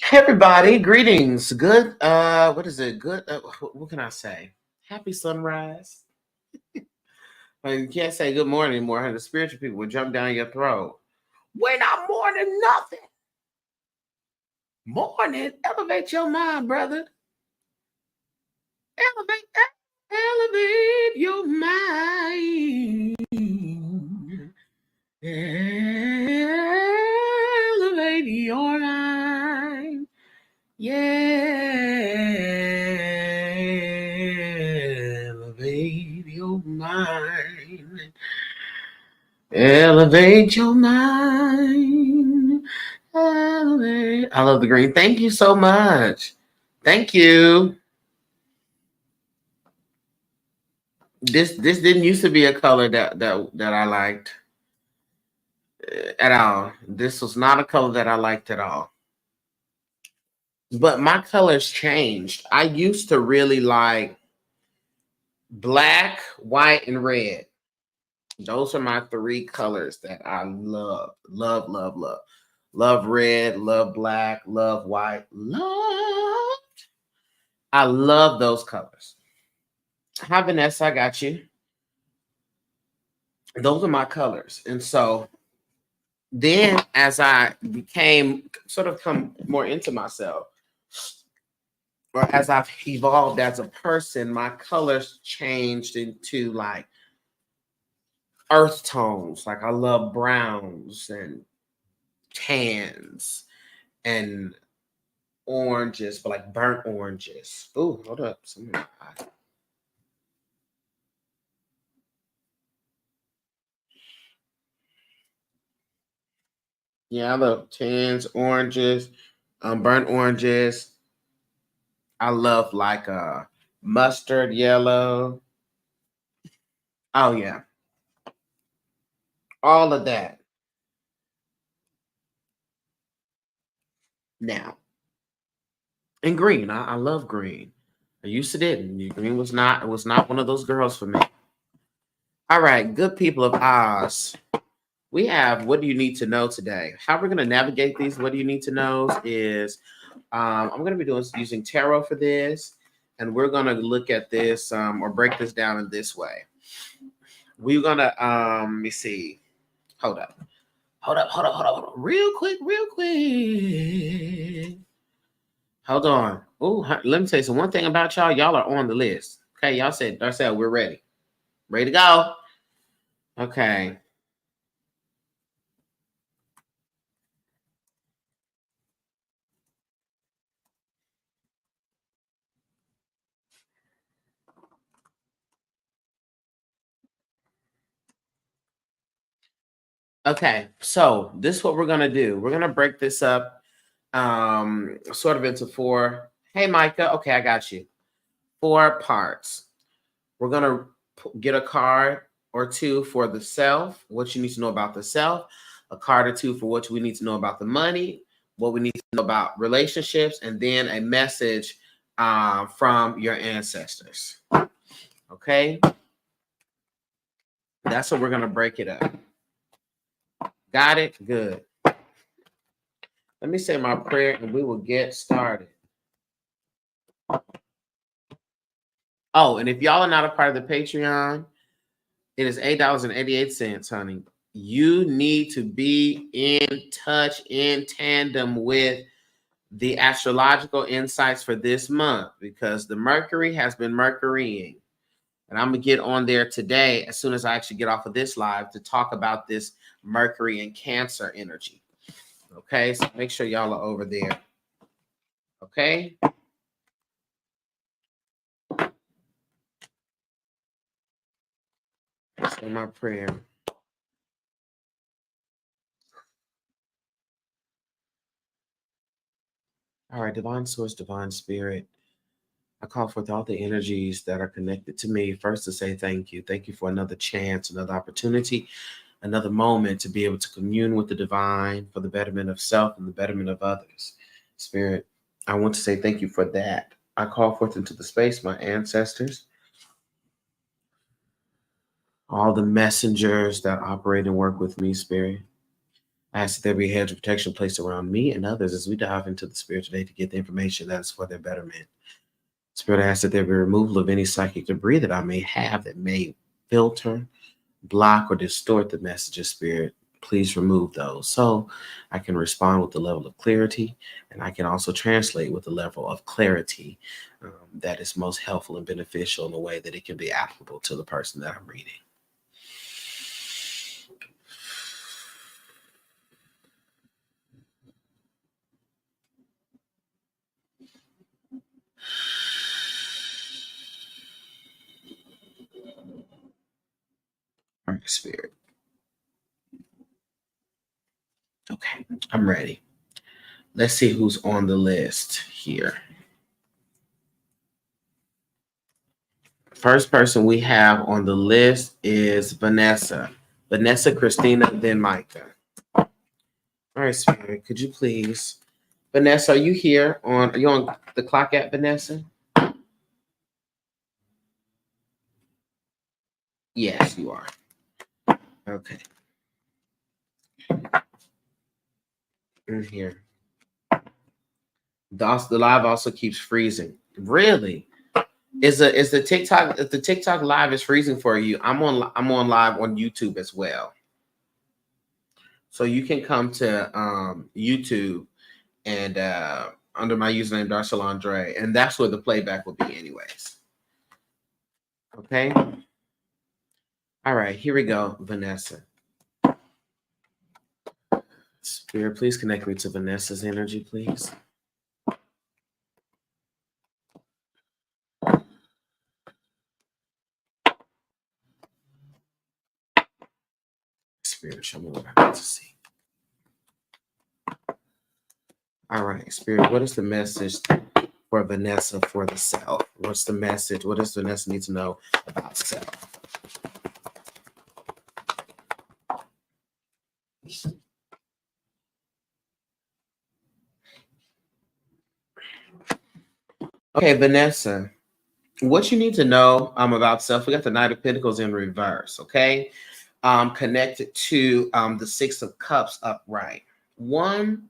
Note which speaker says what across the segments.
Speaker 1: Hey everybody, greetings. Good, what is it? Good, what can I say? Happy sunrise. You can't say good morning anymore. The spiritual people will jump down your throat. We're not mourning nothing. Morning, elevate your mind, brother. Elevate your mind. Elevate your mind. Yeah, elevate your mind. Elevate your mind. Elevate. I love the green. Thank you so much. Thank you. This didn't used to be a color that I liked at all. This was not a color that I liked at all. But my colors changed. I used to really like black, white, and red. Those are my three colors that I love. Love, love, love. Love red, love black, love white, love. I love those colors. Hi, Vanessa, I got you. Those are my colors. And so then as I became sort of come more into myself, or as I've evolved as a person, my colors changed into like earth tones. Like I love browns and tans and oranges, but like burnt oranges. Ooh, hold up. Yeah, I love tans, oranges, burnt oranges. I love like mustard yellow. Oh yeah, all of that. Now, and green. I love green. I used to didn't. Green was not. It was not one of those girls for me. All right, good people of Oz. We have what do you need to know today? How we're going to navigate these what do you need to know is I'm going to be using tarot for this, and we're going to look at this or break this down in this way. We're going to let me see. Hold up. Real quick. Hold on. Oh, let me tell you some one thing about y'all. Y'all are on the list. Okay, y'all said Darcel, we're ready. Ready to go. Okay. Okay, so this is what we're gonna do. We're gonna break this up sort of into four. Hey Micah, okay, I got you. 4 parts. We're gonna get a card or two for the self, what you need to know about the self, a card or two for what we need to know about the money, what we need to know about relationships, and then a message from your ancestors. Okay, that's what we're gonna break it up. Got it? Good. Let me say my prayer and we will get started. Oh, and if y'all are not a part of the Patreon, it is $8.88, honey. You need to be in touch, in tandem with the astrological insights for this month because the Mercury has been Mercurying. And I'm going to get on there today as soon as I actually get off of this live to talk about this Mercury and Cancer energy. Okay, so make sure y'all are over there. Okay. Say my prayer. All right, divine source, divine spirit. I call forth all the energies that are connected to me first to say thank you. Thank you for another chance, another opportunity, another moment to be able to commune with the divine for the betterment of self and the betterment of others. Spirit, I want to say thank you for that. I call forth into the space my ancestors, all the messengers that operate and work with me, Spirit. I ask that there be a hedge of protection placed around me and others as we dive into the spirit today to get the information that is for their betterment. Spirit, I ask that there be removal of any psychic debris that I may have that may filter, block, or distort the messages, Spirit. Please remove those so I can respond with the level of clarity, and I can also translate with the level of clarity that is most helpful and beneficial in a way that it can be applicable to the person that I'm reading. All right, Spirit. Okay, I'm ready. Let's see who's on the list here. First person we have on the list is Vanessa. Vanessa, Christina, then Micah. All right, Spirit, could you please? Vanessa, are you here? Are you on the clock at Vanessa? Yes, you are. Okay. In here. The live also keeps freezing. Really? Is the TikTok, if the TikTok live is freezing for you, I'm on live on YouTube as well. So you can come to YouTube and under my username darcellandre, and that's where the playback will be anyways. Okay. All right, here we go, Vanessa. Spirit, please connect me to Vanessa's energy, please. Spirit, show me what I need to see. All right, Spirit, what is the message for Vanessa for the self? What's the message? What does Vanessa need to know about self? Okay, Vanessa, what you need to know about self, we got the Knight of Pentacles in reverse, okay? Connected to the Six of Cups upright. One,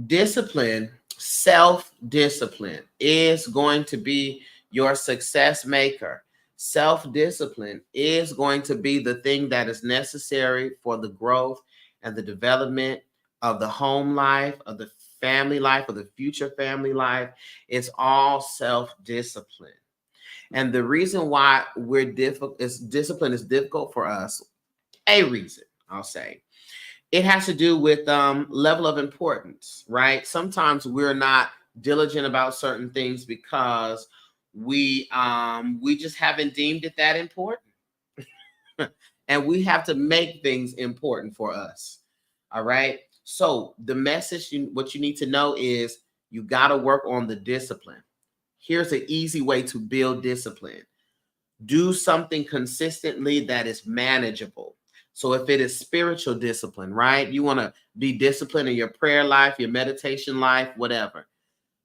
Speaker 1: discipline, self-discipline is going to be your success maker. Self-discipline is going to be the thing that is necessary for the growth and the development of the home life, of the family life, of the future family life. It's all self-discipline. And the reason why discipline is difficult for us, a reason, I'll say, it has to do with level of importance, right? Sometimes we're not diligent about certain things because we just haven't deemed it that important. And we have to make things important for us. All right. So the message, what you need to know is you got to work on the discipline. Here's an easy way to build discipline. Do something consistently that is manageable. So if it is spiritual discipline, right? You want to be disciplined in your prayer life, your meditation life, whatever.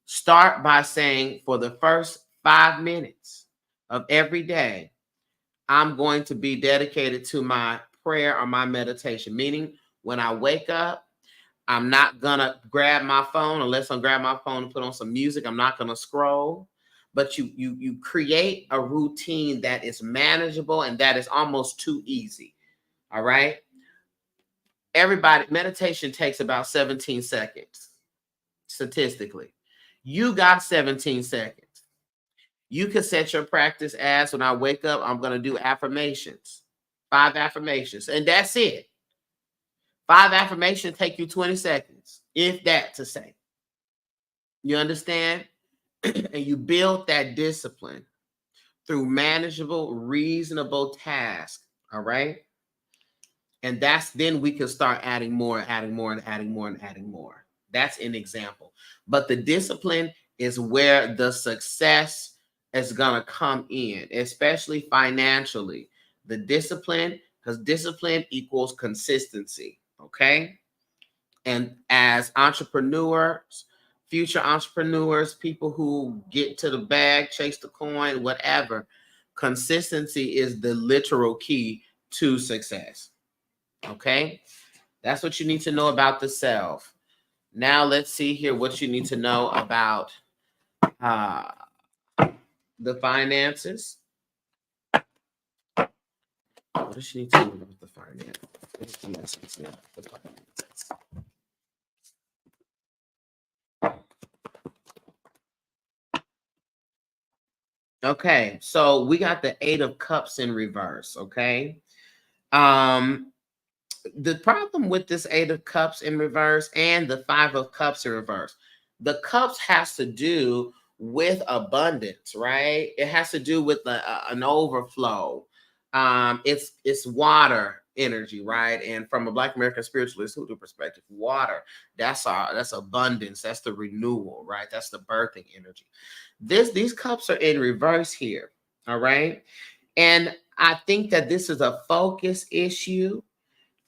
Speaker 1: Start by saying, for the first 5 minutes of every day, I'm going to be dedicated to my prayer or my meditation. Meaning, when I wake up, I'm not going to grab my phone unless I grab my phone and put on some music. I'm not going to scroll. But you create a routine that is manageable and that is almost too easy. All right. Everybody, meditation takes about 17 seconds. Statistically, you got 17 seconds. You could set your practice as, when I wake up, I'm going to do affirmations, 5 affirmations, and that's it. 5 affirmations take you 20 seconds, if that, to say. You understand? And you build that discipline through manageable, reasonable tasks. All right. And that's then we can start adding more, adding more, and adding more, and adding more. That's an example. But the discipline is where the success is going to come in, especially financially. The discipline, because discipline equals consistency. Okay. And as entrepreneurs, future entrepreneurs, people who get to the bag, chase the coin, whatever, consistency is the literal key to success. Okay. That's what you need to know about the self. Now let's see here what you need to know about the finances. What does she need to know about the finances? The finances. Okay, so we got the 8 of Cups in reverse, okay? The problem with this 8 of Cups in reverse and the 5 of Cups in reverse, the cups has to do with abundance, right? It has to do with an overflow. It's water energy, right? And from a Black American spiritualist hoodoo perspective, water, that's abundance, that's the renewal, right? That's the birthing energy. These cups are in reverse here, all right? And I think that this is a focus issue.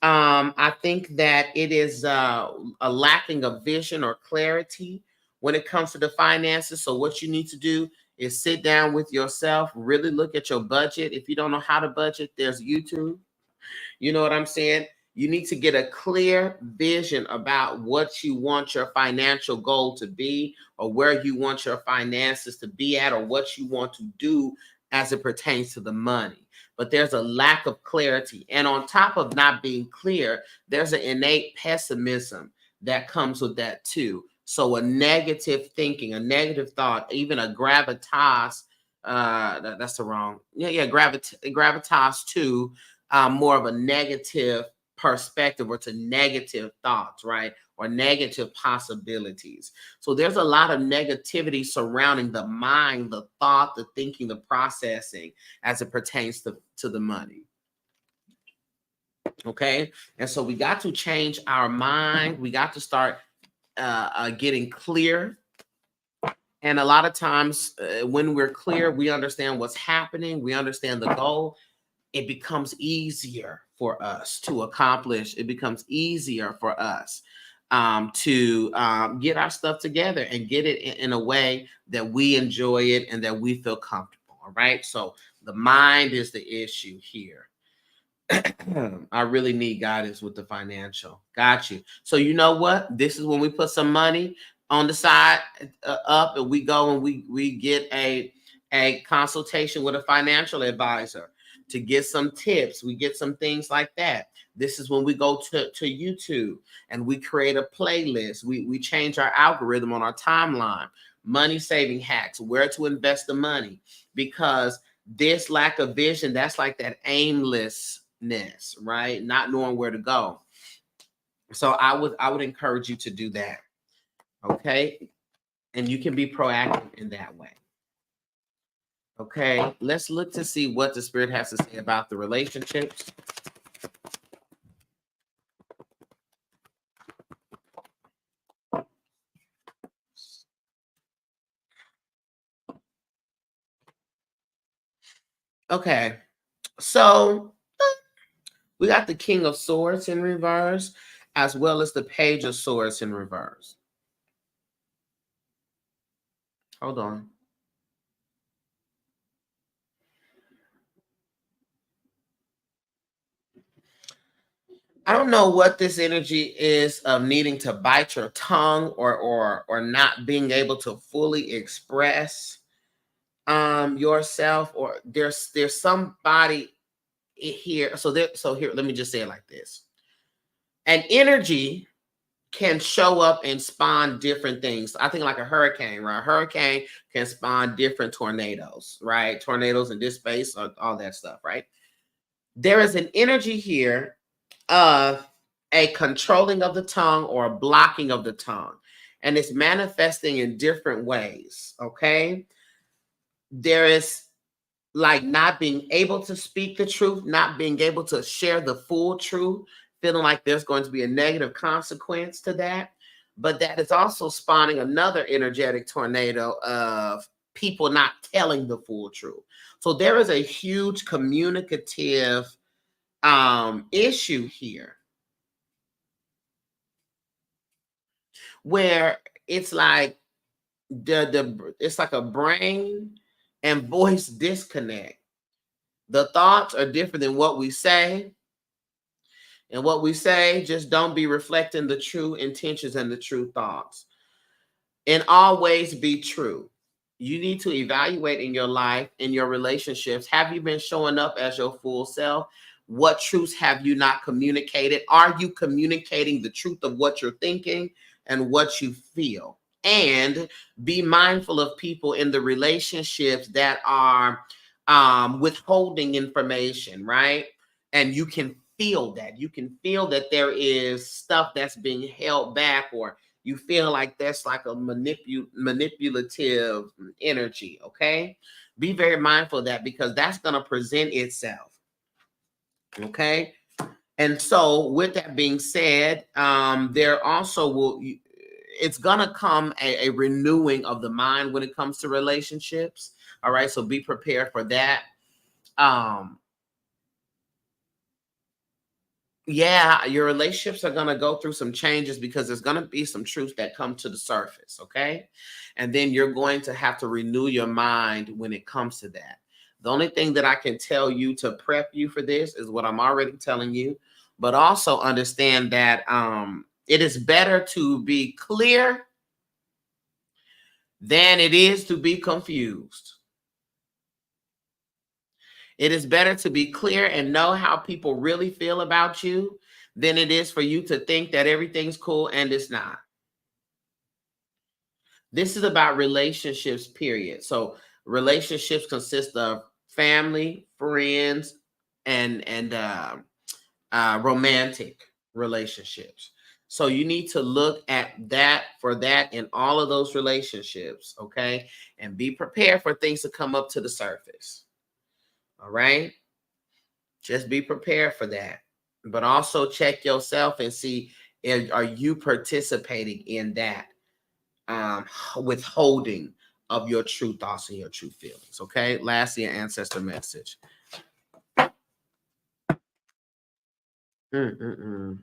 Speaker 1: I think that it is a lacking of vision or clarity when it comes to the finances. So what you need to do is sit down with yourself, really look at your budget. If you don't know how to budget, there's YouTube. You know what I'm saying? You need to get a clear vision about what you want your financial goal to be, or where you want your finances to be at, or what you want to do as it pertains to the money. But there's a lack of clarity. And on top of not being clear, there's an innate pessimism that comes with that too. So a negative thinking, a negative thought, even a gravitas, that's the wrong, gravitas too, more of a negative perspective, or to negative thoughts, right? Or negative possibilities. So there's a lot of negativity surrounding the mind, the thought, the thinking, the processing as it pertains to the money. Okay. And so we got to change our mind. We got to start getting clear. And a lot of times when we're clear, we understand what's happening. We understand the goal. It becomes easier for us to accomplish. It becomes easier for us to get our stuff together and get it in a way that we enjoy it and that we feel comfortable. All right. So the mind is the issue here. I really need guidance with the financial. Got you. So you know what? This is when we put some money on the side up, and we go and we get a consultation with a financial advisor to get some tips. We get some things like that. This is when we go to YouTube and we create a playlist. We change our algorithm on our timeline. Money saving hacks, where to invest the money, because this lack of vision, that's like that aimlessness, right? Not knowing where to go. So I would encourage you to do that. Okay. And you can be proactive in that way. Okay. Let's look to see what the Spirit has to say about the relationships. Okay. So we got the King of Swords in reverse, as well as the Page of Swords in reverse. Hold on. I don't know what this energy is of needing to bite your tongue, or not being able to fully express yourself, or there's somebody here. So here, let me just say it like this. An energy can show up and spawn different things. I think like a hurricane, right? A hurricane can spawn different tornadoes, right? Tornadoes in this space, all that stuff, right? There is an energy here of a controlling of the tongue or a blocking of the tongue, and it's manifesting in different ways. Okay. There is like not being able to speak the truth, not being able to share the full truth, feeling like there's going to be a negative consequence to that. But that is also spawning another energetic tornado of people not telling the full truth. So there is a huge communicative issue here, where it's like it's like a brain and voice disconnect. The thoughts are different than what we say. And what we say, just don't be reflecting the true intentions and the true thoughts. And always be true. You need to evaluate in your life, in your relationships. Have you been showing up as your full self? What truths have you not communicated? Are you communicating the truth of what you're thinking and what you feel? And be mindful of people in the relationships that are withholding information, right? And you can feel that. You can feel that there is stuff that's being held back, or you feel like that's like a manipulative energy. Okay, be very mindful of that, because that's going to present itself. Okay, and so with that being said, there also will, it's going to come a renewing of the mind when it comes to relationships. All right, so be prepared for that. Yeah, your relationships are going to go through some changes, because there's going to be some truths that come to the surface. Okay, and then you're going to have to renew your mind when it comes to that. The only thing that I can tell you to prep you for this is what I'm already telling you, but also understand that it is better to be clear than it is to be confused. It is better to be clear and know how people really feel about you than it is for you to think that everything's cool and it's not. This is about relationships, period. So relationships consist of family, friends, and romantic relationships. So you need to look at that for that in all of those relationships, okay? And be prepared for things to come up to the surface. All right? Just be prepared for that. But also check yourself and see, are you participating in that withholding of your true thoughts and your true feelings. Okay. Lastly, an ancestor message. Mm-mm-mm.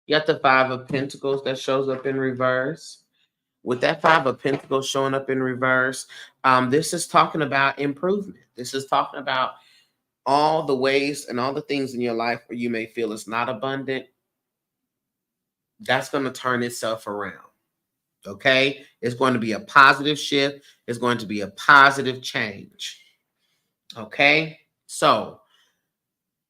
Speaker 1: You got the Five of Pentacles that shows up in reverse. With that Five of Pentacles showing up in reverse, this is talking about improvement. This is talking about all the ways and all the things in your life where you may feel it's not abundant. That's going to turn itself around. Okay. It's going to be a positive shift. It's going to be a positive change. Okay. So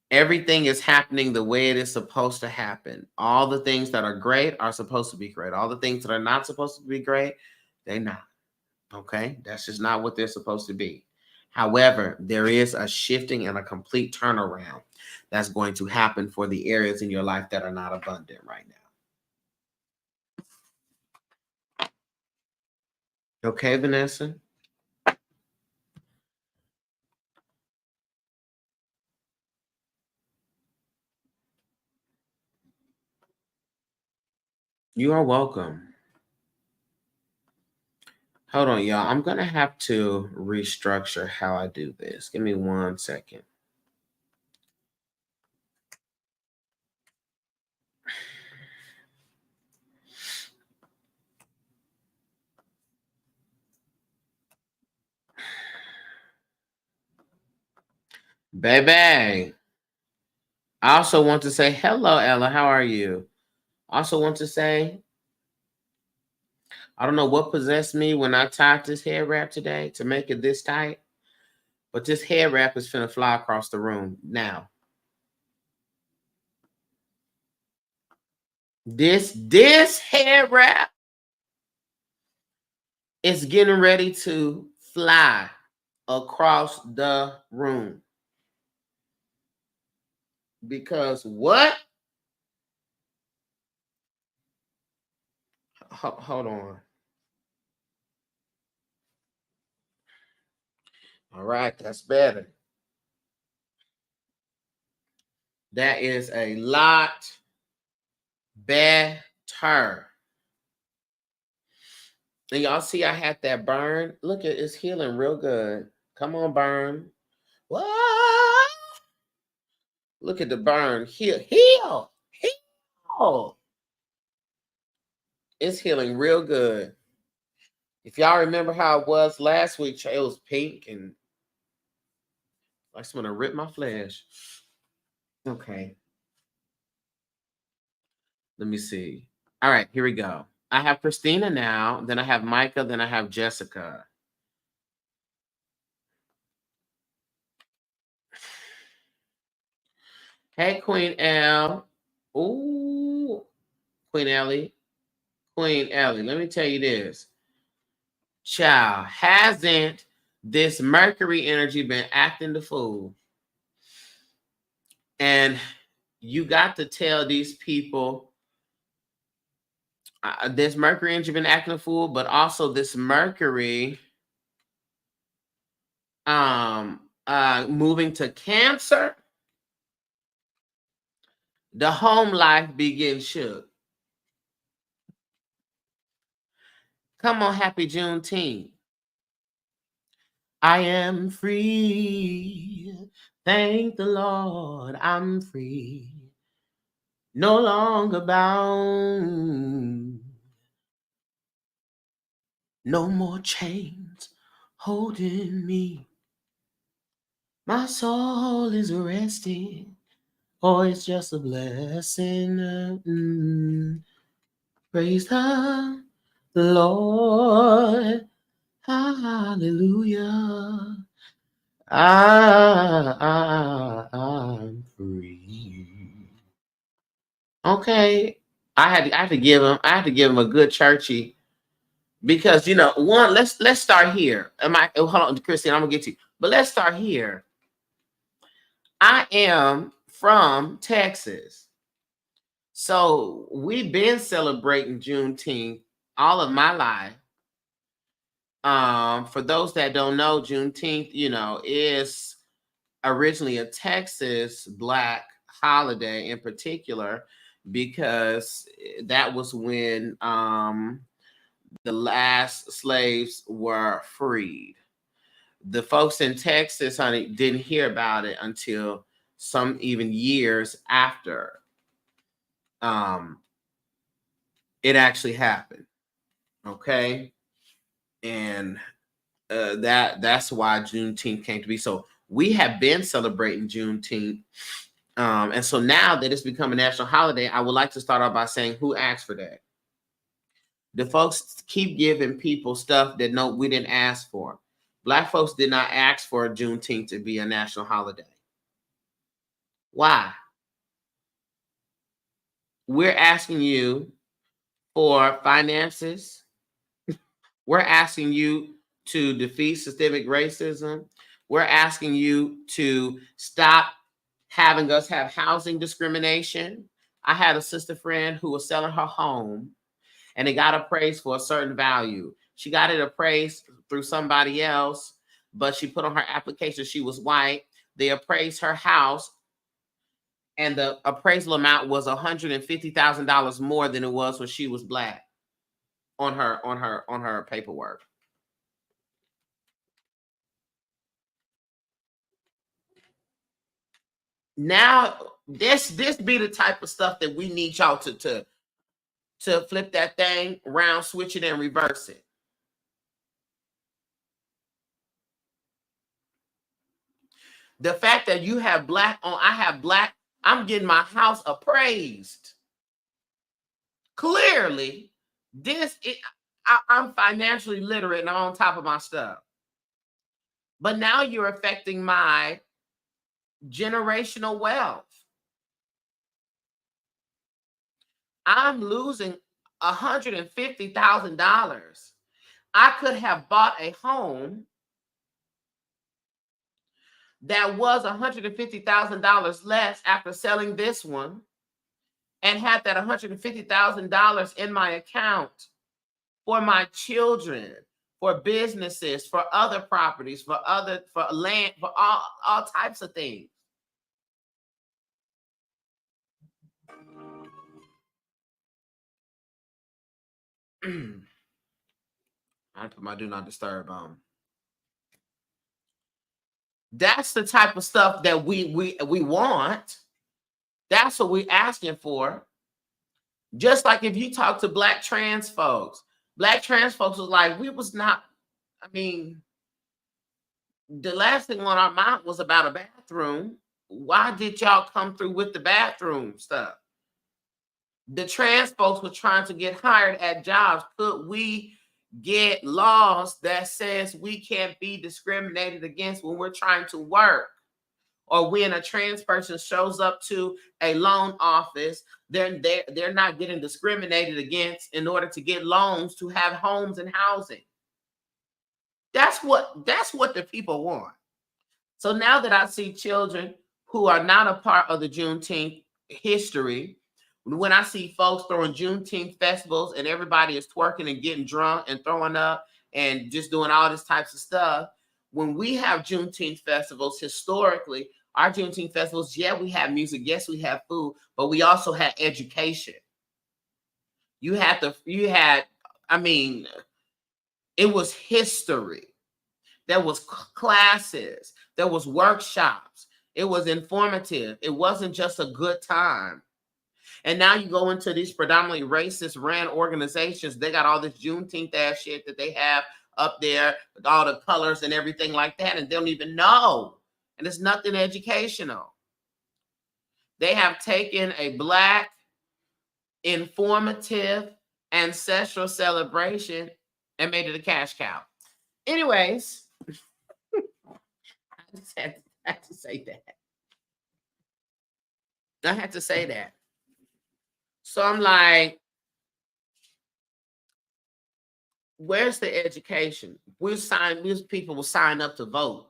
Speaker 1: everything is happening the way it is supposed to happen. All the things that are great are supposed to be great. All the things that are not supposed to be great, they're not. Okay. That's just not what they're supposed to be. However, there is a shifting and a complete turnaround that's going to happen for the areas in your life that are not abundant right now. Okay, Vanessa? You are welcome. Hold on, y'all. I'm going to have to restructure how I do this. Give me 1 second. Baby, I also want to say hello, Ella. How are you? I also want to say, I don't know what possessed me when I tied this hair wrap today to make it this tight, but this hair wrap is finna fly across the room now. This hair wrap is getting ready to fly across the room. Because what? Hold on. All right, that's better. That is a lot better. And y'all see I had that burn. Look, it's healing real good. Come on, burn. What? Look at the burn. Heal. It's healing real good. If y'all remember how it was last week, it was pink and I just want to rip my flesh. Okay. Let me see. All right, here we go. I have Christina now, then I have Micah, then I have Jessica. Hey, Queen L. Ooh, Queen Ellie. Queen Ellie, let me tell you this. Child, hasn't this Mercury energy been acting the fool? And you got to tell these people this Mercury energy been acting the fool, but also this Mercury moving to Cancer. The home life begins shook. Come on, happy Juneteenth. I am free. Thank the Lord, I'm free. No longer bound. No more chains holding me. My soul is resting. Oh, it's just a blessing. Praise the Lord. Hallelujah. I'm free. Okay. I had to give him a good churchy because one, let's start here. Hold on, Christine, I'm gonna get to you. But let's start here. I am from Texas. So we've been celebrating Juneteenth all of my life. For those that don't know, Juneteenth, is originally a Texas Black holiday in particular, because that was when the last slaves were freed. The folks in Texas, honey, didn't hear about it until some even years after it actually happened. Okay. And that's why Juneteenth came to be. So we have been celebrating Juneteenth. And so now that it's become a national holiday, I would like to start off by saying, who asked for that? The folks keep giving people stuff that we didn't ask for. Black folks did not ask for Juneteenth to be a national holiday. Why? We're asking you for finances. We're asking you to defeat systemic racism. We're asking you to stop having us have housing discrimination. I had a sister friend who was selling her home and it got appraised for a certain value. She got it appraised through somebody else, but she put on her application she was white. They appraised her house and the appraisal amount was $150,000 more than it was when she was Black on her paperwork. Now, this be the type of stuff that we need y'all to flip that thing around, switch it, and reverse it. The fact that you have Black on, I have Black, I'm getting my house appraised. Clearly, I'm financially literate and I'm on top of my stuff. But now you're affecting my generational wealth. I'm losing $150,000. I could have bought a home that was $150,000 less after selling this one and had that $150,000 in my account for my children, for businesses, for other properties, for land, for all types of things. I put my do not disturb on. That's the type of stuff that we want. That's what we're asking for. Just like if you talk to Black trans folks, Black trans folks was like, we was not, I mean, the last thing on our mind was about a bathroom. Why did y'all come through with the bathroom stuff? The trans folks were trying to get hired at jobs. Could we get laws that says we can't be discriminated against when we're trying to work? Or when a trans person shows up to a loan office, they're not getting discriminated against in order to get loans to have homes and housing. That's what the people want. So now that I see children who are not a part of the Juneteenth history, when I see folks throwing Juneteenth festivals and everybody is twerking and getting drunk and throwing up and just doing all this types of stuff, when we have Juneteenth festivals, historically, our Juneteenth festivals, yeah, we have music, yes, we have food, but we also had education. I mean, it was history. There was classes, there was workshops. It was informative. It wasn't just a good time. And now you go into these predominantly racist ran organizations. They got all this Juneteenth ass shit that they have up there with all the colors and everything like that, and they don't even know. And it's nothing educational. They have taken a Black informative ancestral celebration and made it a cash cow. Anyways, I just had to say that. I had to say that. So I'm like, where's the education? These people will sign up to vote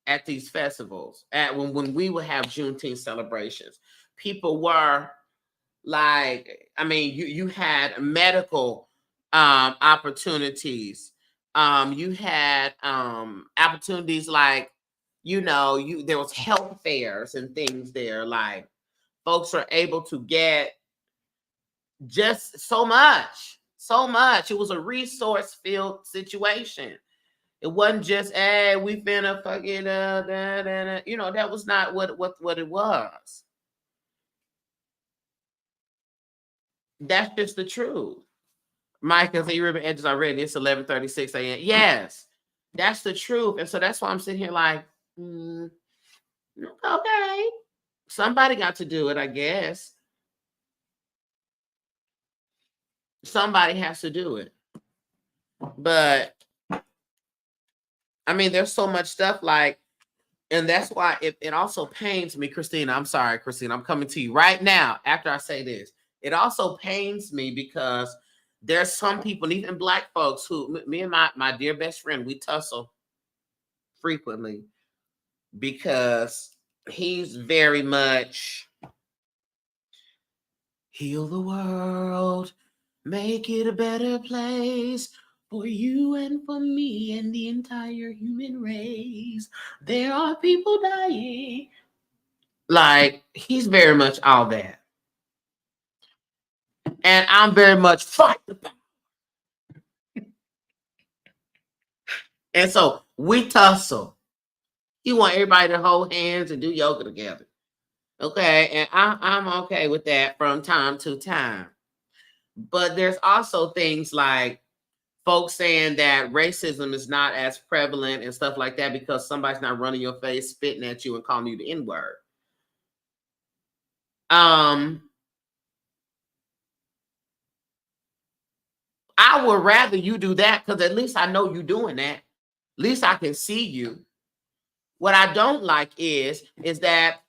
Speaker 1: at these festivals. When we would have Juneteenth celebrations, people were like, I mean, you had medical opportunities. You had opportunities like, there was health fairs and things there. Like, folks are able to get just so much. It was a resource-filled situation. It wasn't just, hey, we finna fucking that was not what it was. That's just the truth. Michael, the ribbon edges are ready. It's 11:36 a.m. Yes, that's the truth. And so that's why I'm sitting here like, okay, somebody got to do it, I guess. Somebody has to do it. But I mean, there's so much stuff like, and that's why it also pains me, Christina. I'm sorry, Christina. I'm coming to you right now after I say this. It also pains me because there's some people, even Black folks, who me and my dear best friend, we tussle frequently because he's very much heal the world, make it a better place for you and for me and the entire human race. There are people dying. Like, he's very much all that. And I'm very much fight the power. And so we tussle. He want everybody to hold hands and do yoga together. Okay. And I'm okay with that from time to time. But there's also things like folks saying that racism is not as prevalent and stuff like that because somebody's not running your face, spitting at you, and calling you the N-word. I would rather you do that because at least I know you're doing that. At least I can see you. What I don't like is that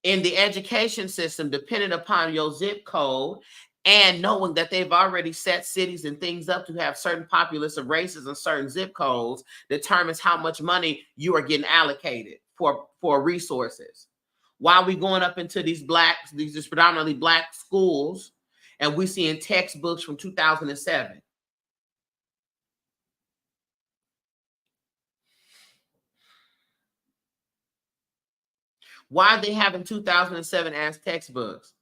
Speaker 1: in the education system, depending upon your zip code and knowing that they've already set cities and things up to have certain populace of races and certain zip codes, determines how much money you are getting allocated for resources. While we going up into these predominantly Black schools, and we seeing textbooks from 2007. Why are they having 2007 as textbooks?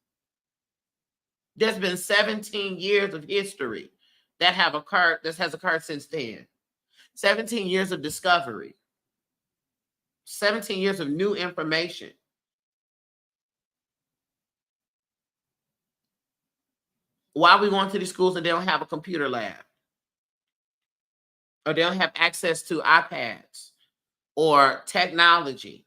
Speaker 1: There's been 17 years of history that has occurred since then. 17 years of discovery. 17 years of new information. Why are we going to these schools and they don't have a computer lab? or they don't have access to iPads or technology.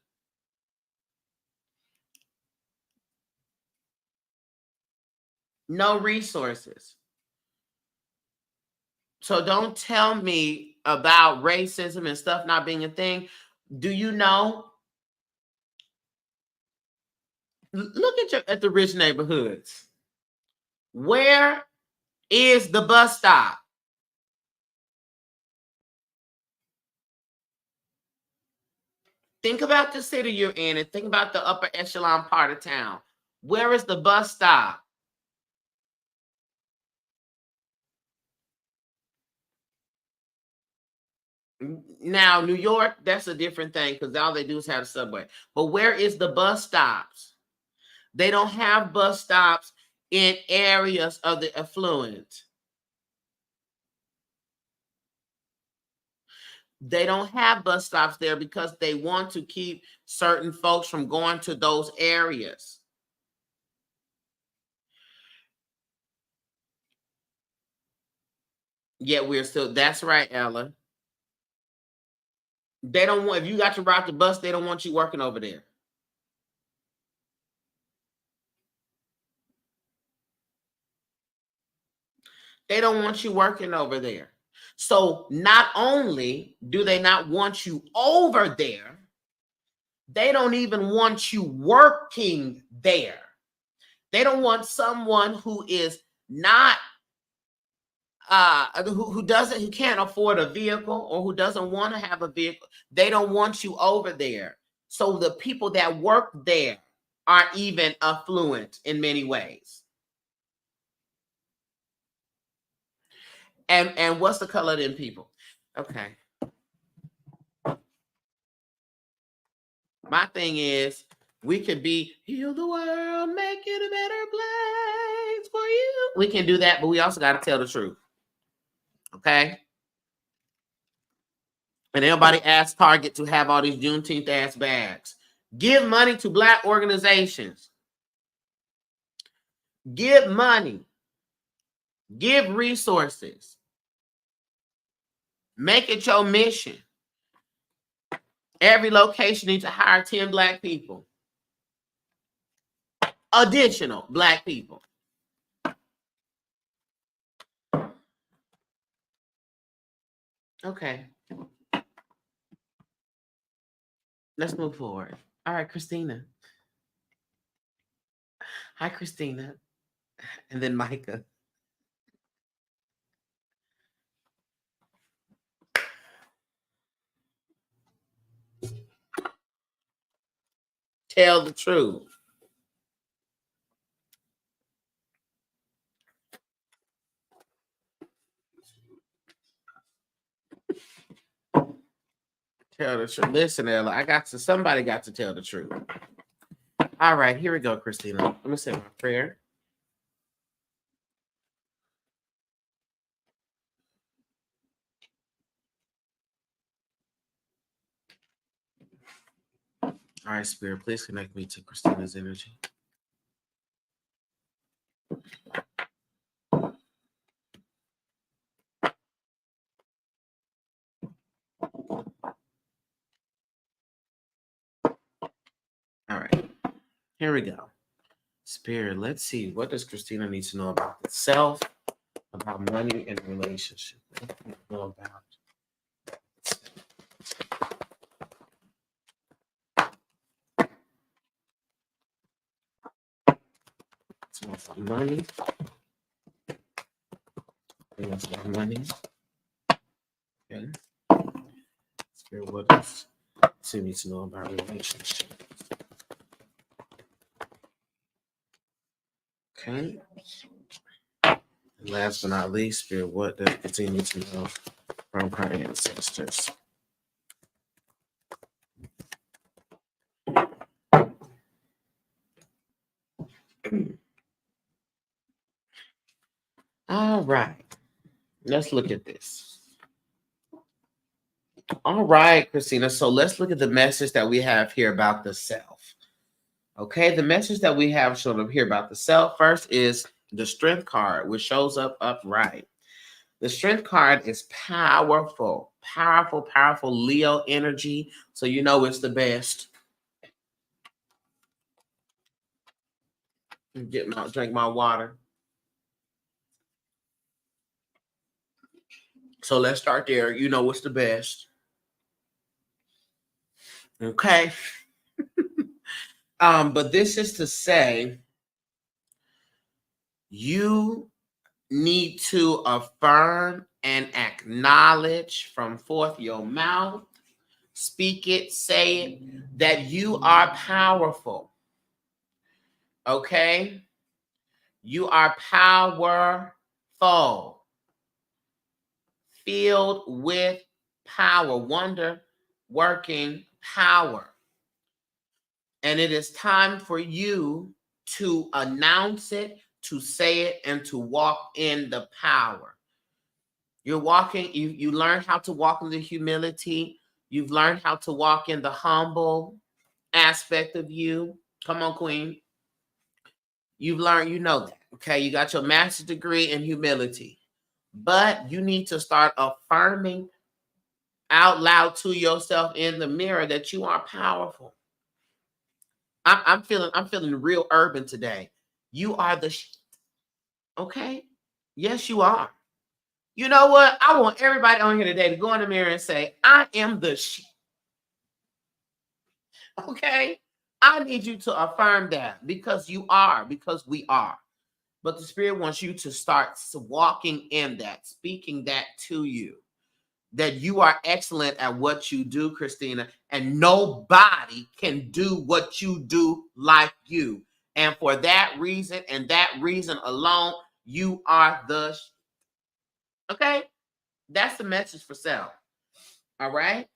Speaker 1: No resources. So don't tell me about racism and stuff not being a thing. Do you know? Look at the rich neighborhoods. Where is the bus stop? Think about the city you're in and think about the upper echelon part of town. Where is the bus stop? Now, New York, that's a different thing because all they do is have a subway. But where is the bus stops? They don't have bus stops in areas of the affluent. They don't have bus stops there because they want to keep certain folks from going to those areas. Yet we're still, that's right, Ella. They don't want, if you got to ride the bus, they don't want you working over there. They don't want you working over there. So not only do they not want you over there, they don't even want you working there. They don't want someone who is not who can't afford a vehicle or who doesn't want to have a vehicle. They don't want you over there. So the people that work there are even affluent in many ways. And what's the color of them people? Okay. My thing is, we could be heal the world, make it a better place for you. We can do that, but we also got to tell the truth. Okay. And everybody asked Target to have all these Juneteenth ass bags. Give money to Black organizations. Give money. Give resources. Make it your mission. Every location needs to hire 10 Black people. Additional Black people. Okay. Let's move forward. All right, Christina. Hi, Christina. And then Micah. Tell the truth. Tell the truth. Listen, Ella, somebody got to tell the truth. All right, here we go, Christina. Let me say my prayer. All right, Spirit, please connect me to Christina's energy. All right, here we go. Spirit, let's see. What does Christina need to know about the self, about money, and relationship? What do you know about? So money. That's about money. Okay. Spirit, what does she need to know about relationship? Okay. And last but not least, Spirit, what does Christina need to know from her ancestors? All right. Let's look at this. All right, Christina. So let's look at the message that we have here about the self. Okay, the message that we have shown up here about the self first is the strength card, which shows up upright. The Strength card is powerful, powerful, powerful Leo energy. So you know it's the best. Drink my water. So let's start there. You know what's the best. Okay. But this is to say you need to affirm and acknowledge from forth your mouth, speak it, say it, that you are powerful. Okay? You are powerful, filled with power, wonder working power. And it is time for you to announce it, to say it, and to walk in the power. You're walking, you learn how to walk in the humility. You've learned how to walk in the humble aspect of you. Come on, Queen. You've learned, you know that. Okay, you got your master's degree in humility. But you need to start affirming out loud to yourself in the mirror that you are powerful. I'm feeling real urban today. You are the okay? Yes, you are. You know what? I want everybody on here today to go in the mirror and say, I am the okay? I need you to affirm that because you are, because we are. But the Spirit wants you to start walking in that, speaking that to you, that you are excellent at what you do, Christina, and nobody can do what you do like you. And for that reason and that reason alone, you are the okay? That's the message for self. All right?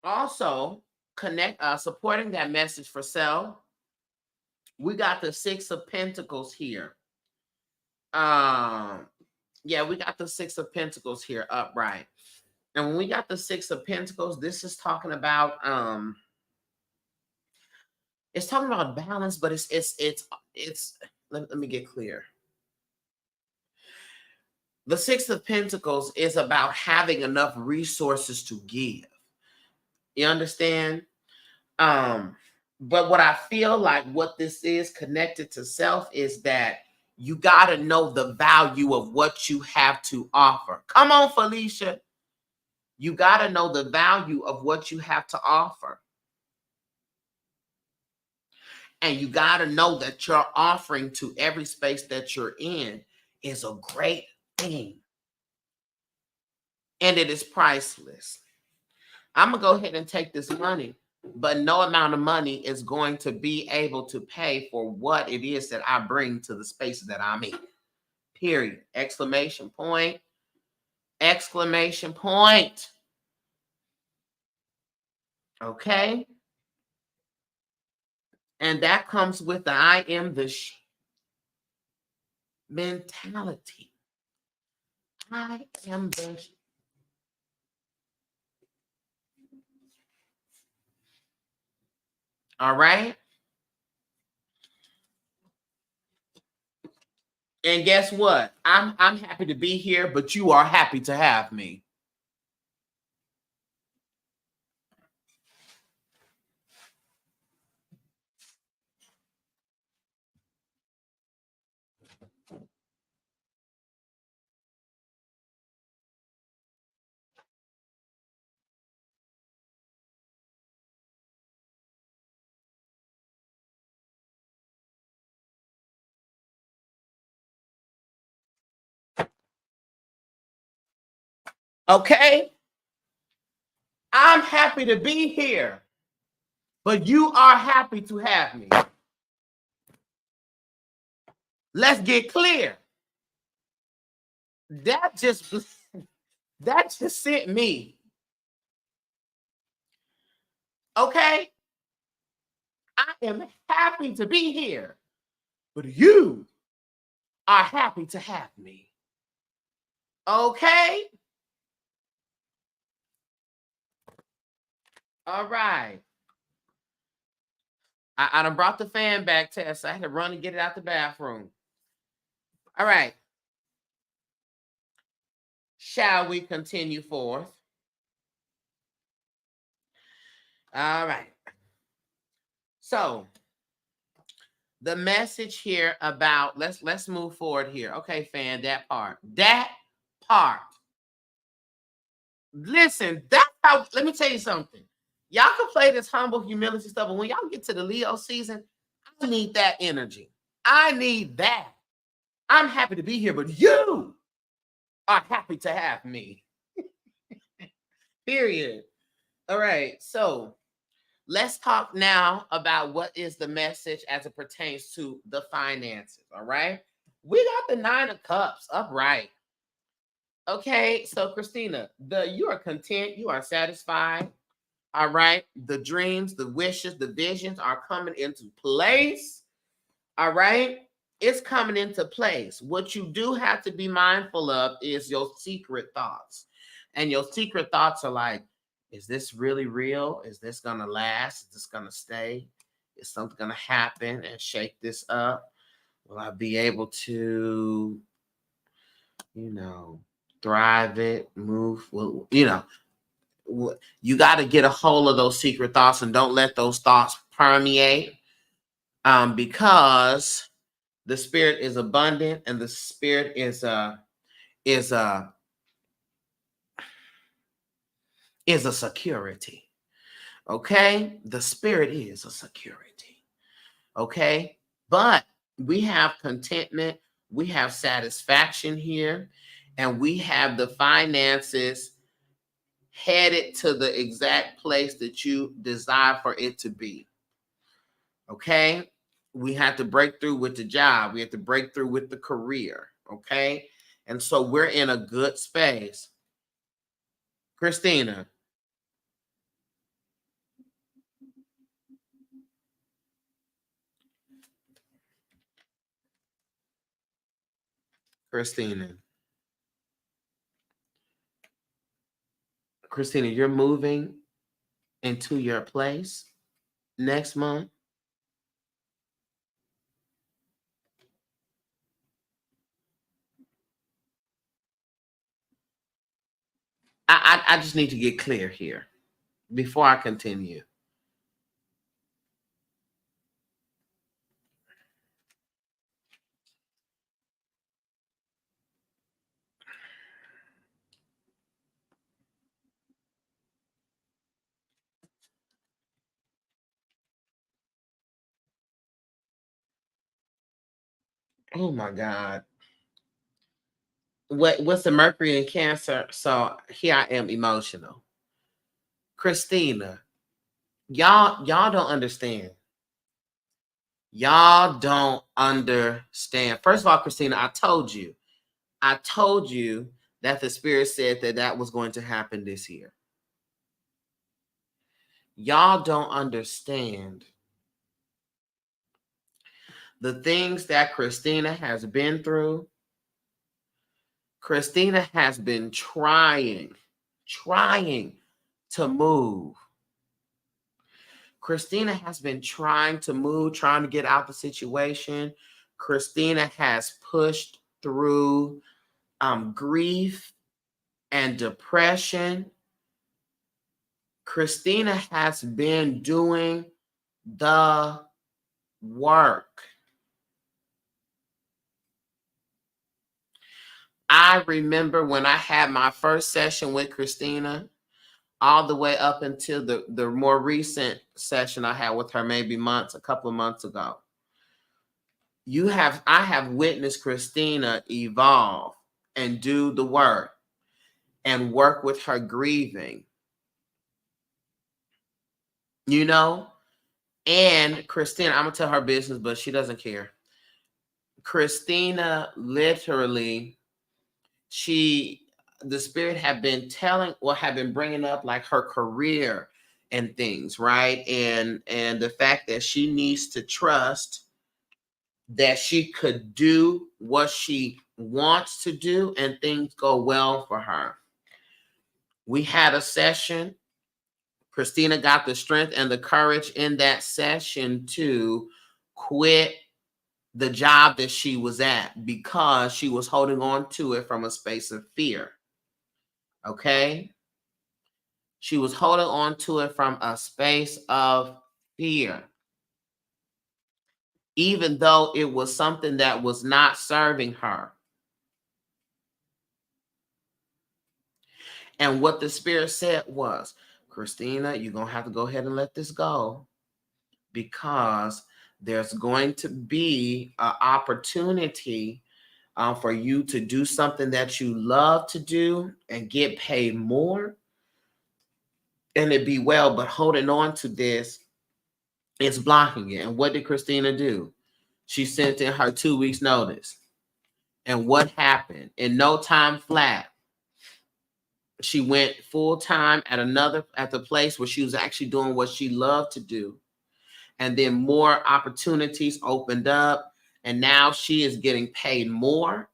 Speaker 1: Also, supporting that message for self, we got the Six of Pentacles here. Yeah, we got the Six of Pentacles here upright. And when we got the Six of Pentacles, this is talking about it's talking about balance, but it's let me get clear. The Six of Pentacles is about having enough resources to give. You understand? But what I feel like what this is connected to self is that you got to know the value of what you have to offer. Come on, Felicia. You got to know the value of what you have to offer. And you got to know that your offering to every space that you're in is a great thing. And it is priceless. I'm going to go ahead and take this money, but no amount of money is going to be able to pay for what it is that I bring to the spaces that I'm in. Period. Exclamation point. Exclamation point. Okay? And that comes with the I am the mentality. I am the all right? And guess what? I'm happy to be here, but you are happy to have me. Okay? I'm happy to be here, but you are happy to have me. Let's get clear. That just sent me. Okay? I am happy to be here, but you are happy to have me. Okay? All right. I done brought the fan back, Tess. I had to run and get it out the bathroom. All right. Shall we continue forth? All right. So the message here about let's move forward here. Okay, fan, that part. That part. Listen, that's how, let me tell you something. Y'all can play this humble humility stuff, but when y'all get to the Leo season, I need that energy. I need that. I'm happy to be here, but you are happy to have me. Period. All right. So let's talk now about what is the message as it pertains to the finances. All right. We got the 9 of Cups upright. Okay. So Christina, you are content, you are satisfied. All right. The dreams, the wishes, the visions are coming into place. All right. It's coming into place. What you do have to be mindful of is your secret thoughts. And your secret thoughts are like, is this really real? Is this going to last? Is this going to stay? Is something going to happen and shake this up? Will I be able to, thrive it, move? Well, you got to get a hold of those secret thoughts and don't let those thoughts permeate, because the spirit is abundant and the spirit is a security. Okay, the spirit is a security. Okay, but we have contentment, we have satisfaction here, and we have the finances headed to the exact place that you desire for it to be. Okay, we have to break through with the job, we have to break through with the career. Okay, and so we're in a good space. Christina. Christina. Christina, you're moving into your place next month. I just need to get clear here before I continue. Oh my God. What's the Mercury in Cancer? So here I am emotional. Christina, y'all don't understand. Y'all don't understand. First of all, Christina, I told you that the spirit said that was going to happen this year. Y'all don't understand the things that Christina has been through. Christina has been trying to move. Christina has been trying to move, trying to get out the situation. Christina has pushed through grief and depression. Christina has been doing the work. I remember when I had my first session with Christina, all the way up until the more recent session I had with her, maybe a couple of months ago. I have witnessed Christina evolve and do the work and work with her grieving. And Christina, I'm gonna tell her business, but she doesn't care. Christina literally, the spirit had been bringing up like her career and things, right? And the fact that she needs to trust that she could do what she wants to do and things go well for her. We had a session. Christina got the strength and the courage in that session to quit the job that she was at because she was holding on to it from a space of fear. Okay? She was holding on to it from a space of fear, even though it was something that was not serving her. And what the Spirit said was, Christina, you're going to have to go ahead and let this go, because there's going to be an opportunity for you to do something that you love to do and get paid more, and it be well, but holding on to this is blocking it. And what did Christina do? She sent in her 2 weeks notice. And what happened? In no time flat, she went full time at the place where she was actually doing what she loved to do. And then more opportunities opened up, and now she is getting paid more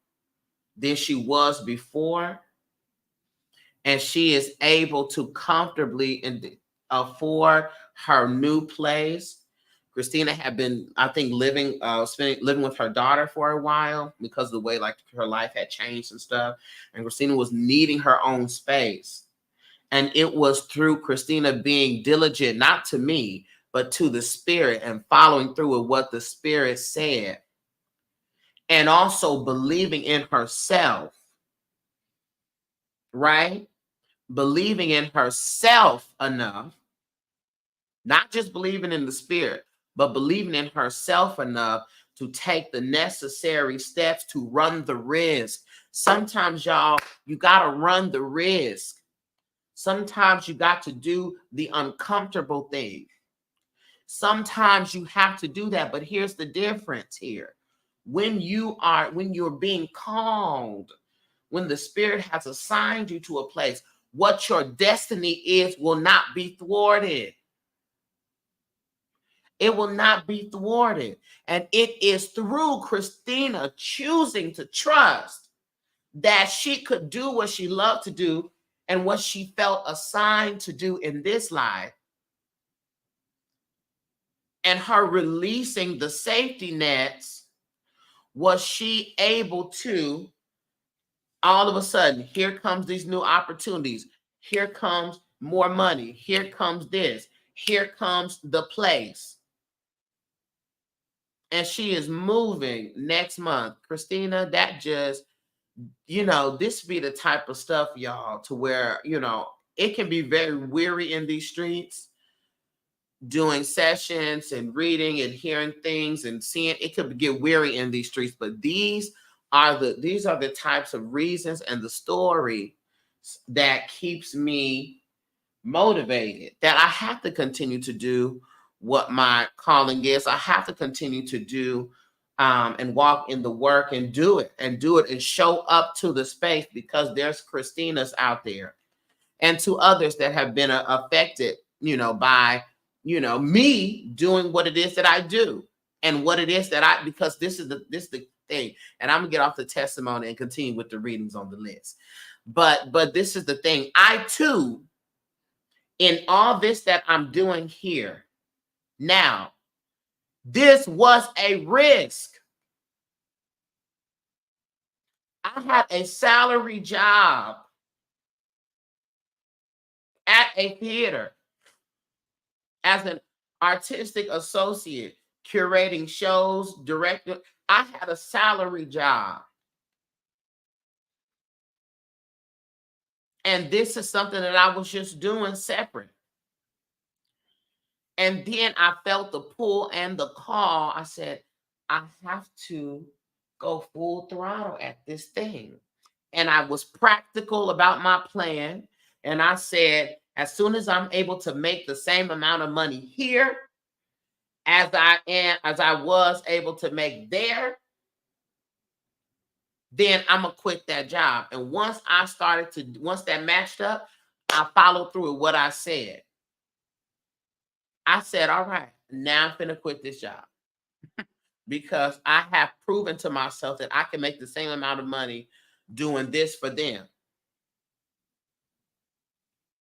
Speaker 1: than she was before. And she is able to comfortably afford her new place. Christina had been, I think, living with her daughter for a while because of the way like her life had changed and stuff. And Christina was needing her own space. And it was through Christina being diligent, not to me, but to the Spirit, and following through with what the Spirit said. And also believing in herself, right? Believing in herself enough, not just believing in the Spirit, but believing in herself enough to take the necessary steps to run the risk. Sometimes, y'all, you got to run the risk. Sometimes you got to do the uncomfortable thing. Sometimes you have to do that, but here's the difference here. When you're being called, when the Spirit has assigned you to a place, what your destiny is will not be thwarted. It will not be thwarted. And it is through Christina choosing to trust that she could do what she loved to do and what she felt assigned to do in this life, and her releasing the safety nets, was she able to, all of a sudden, here comes these new opportunities. Here comes more money. Here comes this. Here comes the place. And she is moving next month. Christina, that just, this be the type of stuff, y'all, to where, it can be very weary in these streets, doing sessions and reading and hearing things and seeing. It could get weary in these streets, but these are the types of reasons and the story that keeps me motivated, that I have to continue to do what my calling is. I have to continue to do and walk in the work and do it and show up to the space, because there's Christinas out there and to others that have been affected, by, me doing what it is that I do, and what it is that because this is the thing. And I'm gonna get off the testimony and continue with the readings on the list. But this is the thing. I too, in all this that I'm doing here now, this was a risk. I had a salary job at a theater as an artistic associate, curating shows, director. I had a salary job. And this is something that I was just doing separate. And then I felt the pull and the call. I said, I have to go full throttle at this thing. And I was practical about my plan. And I said, as soon as I'm able to make the same amount of money here as I was able to make there, then I'm gonna quit that job. And once that matched up, I followed through with what I said. I said, all right, now I'm gonna quit this job, because I have proven to myself that I can make the same amount of money doing this for them.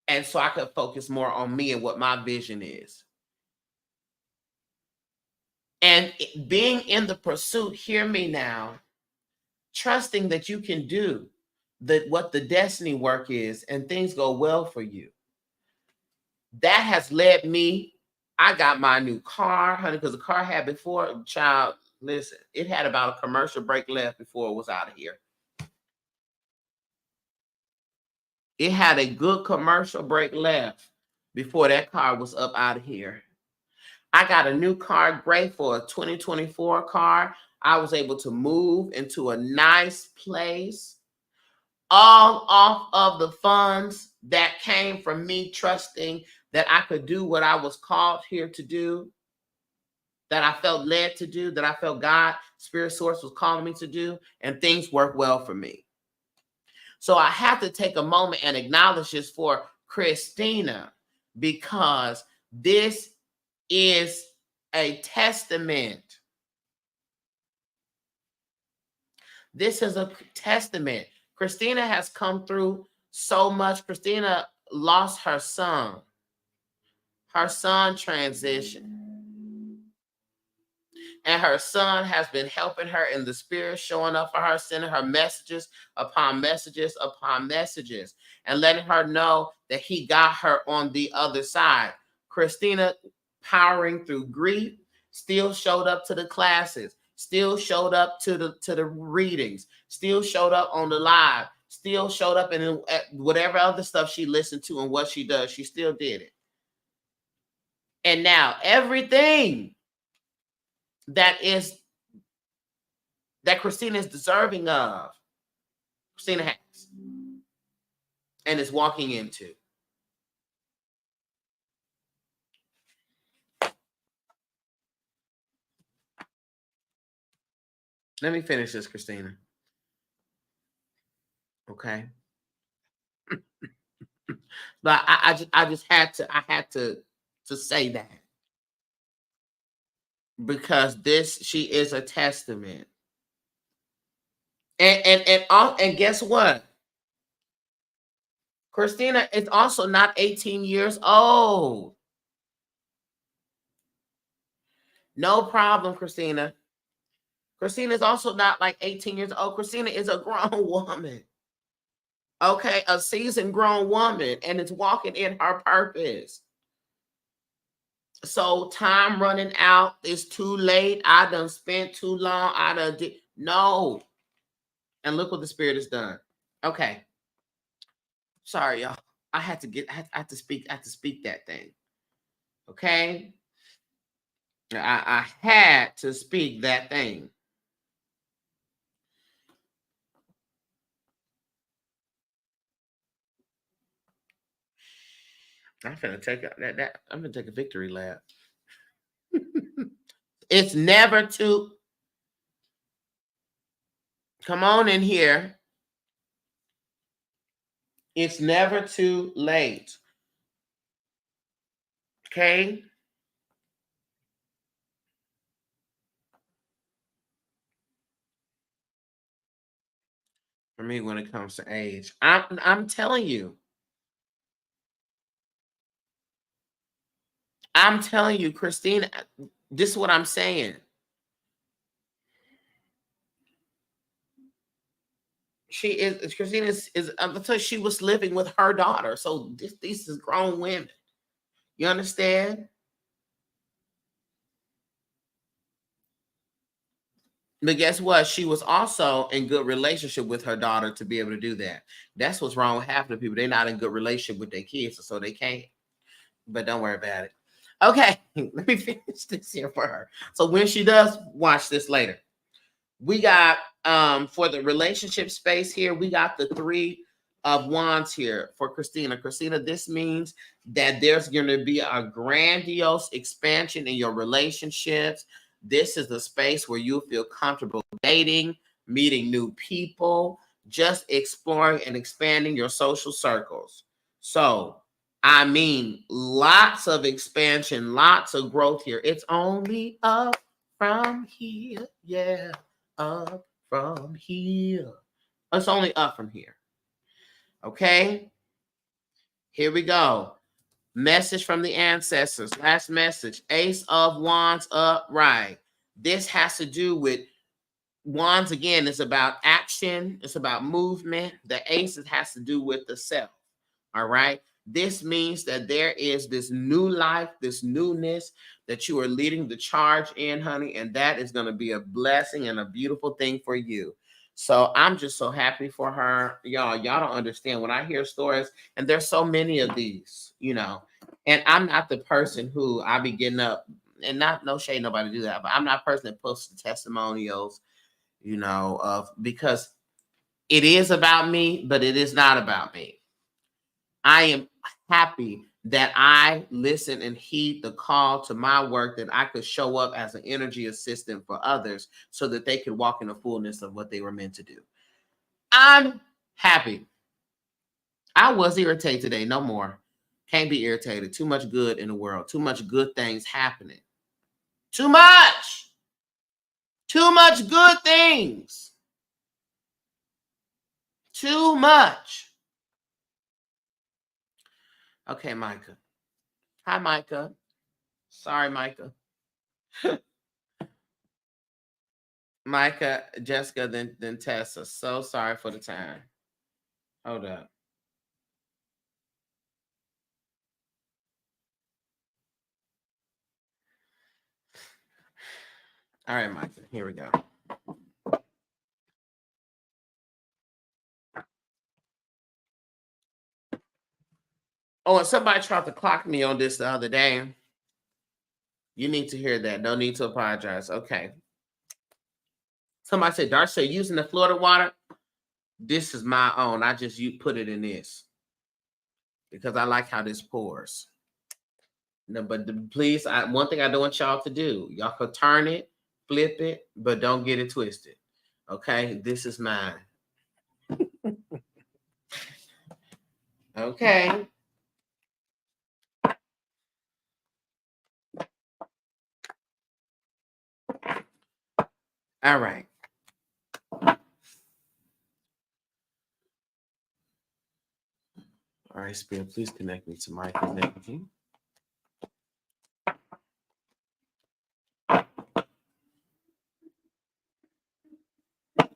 Speaker 1: And so I could focus more on me and what my vision is. And being in the pursuit, hear me now, trusting that you can do what the destiny work is and things go well for you. That has led me. I got my new car, honey, because the car I had before, child, listen, it had about a commercial break left before it was out of here. It had a good commercial break left before that car was up out of here. I got a new car, great for a 2024 car. I was able to move into a nice place, all off of the funds that came from me trusting that I could do what I was called here to do, that I felt led to do, that I felt God, Spirit Source was calling me to do, and things worked well for me. So I have to take a moment and acknowledge this for Christina, because this is a testament. This is a testament. Christina has come through so much. Christina lost her son. Her son transitioned. And her son has been helping her in the spirit, showing up for her, sending her messages upon messages upon messages, and letting her know that he got her on the other side. Christina, powering through grief, still showed up to the classes, still showed up to the readings, still showed up on the live, still showed up in whatever other stuff she listened to and what she does, she still did it. And now everything that Christina is deserving of, Christina has and is walking into. Let me finish this, Christina. Okay. But I just had to say that, because she is a testament. And guess what? Christina is also not 18 years old. No problem, Christina. Christina is also not like 18 years old. Christina is a grown woman. Okay, a seasoned grown woman, and it's walking in her purpose. So time running out, it's too late. I done spent too long. I done did no. And look what the Spirit has done. Okay. Sorry, y'all. I had to speak that thing. Okay. I had to speak that thing. I'm gonna take a victory lap. It's never too. Come on in here. It's never too late. Okay. For me, when it comes to age, I'm telling you. I'm telling you, Christine, this is what I'm saying. Christine is until she was living with her daughter. So these is grown women. You understand? But guess what? She was also in good relationship with her daughter to be able to do that. That's what's wrong with half the people. They're not in good relationship with their kids, so they can't. But don't worry about it. Okay, let me finish this here for her. So when she does watch this later, we got for the relationship space here, we got the 3 of Wands here for Christina. Christina, this means that there's going to be a grandiose expansion in your relationships. This is the space where you feel comfortable dating, meeting new people, just exploring and expanding your social circles. So, I mean, lots of expansion, lots of growth here. It's only up from here. Yeah, up from here. It's only up from here. Okay? Here we go. Message from the ancestors. Last message. Ace of Wands upright. This has to do with wands. Again, it's about action. It's about movement. The aces has to do with the self. All right. This means that there is this new life, this newness that you are leading the charge in, honey. And that is going to be a blessing and a beautiful thing for you. So I'm just so happy for her. Y'all don't understand when I hear stories, and there's so many of these, and I'm not the person who I be getting up, and not no shade nobody do that, but I'm not a person that posts the testimonials, of, because it is about me, but it is not about me. I am happy that I listen and heed the call to my work, that I could show up as an energy assistant for others so that they could walk in the fullness of what they were meant to do. I'm happy. I was irritated today. No more. Can't be irritated. Too much good in the world. Too much good things happening. Too much. Too much good things. Too much. Okay, Micah. Hi, Micah. Sorry, Micah. Micah, Jessica, then Tessa. So sorry for the time. Hold up. All right, Micah. Here we go. Oh, and somebody tried to clock me on this the other day. You need to hear that. No need to apologize. Okay. Somebody said, Darcy, using the Florida water. This is my own. I just put it in this because I like how this pours. No, but please, one thing I don't want y'all to do, y'all could turn it, flip it, but don't get it twisted. Okay, this is mine. Okay. All right. All right, Spirit, please connect me to my connection.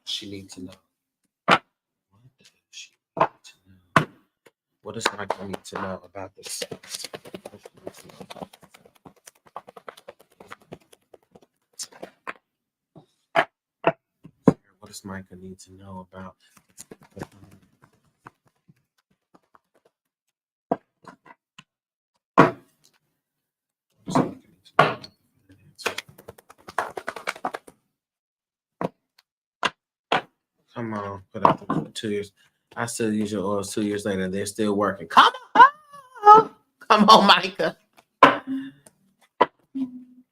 Speaker 1: She needs to know. What does she need to know? What does Michael need to know about the sex? What does Micah need to know about? Come on, put up 2 years. I still use your oils 2 years later. They're still working. Come on, Micah.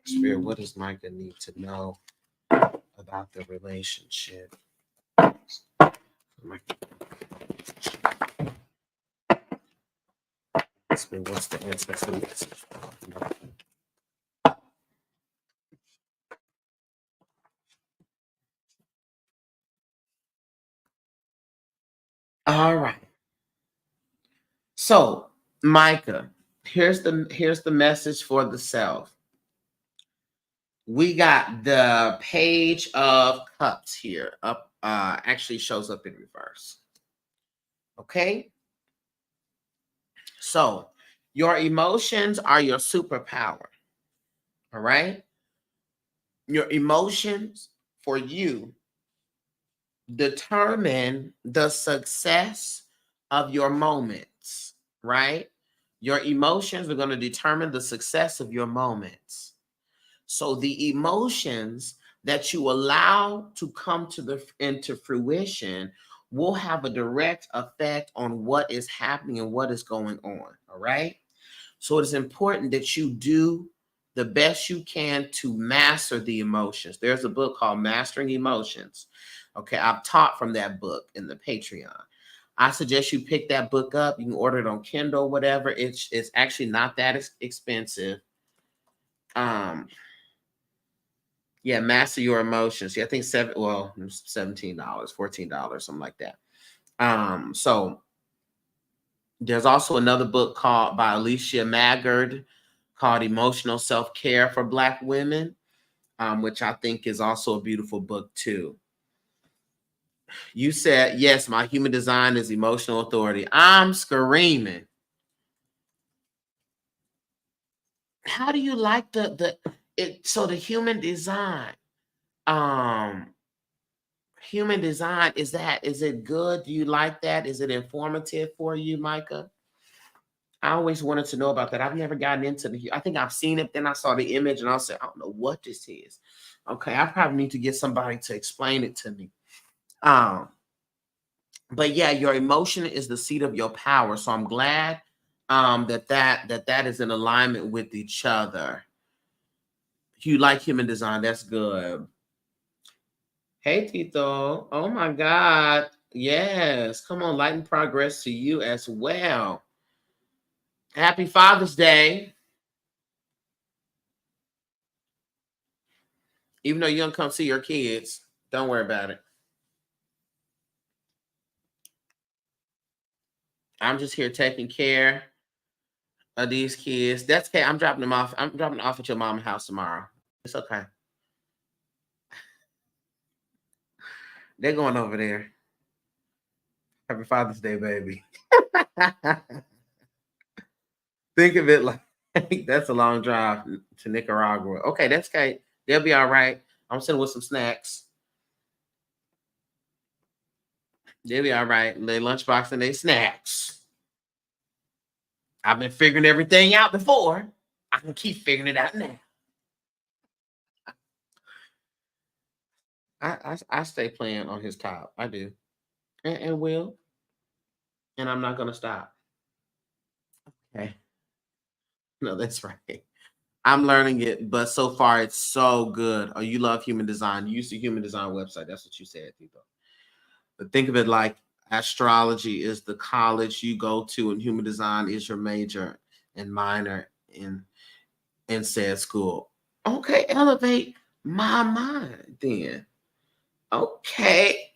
Speaker 1: Spirit, what does Micah need to know about the relationship? Spirit, what's the answer to the message? All right. So, Micah, here's the message for the self. We got the Page of Cups here. Up actually shows up in reverse. Okay? So, your emotions are your superpower. All right? Your emotions for you determine the success of your moments, right? Your emotions are going to determine the success of your moments. So the emotions that you allow to come into fruition will have a direct effect on what is happening and what is going on. All right. So it is important that you do the best you can to master the emotions. There's a book called Mastering Emotions. Okay, I've taught from that book in the Patreon. I suggest you pick that book up. You can order it on Kindle, whatever. It's actually not that expensive. Yeah, Master Your Emotions. Yeah, I think $17, $14, something like that. So there's also another book by Alicia Maggard called Emotional Self-Care for Black Women. which I think is also a beautiful book too. You said, yes, my human design is emotional authority. I'm screaming. How do you like so the human design? Human design, is it good? Do you like that? Is it informative for you, Micah? I always wanted to know about that. I've never gotten into I think I've seen it, then I saw the image and I said, I don't know what this is. Okay, I probably need to get somebody to explain it to me. But yeah, your emotion is the seat of your power. So I'm glad that is in alignment with each other. You like human design, that's good. Hey, Tito. Oh my God. Yes. Come on, light and progress to you as well. Happy Father's Day. Even though you don't come see your kids, don't worry about it. I'm just here taking care of these kids. That's okay. I'm dropping them off. I'm dropping them off at your mom's house tomorrow. It's okay. They're going over there. Happy Father's Day, baby. Think of it like that's a long drive to Nicaragua. Okay, that's okay. They'll be all right. I'm sitting with some snacks. They'll be all right. Their lunchbox and their snacks. I've been figuring everything out before. I can keep figuring it out now. I stay playing on his top. I do. And will. And I'm not gonna stop. Okay. No, that's right. I'm learning it, but so far it's so good. Oh, you love human design. Use the human design website. That's what you said, people. But think of it like astrology is the college you go to, and human design is your major and minor in said school. Okay, elevate my mind then. Okay.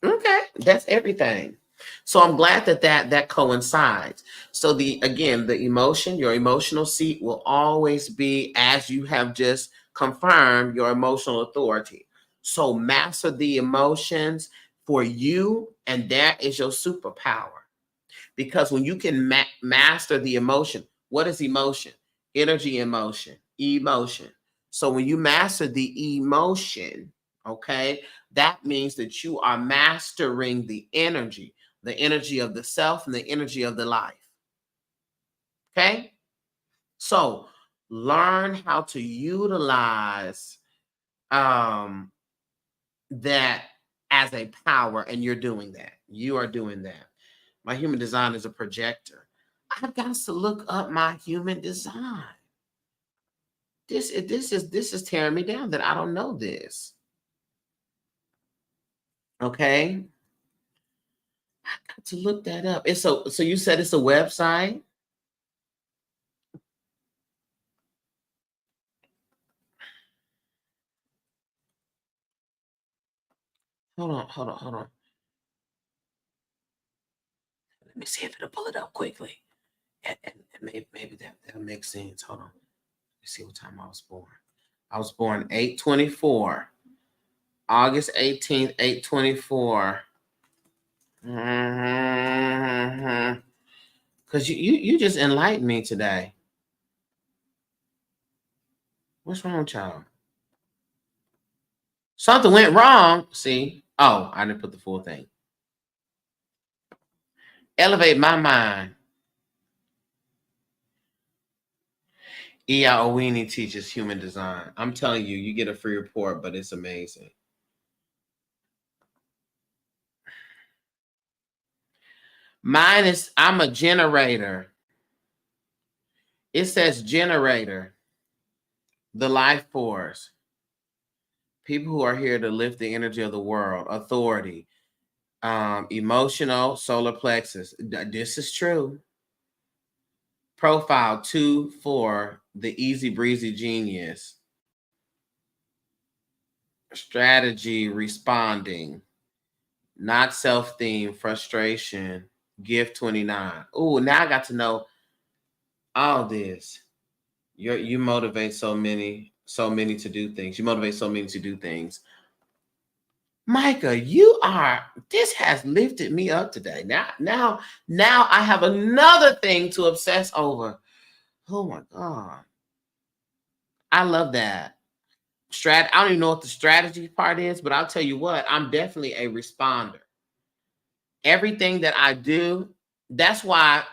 Speaker 1: Okay, that's everything. So I'm glad that coincides. So the emotion, your emotional seat will always be, as you have just confirmed, your emotional authority. So master the emotions for you, and that is your superpower. Because when you can master the emotion, what is emotion? Energy, emotion. So when you master the emotion, okay, that means that you are mastering the energy of the self and the energy of the life. Okay? So learn how to utilize that as a power, and you're doing that. You are doing that. My human design is a projector. I've got to look up my human design. This is tearing me down that I don't know this. Okay. I got to look that up. It's so you said it's a website? Hold on. Let me see if it'll pull it up quickly. And maybe that'll make sense. Hold on. Let's see what time I was born. I was born 8/24. August 18th, 8/24. Because you just enlightened me today. What's wrong with y'all? Something went wrong. See? Oh, I didn't put the full thing. Elevate my mind. E.I. Owini teaches human design. I'm telling you, you get a free report, but it's amazing. I'm a generator. It says generator, the life force. People who are here to lift the energy of the world, authority, emotional, solar plexus. This is true. Profile 2/4, the easy breezy genius. Strategy, responding, not self-theme, frustration, gift 29. Oh, now I got to know all this. You motivate so many. so many to do things. You motivate so many to do things. Micah, this has lifted me up today. Now I have another thing to obsess over. Oh my God. I love that. I don't even know what the strategy part is, but I'll tell you what, I'm definitely a responder. Everything that I do, that's why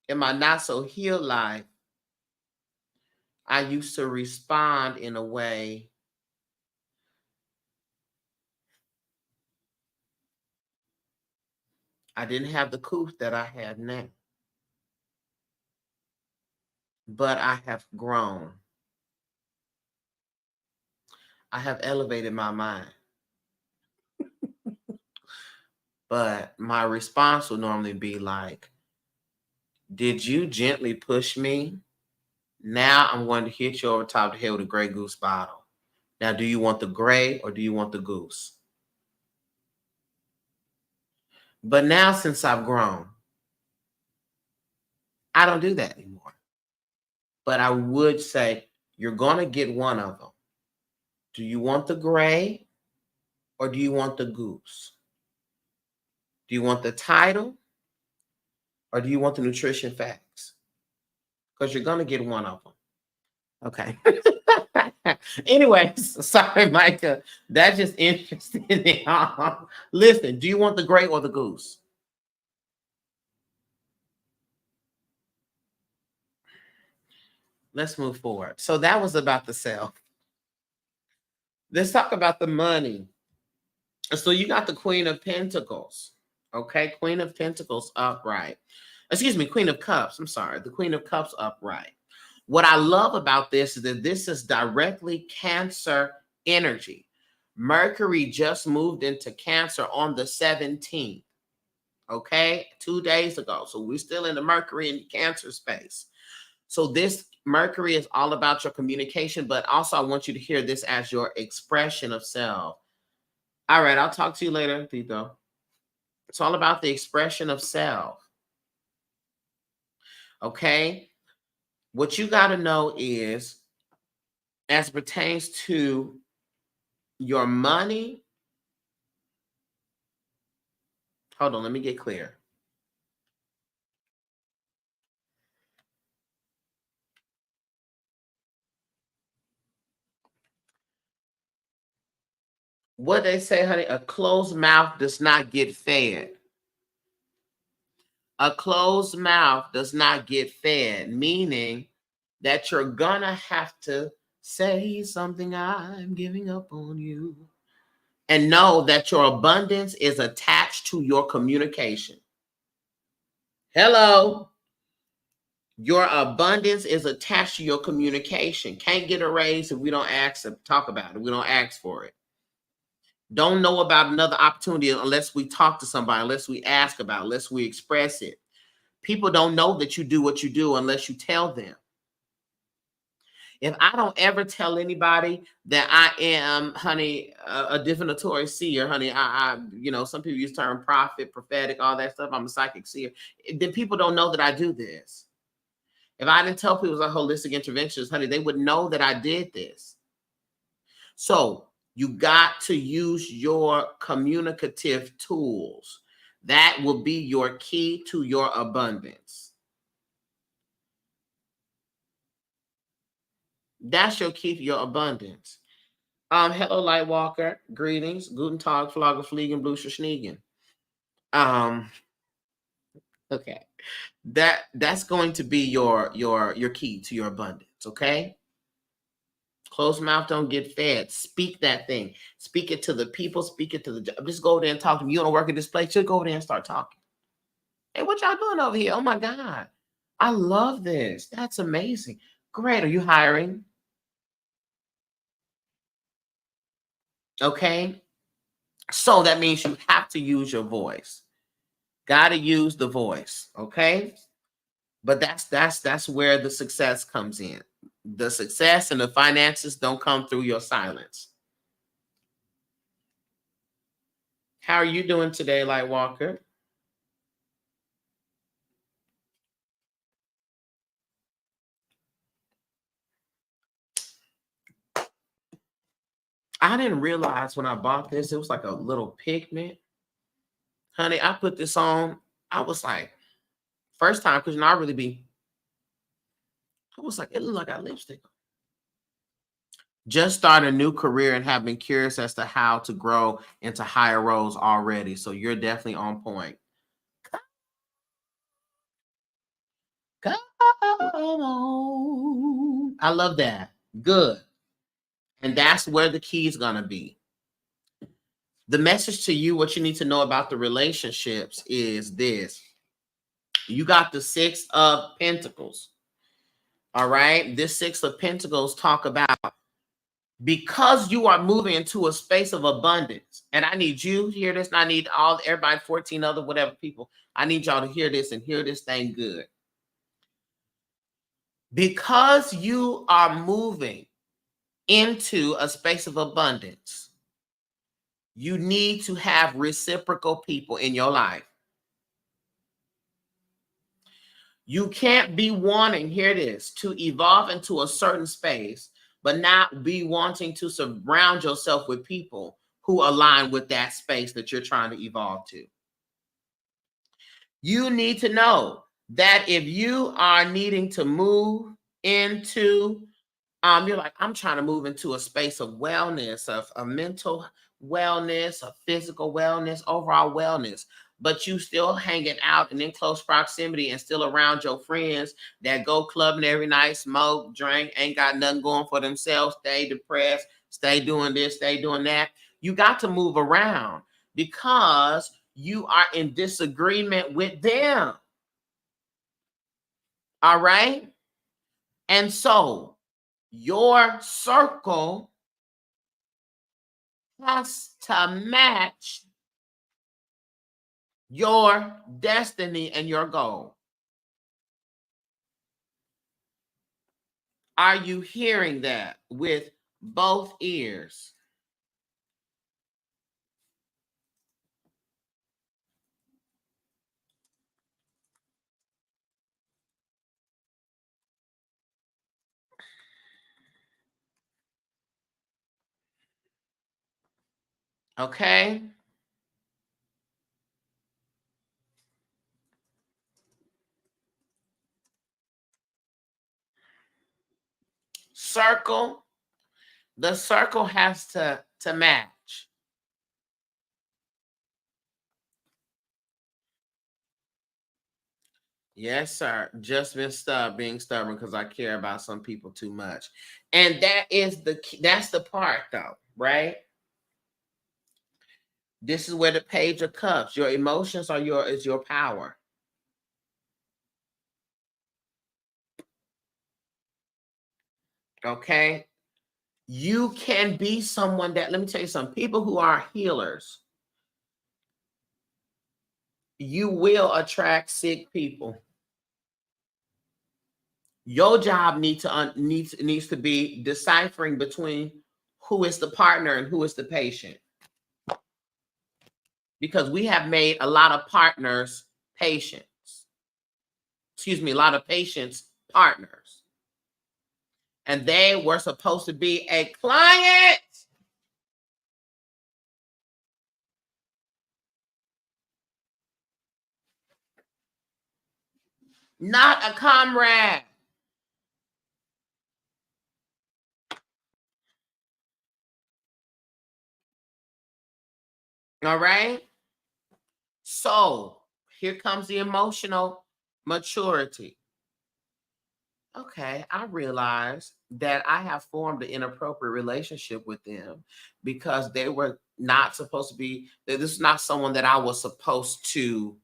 Speaker 1: in my not so healed life, I used to respond in a way I didn't have the couth that I have now. But I have grown. I have elevated my mind. But my response would normally be like, did you gently push me? Now I'm going to hit you over top of the head with a Grey Goose bottle. Now, do you want the gray or do you want the goose? But now, since I've grown, I don't do that anymore. But I would say, you're going to get one of them. Do you want the gray or do you want the goose? Do you want the title or do you want the nutrition facts? Because you're going to get one of them. Okay. Anyways, sorry, Micah. That's just interesting. Listen, do you want the gray or the goose? Let's move forward. So that was about the self. Let's talk about the money. So you got the Queen of Pentacles. Okay, Queen of Pentacles upright. Excuse me, Queen of Cups. I'm sorry, the Queen of Cups upright. What I love about this is that this is directly Cancer energy. Mercury just moved into Cancer on the 17th. Okay, 2 days ago. So we're still in the Mercury and Cancer space. So this Mercury is all about your communication, but also I want you to hear this as your expression of self. All right, I'll talk to you later, Tito. It's all about the expression of self. Okay? What you got to know is, as pertains to your money, hold on, let me get clear. What they say, honey, a closed mouth does not get fed. A closed mouth does not get fed, meaning that you're gonna have to say something, I'm giving up on you. And know that your abundance is attached to your communication. Hello. Your abundance is attached to your communication. Can't get a raise if we don't ask to talk about it. We don't ask for it. Don't know about another opportunity unless we talk to somebody, unless we ask about it, unless we express it. People don't know that you do what you do unless you tell them. If I don't ever tell anybody that I am, honey, a divinatory seer, honey, I some people use the term prophet, prophetic, all that stuff. I'm a psychic seer. Then people don't know that I do this. If I didn't tell people it was a holistic interventionist, honey, they would know that I did this. So you got to use your communicative tools. That will be your key to your abundance. That's your key to your abundance. Hello, Lightwalker. Greetings. Guten Tag, Flogger, Fliegen, Bluscher, Schneegen. Okay. That's going to be your key to your abundance, okay? Closed mouth don't get fed. Speak that thing. Speak it to the people. Speak it to the job. Just go over there and talk to them. You don't work at this place. Just go over there and start talking. Hey, what y'all doing over here? Oh my God. I love this. That's amazing. Great. Are you hiring? Okay. So that means you have to use your voice. Got to use the voice. Okay. But that's where the success comes in. The success and the finances don't come through your silence. How are you doing today, Lightwalker? I didn't realize when I bought this, it was like a little pigment. Honey, I put this on. I was like, first time, because I really be. I was like, it looked like I lipstick. Just started a new career and have been curious as to how to grow into higher roles already. So you're definitely on point. Come on. I love that. Good. And that's where the key is going to be. The message to you, what you need to know about the relationships is this. You got the 6 of Pentacles. All right. This 6 of Pentacles talk about because you are moving into a space of abundance. And I need you to hear this. And I need everybody, 14 other whatever people. I need y'all to hear this and hear this thing good. Because you are moving into a space of abundance, you need to have reciprocal people in your life. You can't be wanting, hear this, to evolve into a certain space, but not be wanting to surround yourself with people who align with that space that you're trying to evolve to. You need to know that if you are needing to move into, you're like, I'm trying to move into a space of wellness, of a mental wellness, of physical wellness, overall wellness, but you still hanging out and in close proximity and still around your friends that go clubbing every night, smoke, drink, ain't got nothing going for themselves, stay depressed, stay doing this, stay doing that. You got to move around because you are in disagreement with them. All right? And so your circle has to match your destiny and your goal. Are you hearing that with both ears? Okay. Circle. The circle has to match. Yes, sir. Just being stubborn because I care about some people too much. And that is that's the part though, right? This is where the Page of Cups, your emotions are your power. Okay. You can be someone that, let me tell you something, people who are healers, you will attract sick people. Your job needs to be deciphering between who is the partner and who is the patient. Because we have made a lot of partners patients. Excuse me, a lot of patients partners. And they were supposed to be a client. Not a comrade. All right. So here comes the emotional maturity. Okay, I realized that I have formed an inappropriate relationship with them because they were not supposed to be, this is not someone that I was supposed to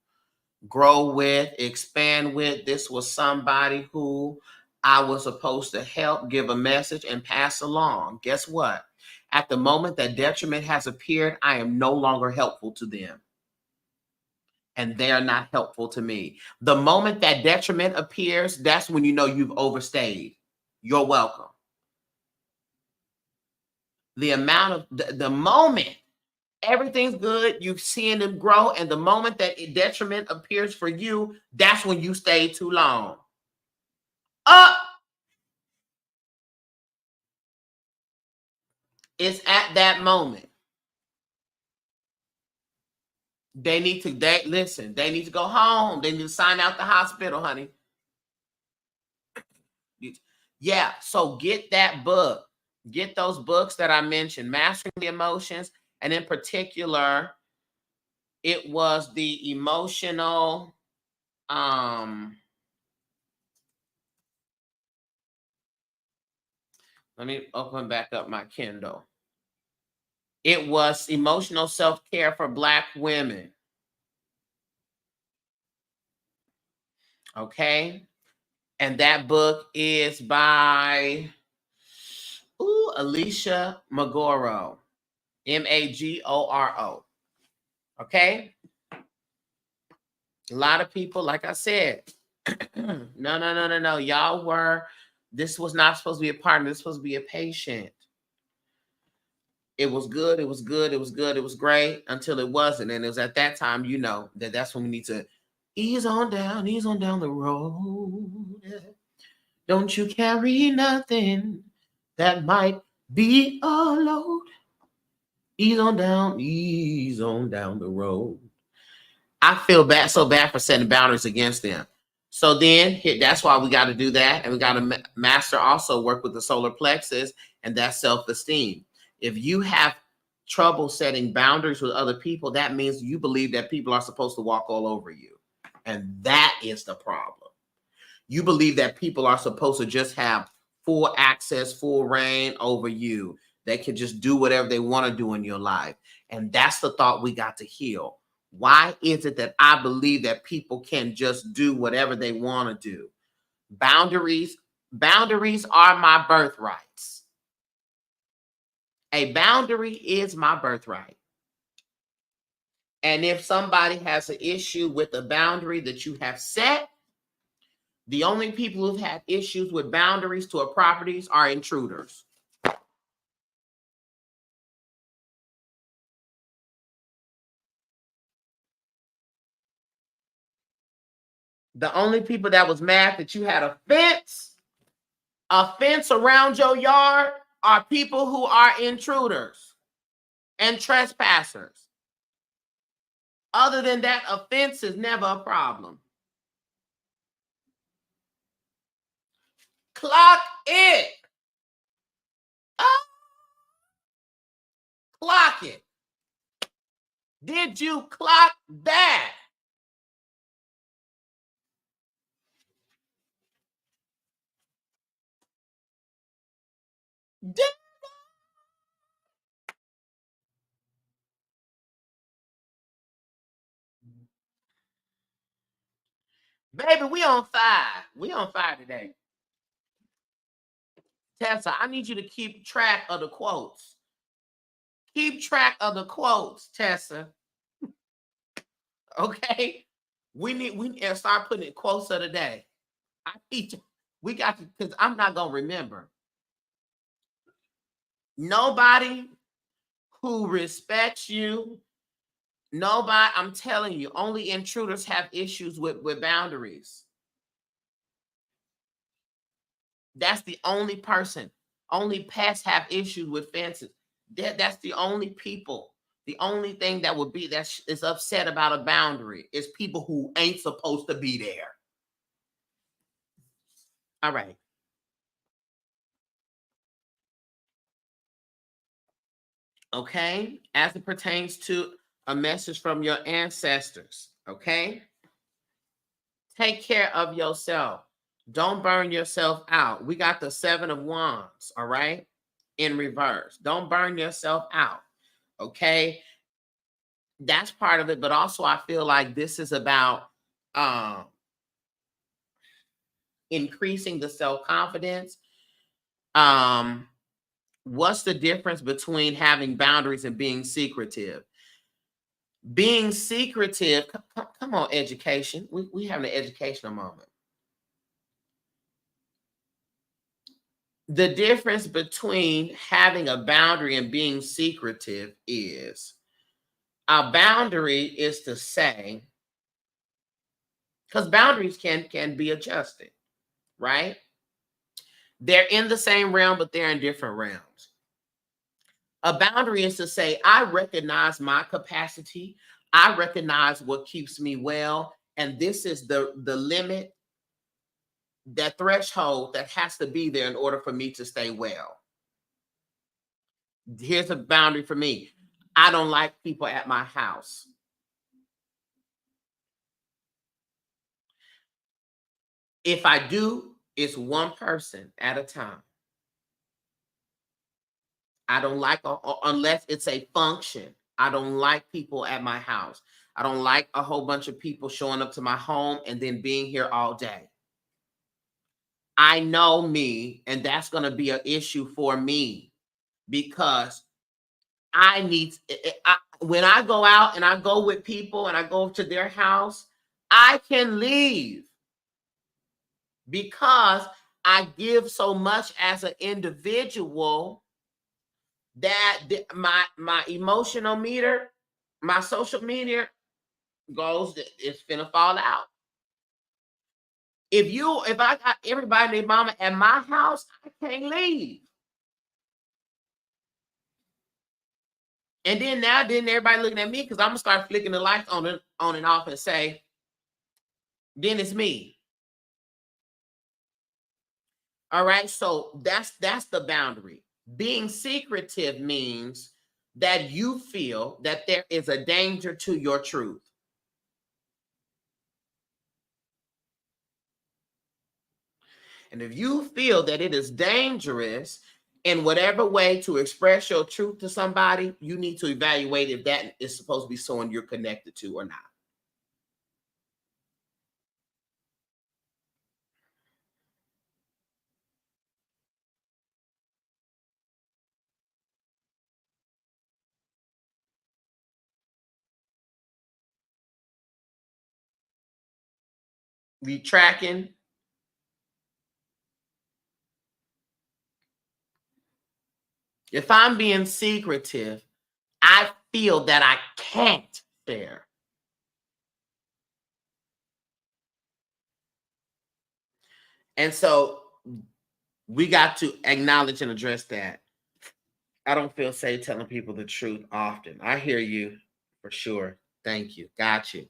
Speaker 1: grow with, expand with. This was somebody who I was supposed to help, give a message, and pass along. Guess what? At the moment that detriment has appeared, I am no longer helpful to them. And they are not helpful to me. The moment that detriment appears, that's when you know you've overstayed. You're welcome. The amount of the moment everything's good, you're seeing them grow, and the moment that detriment appears for you, that's when you stay too long. Up. It's at that moment. They need to, listen, they need to go home. They need to sign out the hospital, honey. Yeah, so get that book. Get those books that I mentioned, Mastering the Emotions, and in particular, it was the emotional, let me open back up my Kindle. It was Emotional Self-Care for Black Women. Okay. And that book is by Alicia Magoro. Magoro. Okay. A lot of people, like I said, no. Y'all were, this was not supposed to be a partner. This was supposed to be a patient. It was good. It was good. It was good. It was great until it wasn't. And it was at that time, you know, that's when we need to ease on down the road. Don't you carry nothing that might be a load. Ease on down the road. I feel so bad for setting boundaries against them. So then that's why we got to do that. And we got to master also work with the solar plexus, and that's self-esteem. If you have trouble setting boundaries with other people, that means you believe that people are supposed to walk all over you. And that is the problem. You believe that people are supposed to just have full access, full reign over you. They can just do whatever they want to do in your life. And that's the thought we got to heal. Why is it that I believe that people can just do whatever they want to do? Boundaries are my birthrights. A boundary is my birthright. And if somebody has an issue with a boundary that you have set, the only people who've had issues with boundaries to a properties are intruders. The only people that was mad that you had a fence around your yard are people who are intruders and trespassers. Other than that, a fence is never a problem. Clock it. Clock it. Did you clock that? Baby, we on fire. We on fire today. Tessa, I need you to keep track of the quotes. Keep track of the quotes, Tessa. Okay? We need to start putting in quotes of the day. I teach you. We got to, because I'm not gonna remember. Nobody who respects you, nobody, I'm telling you, only intruders have issues with boundaries. That's the only person. Only pets have issues with fences. That's the only people. The only thing that would be that is upset about a boundary is people who ain't supposed to be there. All right. Okay. As it pertains to a message from your ancestors. Okay. Take care of yourself. Don't burn yourself out. We got the 7 of Wands. All right. In reverse. Don't burn yourself out. Okay. That's part of it. But also, I feel like this is about increasing the self-confidence. What's the difference between having boundaries and being secretive? Being secretive, come on, education. We have an educational moment. The difference between having a boundary and being secretive is a boundary is to say, because boundaries can be adjusted, right? They're in the same realm, but they're in different realms. A boundary is to say, I recognize my capacity. I recognize what keeps me well. And this is the limit, that threshold that has to be there in order for me to stay well. Here's a boundary for me. I don't like people at my house. If I do, it's one person at a time. I don't like, unless it's a function. I don't like people at my house. I don't like a whole bunch of people showing up to my home and then being here all day. I know me, and that's going to be an issue for me because I need, when I go out and I go with people and I go to their house, I can leave because I give so much as an individual that my emotional meter, my social media goes, it's finna fall out. If I got everybody and their mama at my house, I can't leave. And then everybody looking at me because I'm gonna start flicking the lights on and off and say, then it's me. All right, so that's the boundary. Being secretive means that you feel that there is a danger to your truth. And if you feel that it is dangerous in whatever way to express your truth to somebody, you need to evaluate if that is supposed to be someone you're connected to or not. We tracking? If I'm being secretive, I feel that I can't share. And so we got to acknowledge and address that. I don't feel safe telling people the truth often. I hear you for sure. Thank you. Got you.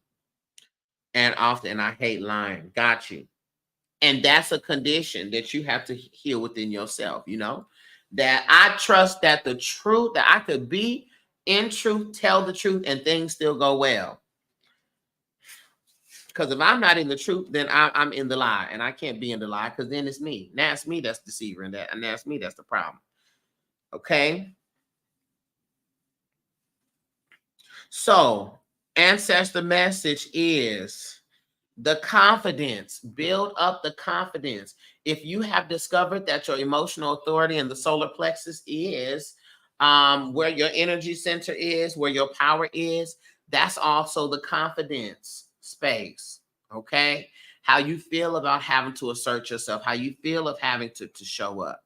Speaker 1: And often I hate lying. Got you. And that's a condition that you have to heal within yourself, that I trust that the truth, that I could be in truth, tell the truth, and things still go well. Because if I'm not in the truth, then I'm in the lie, and I can't be in the lie because then it's me. Now it's me that's deceiver, and that's me that's the problem. Okay. So, ancestor message is the confidence. Build up the confidence. If you have discovered that your emotional authority in the solar plexus is where your energy center is, where your power is, that's also the confidence space. Okay. How you feel about having to assert yourself, how you feel of having to show up.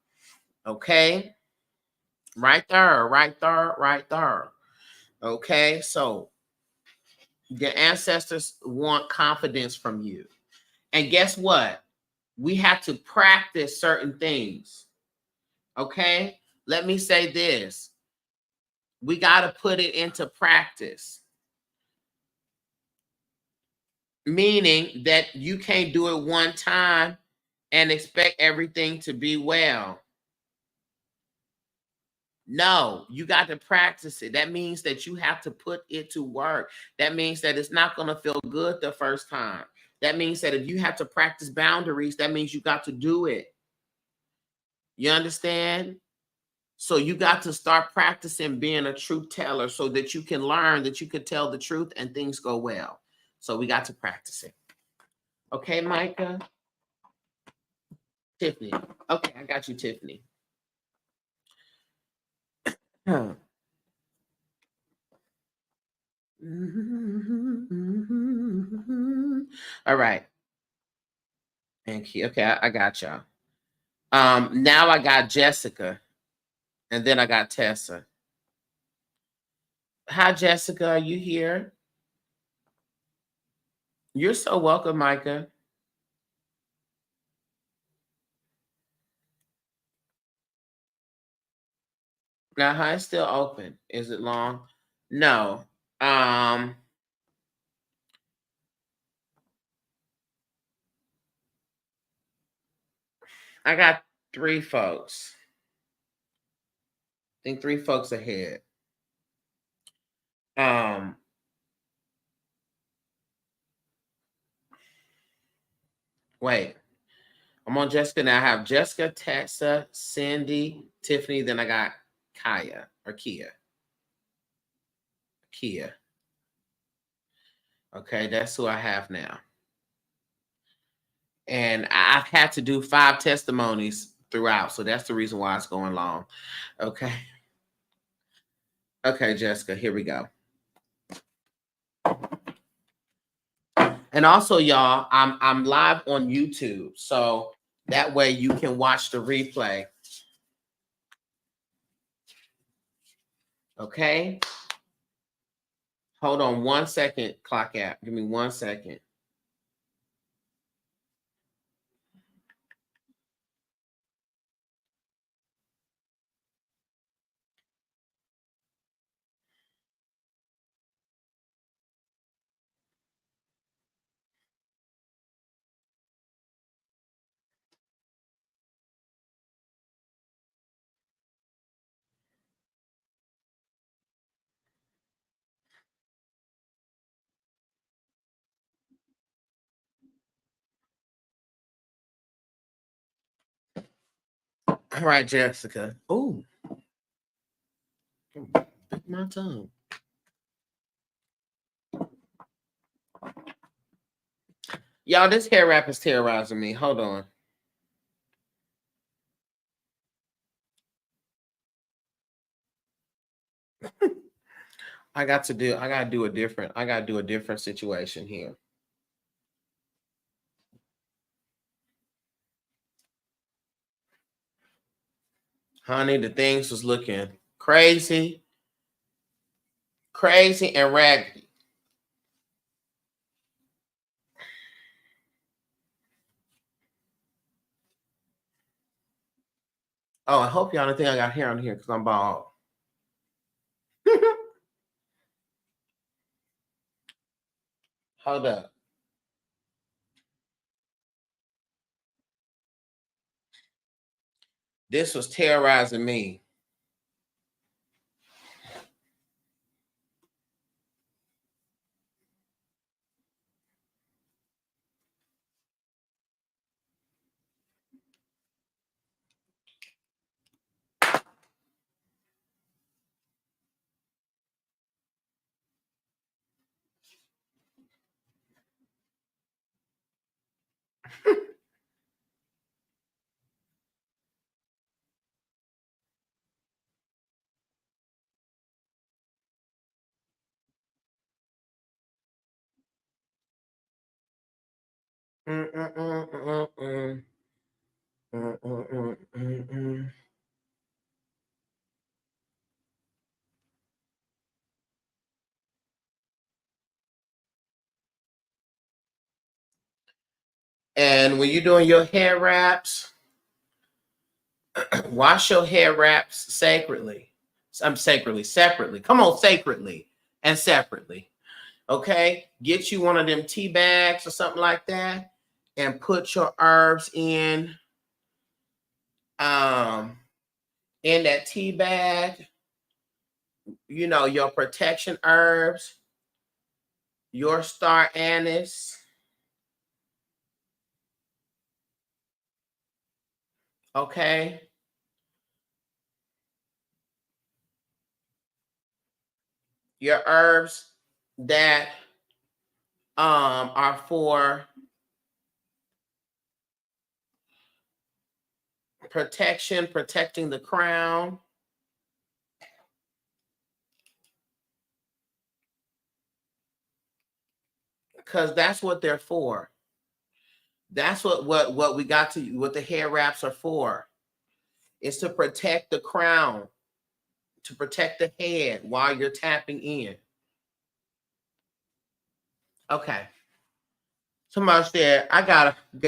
Speaker 1: Okay. Right there, right there, right there. Okay. So your ancestors want confidence from you. And guess what? We have to practice certain things. Okay? Let me say this. We got to put it into practice. Meaning that you can't do it one time and expect everything to be well. No, you got to practice it. That means that you have to put it to work. That means that it's not going to feel good the first time. That means that if you have to practice boundaries, that means you got to do it. You understand? So you got to start practicing being a truth teller so that you can learn that you can tell the truth and things go well. So we got to practice it. Okay, Micah? Tiffany. Okay, I got you, Tiffany. Huh. All right. Thank you. Okay, I got y'all. Now I got Jessica, and then I got Tessa. Hi, Jessica. Are you here? You're so welcome, Micah. Now, how it's still open? Is it long? No. I got 3 folks. I think 3 folks ahead. Wait. I'm on Jessica now. I have Jessica, Tessa, Cindy, Tiffany. Then I got Kia. Okay, that's who I have now. And I've had to do 5 testimonies throughout, so that's the reason why it's going long. Okay. Okay, Jessica, here we go. And also, y'all, I'm live on YouTube, so that way you can watch the replay. Okay. Hold on 1 second, clock app. Give me 1 second. All right, Jessica. Ooh. Bit my tongue. Y'all, this hair wrap is terrorizing me. Hold on. I got to do a different situation here. Honey, the things was looking crazy and raggedy. Oh, I hope y'all don't think I got hair on here because I'm bald. Hold up. This was terrorizing me. And when you're doing your hair wraps, wash your hair wraps separately. Separately. Come on, sacredly and separately. Okay? Get you one of them tea bags or something like that and put your herbs in that tea bag. You know, your protection herbs, your star anise. Okay? Your herbs that are for protecting the crown. Because that's what they're for. That's what we got to, what the hair wraps are for. It's to protect the crown, to protect the head while you're tapping in. Okay. Somebody said,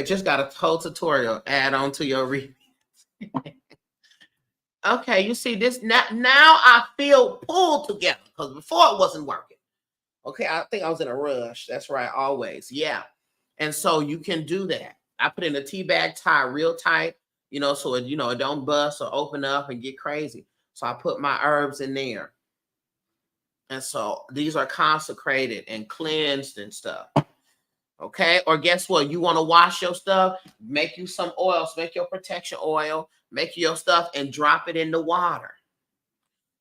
Speaker 1: just got a whole tutorial add on to your Okay, you see this now. Now I feel pulled together because before it wasn't working. Okay, I think I was in a rush. That's right, always. Yeah. And so you can do that. I put in a tea bag tie real tight, so it, it don't bust or open up and get crazy. So I put my herbs in there. And so these are consecrated and cleansed and stuff. Okay. Or guess what? You want to wash your stuff, make you some oils, make your protection oil, make your stuff and drop it in the water.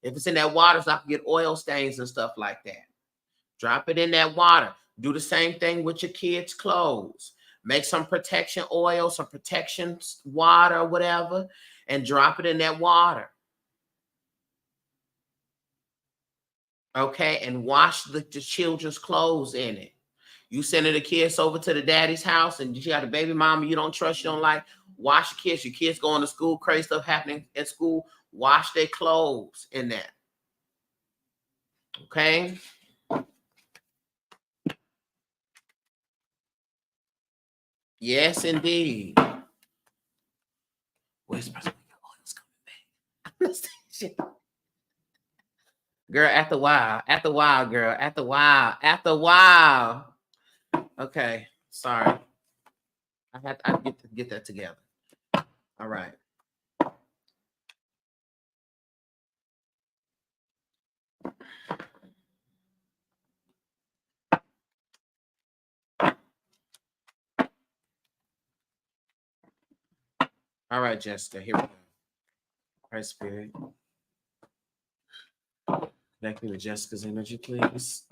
Speaker 1: If it's in that water, so I can get oil stains and stuff like that. Drop it in that water. Do the same thing with your kids' clothes. Make some protection oil, some protection water, whatever, and drop it in that water. Okay, and wash the children's clothes in it. You sending the kids over to the daddy's house and you got a baby mama you don't trust, you don't like, wash your kids going to school, crazy stuff happening at school, wash their clothes in that. Okay? Yes, indeed. Where's the person? Oh, it's coming back. Girl, after a while, girl, after a while. Okay, sorry. I get that together. All right. All right, Jessica, here we go. All right, Spirit. Connect me with Jessica's energy, please.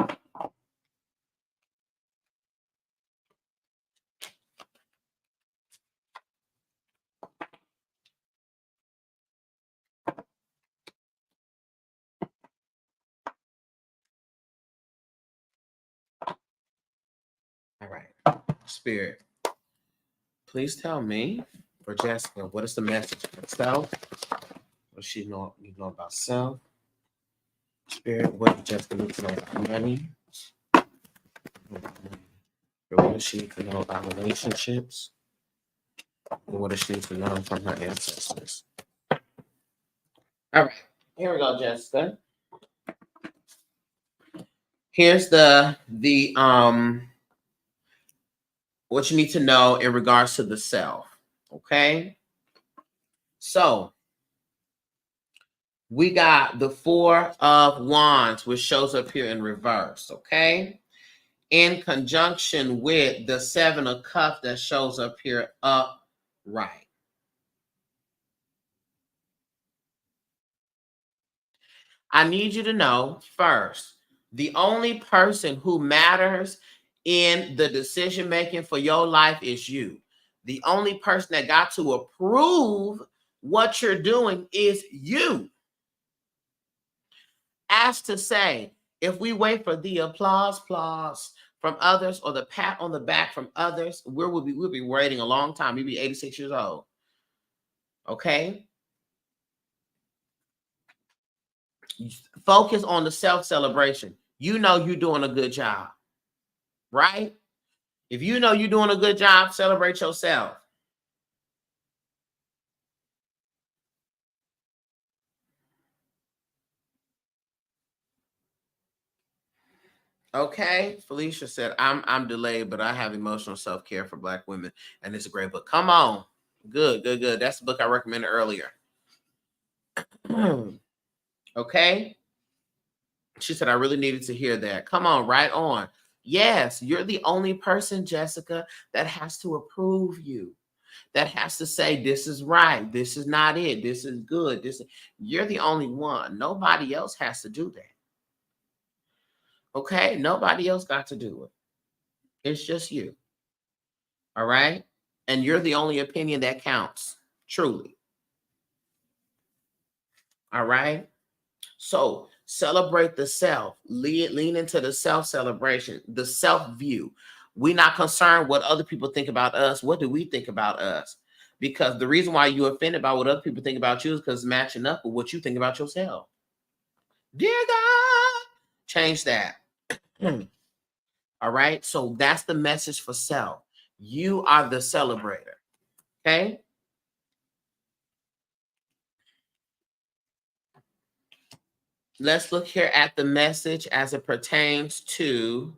Speaker 1: All right. Spirit, please tell me for Jessica, what is the message for self? What does she know about self? Spirit, what does Jessica need to know about money? What does she need to know about relationships? And what does she need to learn from her ancestors? All right, here we go, Jessica. Here's the what you need to know in regards to the self. Okay, so we got the Four of Wands, which shows up here in reverse. Okay, in conjunction with the Seven of Cups that shows up here upright. I need you to know first, the only person who matters in the decision making for your life is you. The only person that got to approve what you're doing is you. As to say, if we wait for the applause from others or the pat on the back from others, we'll be waiting a long time. We'll be 86 years old. Okay? Focus on the self-celebration. You know you're doing a good job, right? If you know you're doing a good job, celebrate yourself. Okay, Felicia said, I'm delayed, but I have emotional self-care for Black women, and it's a great book. Come on. Good. That's the book I recommended earlier. Okay. She said, I really needed to hear that. Come on, right on. Yes, you're the only person, Jessica, that has to approve you. That has to say, this is right. This is not it. This is good. You're the only one. Nobody else has to do that. Okay? Nobody else got to do it. It's just you. All right? And you're the only opinion that counts, truly. All right? So celebrate the self. Lean into the self-celebration, the self-view. We're not concerned what other people think about us. What do we think about us? Because the reason why you're offended by what other people think about you is because it's matching up with what you think about yourself. Dear God, change that. All right. So that's the message for self. You are the celebrator. Okay. let's look here at the message as it pertains to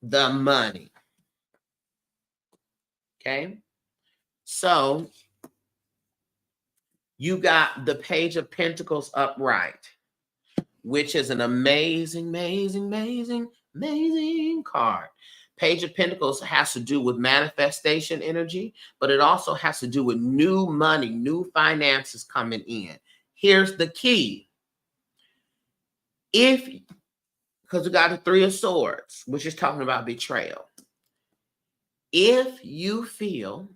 Speaker 1: the money. Okay. So you got the Page of Pentacles upright, which is an amazing, amazing, amazing, amazing card. Page of Pentacles has to do with manifestation energy, but it also has to do with new money, new finances coming in. Here's the key. Because we got the Three of Swords, which is talking about betrayal. If you feel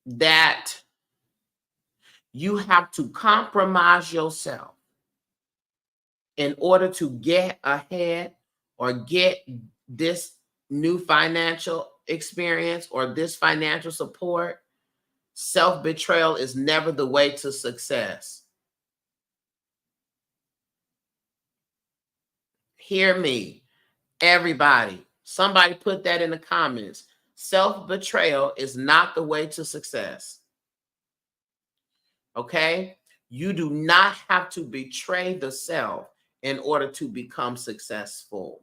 Speaker 1: that you have to compromise yourself in order to get ahead or get this new financial experience or this financial support, self-betrayal is never the way to success. Hear me, everybody. Somebody put that in the comments. Self-betrayal is not the way to success. Okay? You do not have to betray the self in order to become successful.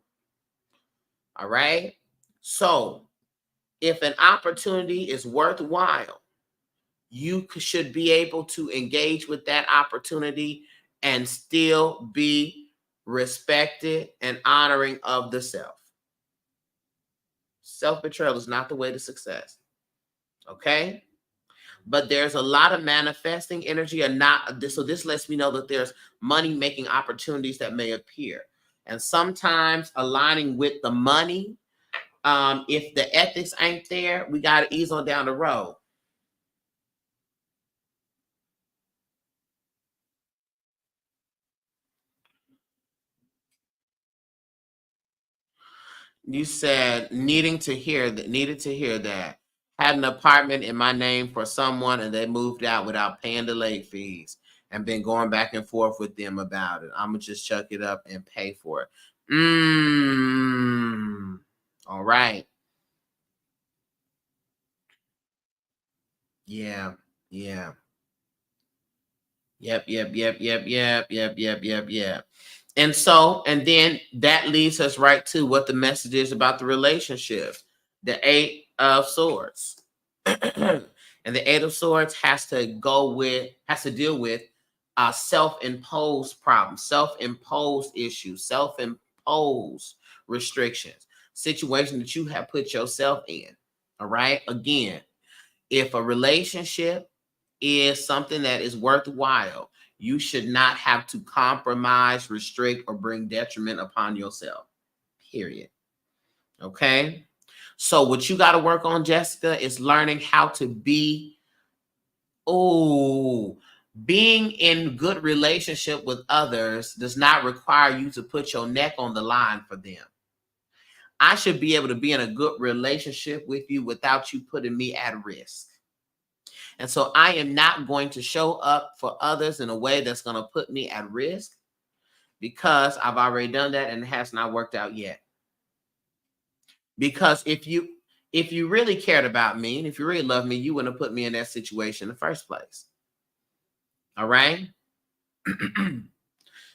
Speaker 1: All right? So, if an opportunity is worthwhile, you should be able to engage with that opportunity and still be respected and honoring of the self. Self-betrayal is not the way to success. Okay? But there's a lot of manifesting energy and not this. So this lets me know that there's money-making opportunities that may appear. And sometimes aligning with the money, if the ethics ain't there, we got to ease on down the road. You said needed to hear that. Had an apartment in my name for someone and they moved out without paying the late fees and been going back and forth with them about it. I'm gonna just chuck it up and pay for it. All right. Yeah. Yeah. Yep. And so, and then that leads us right to what the message is about the relationship. The Eight of Swords. And the Eight of Swords has to deal with self-imposed problems, self-imposed issues, self-imposed restrictions, situation that you have put yourself in. All right. Again, if a relationship is something that is worthwhile, you should not have to compromise, restrict, or bring detriment upon yourself. Period. Okay. So what you got to work on, Jessica, is learning how to be, being in good relationship with others does not require you to put your neck on the line for them. I should be able to be in a good relationship with you without you putting me at risk. And so I am not going to show up for others in a way that's going to put me at risk because I've already done that and it has not worked out yet. Because if you really cared about me and if you really love me, you wouldn't have put me in that situation in the first place. All right?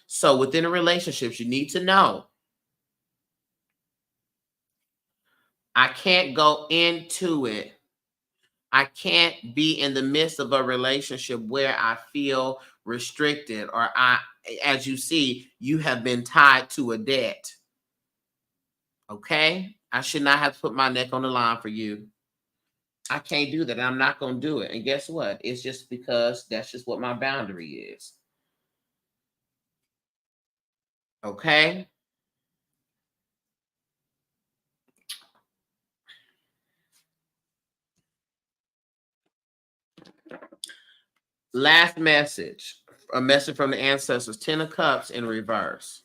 Speaker 1: So within a relationship, you need to know I can't go into it. I can't be in the midst of a relationship where I feel restricted or as you see, you have been tied to a debt. Okay? I should not have to put my neck on the line for you. I can't do that. I'm not going to do it. And guess what? It's just because that's just what my boundary is. Okay? Last message. A message from the ancestors. 10 of Cups in reverse.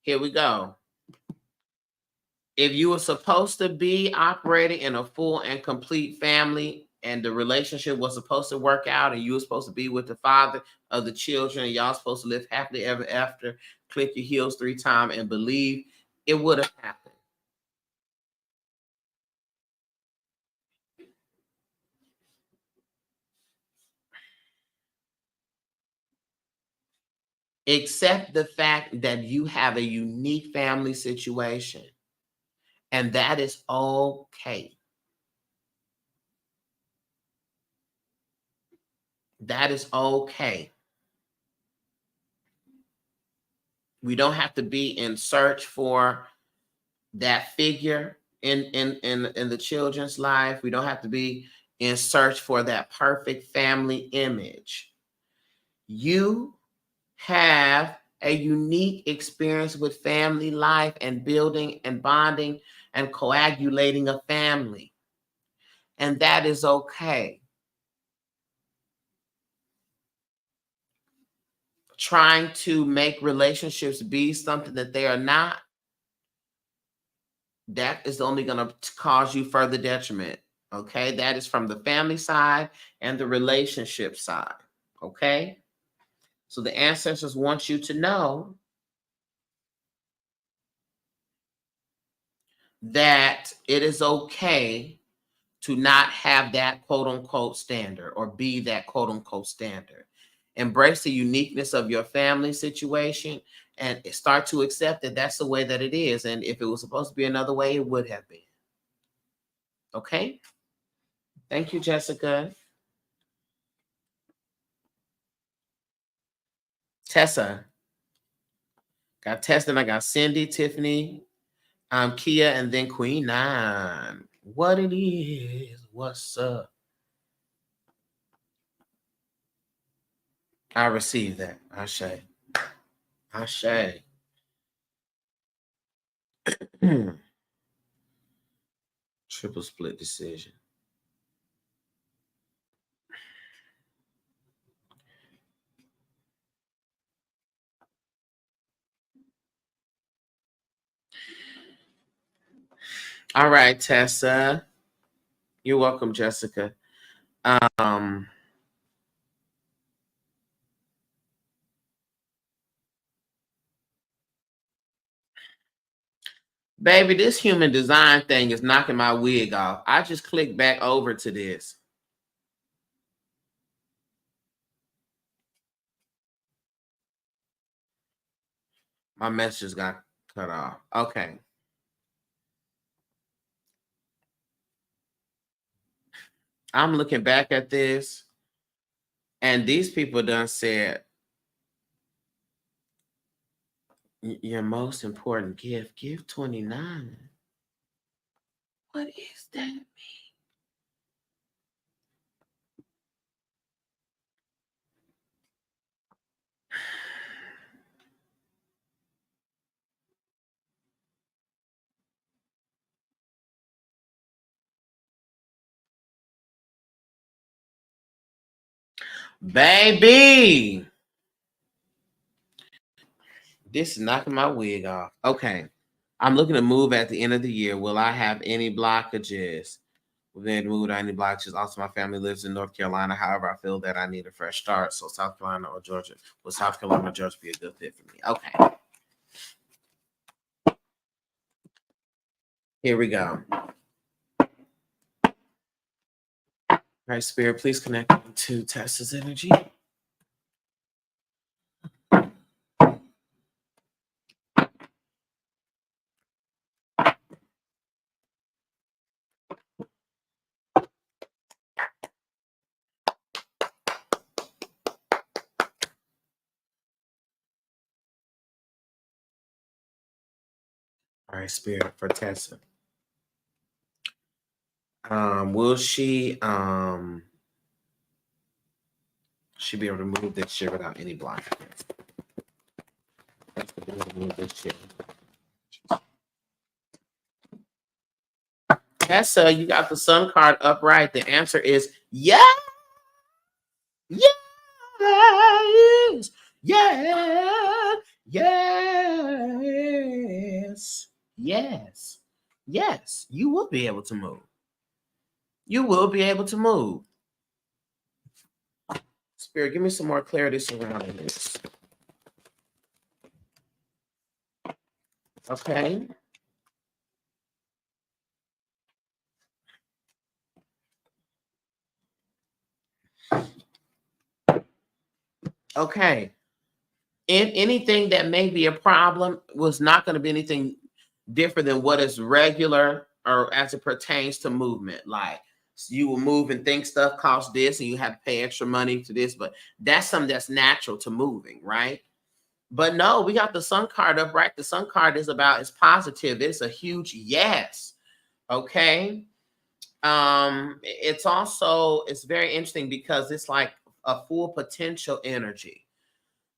Speaker 1: Here we go. If you were supposed to be operating in a full and complete family and the relationship was supposed to work out and you were supposed to be with the father of the children and y'all supposed to live happily ever after, click your heels 3 times and believe it would have happened. Accept the fact that you have a unique family situation, and that is okay. That is okay. We don't have to be in search for that figure in the children's life. We don't have to be in search for that perfect family image. You have a unique experience with family life and building and bonding and coagulating a family. And that is okay. Trying to make relationships be something that they are not, that is only going to cause you further detriment. Okay. That is from the family side and the relationship side. Okay. So the ancestors want you to know that it is okay to not have that quote unquote standard or be that quote unquote standard. Embrace the uniqueness of your family situation and start to accept that that's the way that it is. And if it was supposed to be another way, it would have been. Okay. Thank you, Jessica. Tessa. Got Tessa, and I got Cindy, Tiffany, Kia, and then Queen Nine. What it is? What's up? I received that. Ashe. Ashe. Triple split decision. All right, Tessa. You're welcome, Jessica. Baby, this human design thing is knocking my wig off. I just clicked back over to this. My messages got cut off. Okay. I'm looking back at this, and these people done said, your most important gift, give 29. What is that? Baby, this is knocking my wig off. Okay. I'm looking to move at the end of the year. Will I have any blockages? Within move any blockages. Also, my family lives in North Carolina. However, I feel that I need a fresh start. So South Carolina or Georgia. Will South Carolina or Georgia be a good fit for me? Okay. Here we go. All right, Spirit, please connect to Tessa's energy. All right, Spirit, for Tessa. Will she be able to move this shit without any blockages? Move this shit. Tessa, you got the sun card upright. The answer is yes. Yes. Yeah. Yes. Yes. Yes. You will be able to move. You will be able to move. Spirit, give me some more clarity surrounding this. Okay. Okay. anything that may be a problem was not going to be anything different than what is regular or as it pertains to movement. Like you will move and think stuff costs this and you have to pay extra money to this, but that's something that's natural to moving, right? But no, we got the sun card up, right? The sun card is about, it's positive. It's a huge yes. Okay. It's also, it's very interesting because it's like a full potential energy.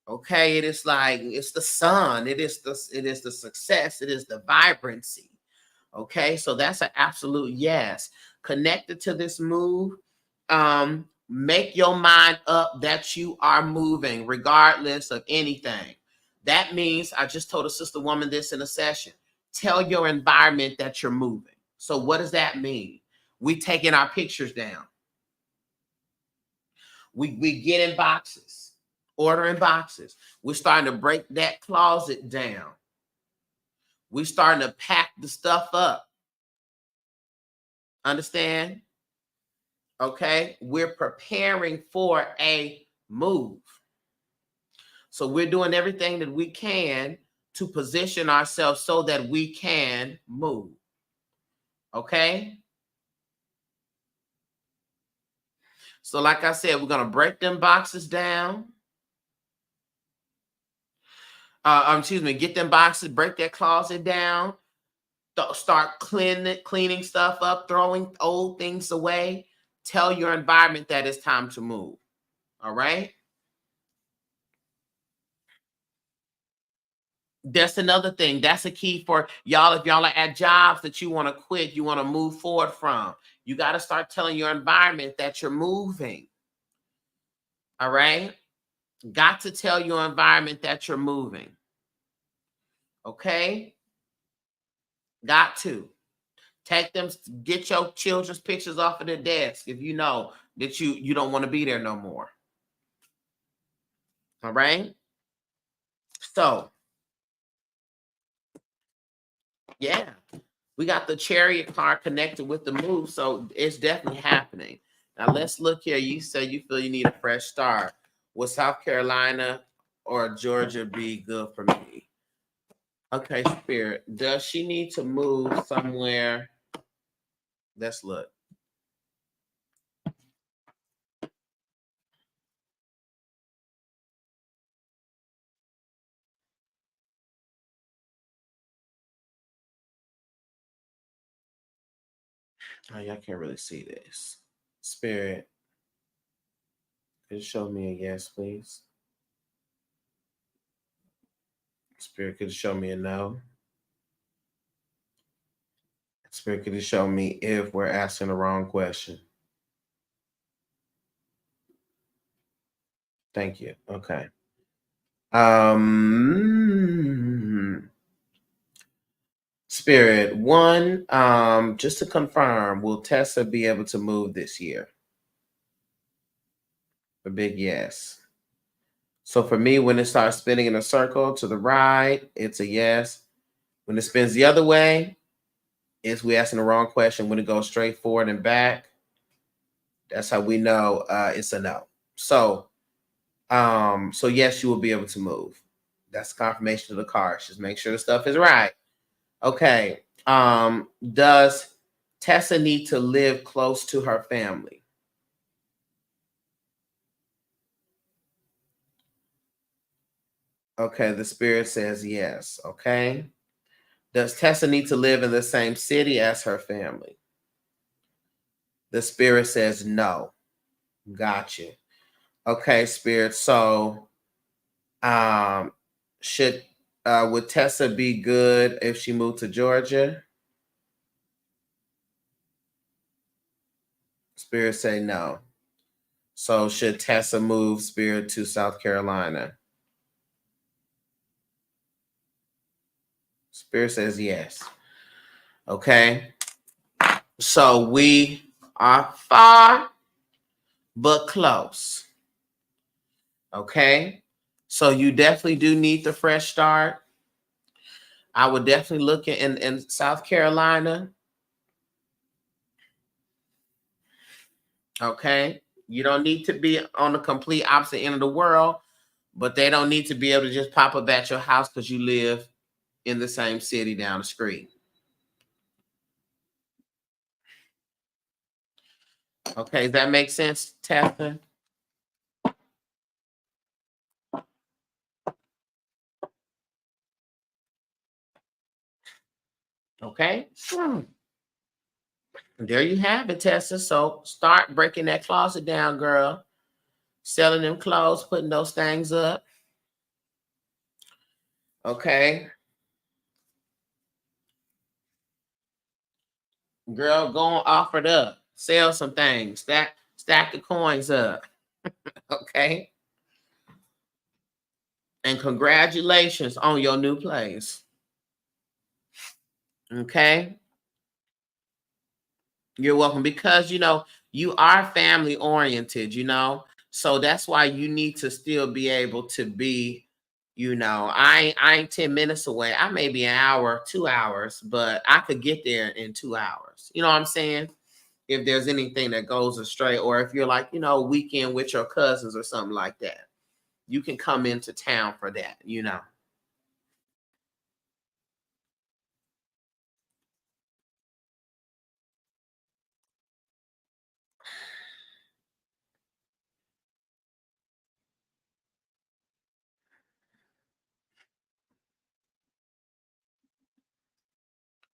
Speaker 1: Okay, it is like it's the sun, it is the success, it is the vibrancy. Okay, so that's an absolute yes. Connected to this move, make your mind up that you are moving regardless of anything. That means, I just told a sister woman this in a session, tell your environment that you're moving. So what does that mean? We taking our pictures down. We get in boxes, ordering boxes. We're starting to break that closet down. We're starting to pack the stuff up. Understand? Okay, we're preparing for a move. So we're doing everything that we can to position ourselves so that we can move. Okay? So like I said, we're going to break them boxes down. Get them boxes, break that closet down. Start cleaning stuff up, throwing old things away. Tell your environment that it's time to move. All right? That's another thing. That's a key for y'all. If y'all are at jobs that you want to quit, you want to move forward from, you got to start telling your environment that you're moving. All right? Got to tell your environment that you're moving. Okay? Got to. Take them, get your children's pictures off of the desk if you know that you don't want to be there no more. All right? So, yeah, we got the Chariot card connected with the move, so it's definitely happening. Now, let's look here. You said you feel you need a fresh start. Would South Carolina or Georgia be good for me? Okay, Spirit. Does she need to move somewhere? Let's look. Oh, y'all can't really see this. Spirit, could you show me a yes, please? Spirit, could you show me a no? Spirit, could you show me if we're asking the wrong question? Thank you. Okay. Spirit, one, just to confirm, will Tessa be able to move this year? A big yes. So for me, when it starts spinning in a circle to the right, it's a yes. When it spins the other way, it's we asking the wrong question. When it goes straight forward and back, that's how we know it's a no. So yes, you will be able to move. That's confirmation of the cards. Just make sure the stuff is right. Okay. Does Tessa need to live close to her family? Okay, the spirit says yes. Okay. Does Tessa need to live in the same city as her family? The spirit says no. Gotcha. Okay, spirit. So should would Tessa be good if she moved to Georgia? Spirit say no. So should Tessa move Spirit to South Carolina? Spirit says yes. Okay. So we are far but close. Okay. So you definitely do need the fresh start. I would definitely look in South Carolina. Okay. You don't need to be on the complete opposite end of the world, But they don't need to be able to just pop up at your house because you live in the same city down the street. Okay, does that make sense, Tessa? Okay. There you have it, Tessa. So start breaking that closet down, girl. Selling them clothes, putting those things up. Okay. Girl, go on, offer it up. Sell some things. Stack the coins up. Okay. And congratulations on your new place. Okay. You're welcome, because you are family oriented, so that's why you need to still be able to be, I ain't 10 minutes away. I may be an hour, 2 hours, but I could get there in 2 hours. You know what I'm saying? If there's anything that goes astray, or if you're like, weekend with your cousins or something like that, you can come into town for that.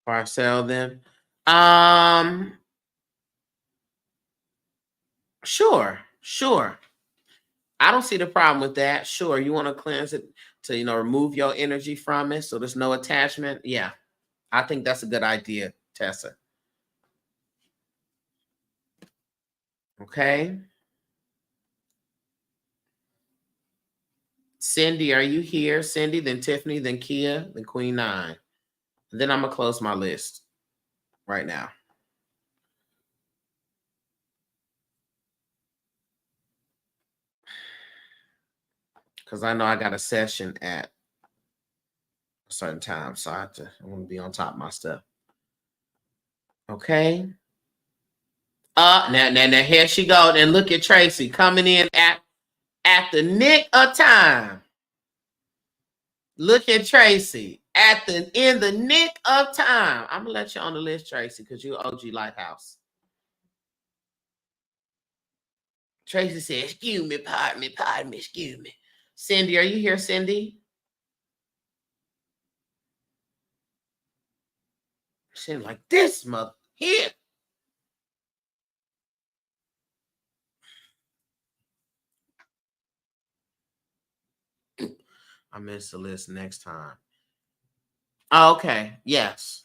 Speaker 1: Or sell them. Um, sure. I don't see the problem with that. Sure, you want to cleanse it to, remove your energy from it so there's no attachment. Yeah, I think that's a good idea, Tessa. Okay. Cindy, are you here? Cindy, then Tiffany, then Kia, then Queen 9. And then I'm going to close my list right now. Because I know I got a session at a certain time. So I want to be on top of my stuff. Okay. Now here she go. And look at Tracy coming in at the nick of time. Look at Tracy in the nick of time. I'm gonna let you on the list, Tracy, because you're OG Lighthouse. Tracy said, "Excuse me, pardon me, excuse me." Cindy, are you here, Cindy? She's like, this mother here. I missed the list next time. Oh, okay. Yes.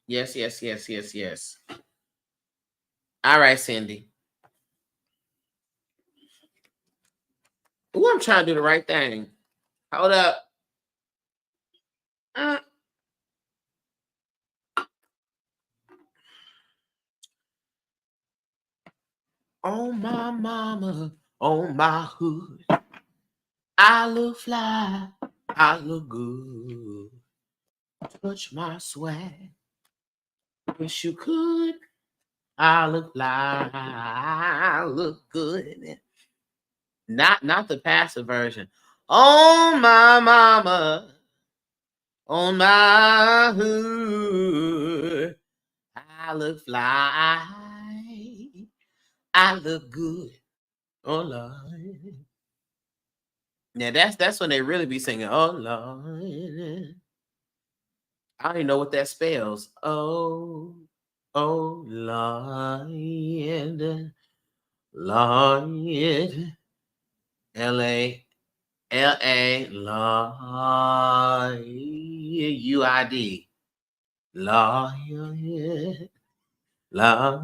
Speaker 1: Yes. All right, Cindy. Ooh, I'm trying to do the right thing. Hold up. On my mama, on my hood, I look fly, I look good. Touch my swag. Wish you could. I look fly, I look good. Not the passive version. On my mama, on my hood, I look fly, I look good. Oh Lord. Now that's when they really be singing. Oh Lord. I don't even know what that spells. Oh Lord. Lord. Lord. Lord. Lord.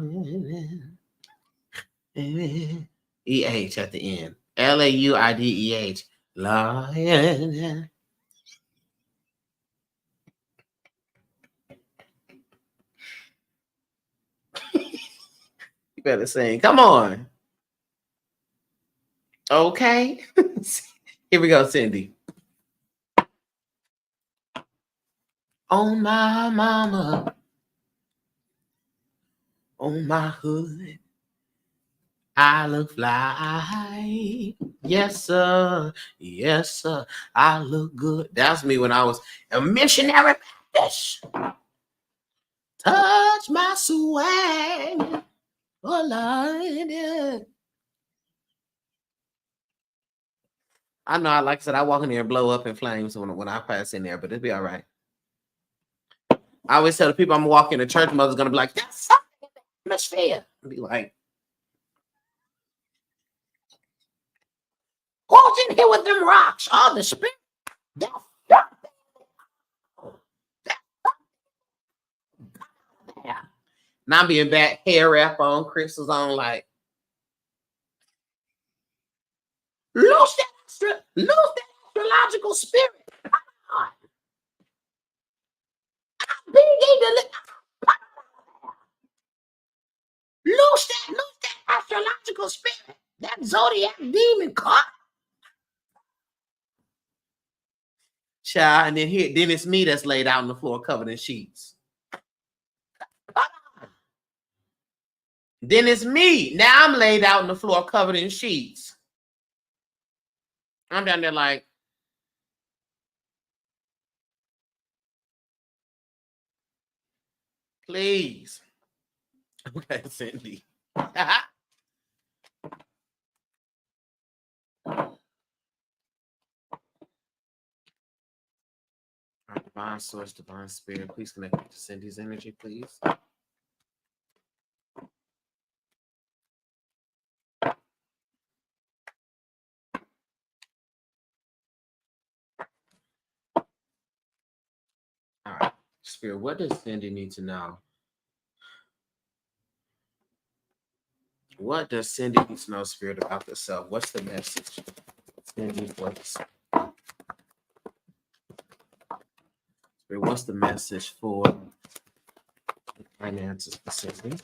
Speaker 1: EH at the end. LAUIDEH. Lion. You better sing. Come on. Okay. Here we go, Cindy. On my mama. On my hood. I look fly. Yes, sir. Yes, sir. I look good. That's me when I was a missionary Baptist. Touch my swag. Oh, Lord. Yeah. I know, like I said, I walk in there and blow up in flames when I pass in there, but it'll be all right. I always tell the people I'm walking to church, mother's going to be like, that's something in the atmosphere. I'll be like, who's in here with them rocks? Oh, the spirit. That's yeah. Now I'm being back, hair wrap on, crystals on, like, lose that astrological spirit. God. I'm big into lose that astrological spirit. That zodiac demon caught. Child, and then it's me that's laid out on the floor covered in sheets. Then it's me. Now I'm laid out on the floor covered in sheets. I'm down there like, please. Okay, Cindy. Our divine source, divine spirit, please connect me to Cindy's energy, please. All right, spirit, what does Cindy need to know? What does Cindy need to know, spirit, about herself? What's the message? Cindy, spirit, what's the message for finances for Cindy?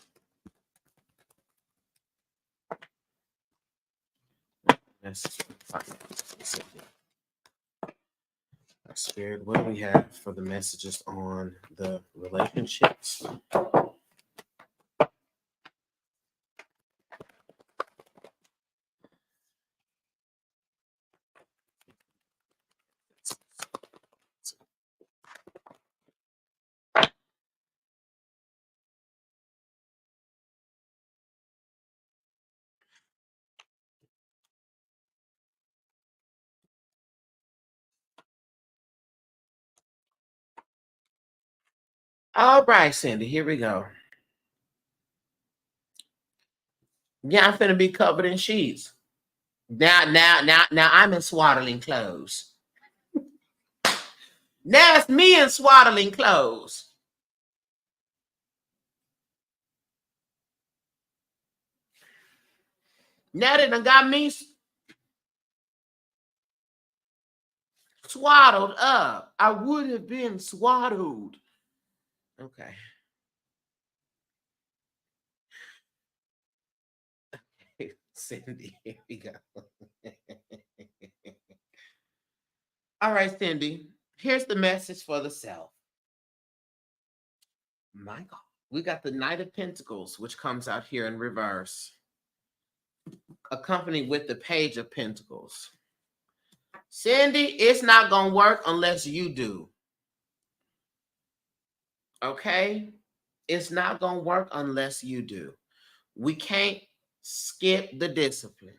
Speaker 1: Message for finances for Cindy. Spirit, what do we have for the messages on the relationships? All right, Cindy, here we go. Yeah, I'm finna be covered in sheets. Now I'm in swaddling clothes. Now it's me in swaddling clothes. Now they done got me swaddled up. I would have been swaddled. Okay. Cindy, here we go. All right, Cindy, here's the message for the self. My God. We got the Knight of Pentacles, which comes out here in reverse, accompanied with the Page of Pentacles. Cindy, it's not going to work unless you do. Okay? It's not going to work unless you do. We can't skip the discipline.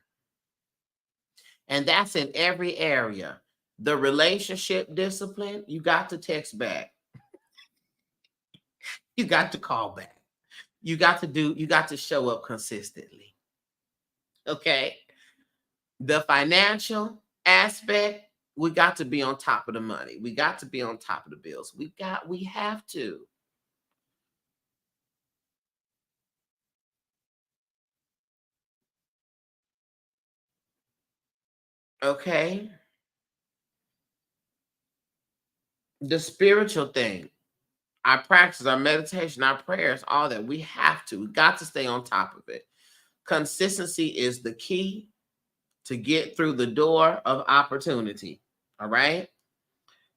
Speaker 1: And that's in every area. The relationship discipline, you got to text back. You got to call back. You got to show up consistently. Okay? The financial aspect, we got to be on top of the money. We got to be on top of the bills. We have to. Okay? The spiritual thing, our practice, our meditation, our prayers, all that, we have to. We got to stay on top of it. Consistency is the key to get through the door of opportunity. All right?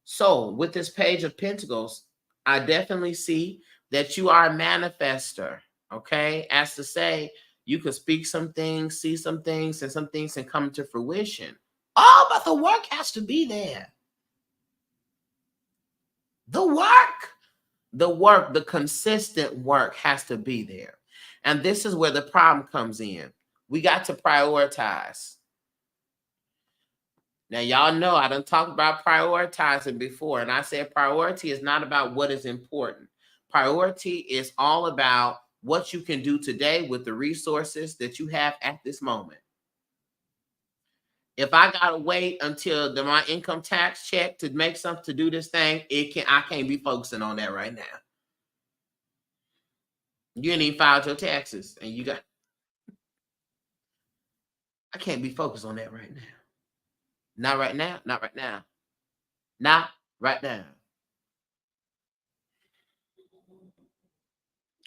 Speaker 1: So with this Page of Pentacles, I definitely see that you are a manifester. Okay? As to say, You can speak some things, see some things, and some things can come to fruition. Oh, but the work has to be there. The consistent work has to be there. And this is where the problem comes in. We got to prioritize. Now, y'all know I done talked about prioritizing before, and I said priority is not about what is important. Priority is all about what you can do today with the resources that you have at this moment. If I gotta wait until my income tax check to make something to do this thing, I can't be focusing on that right now. You ain't even filed your taxes, and I can't be focused on that right now. Not right now. Not right now. Not right now.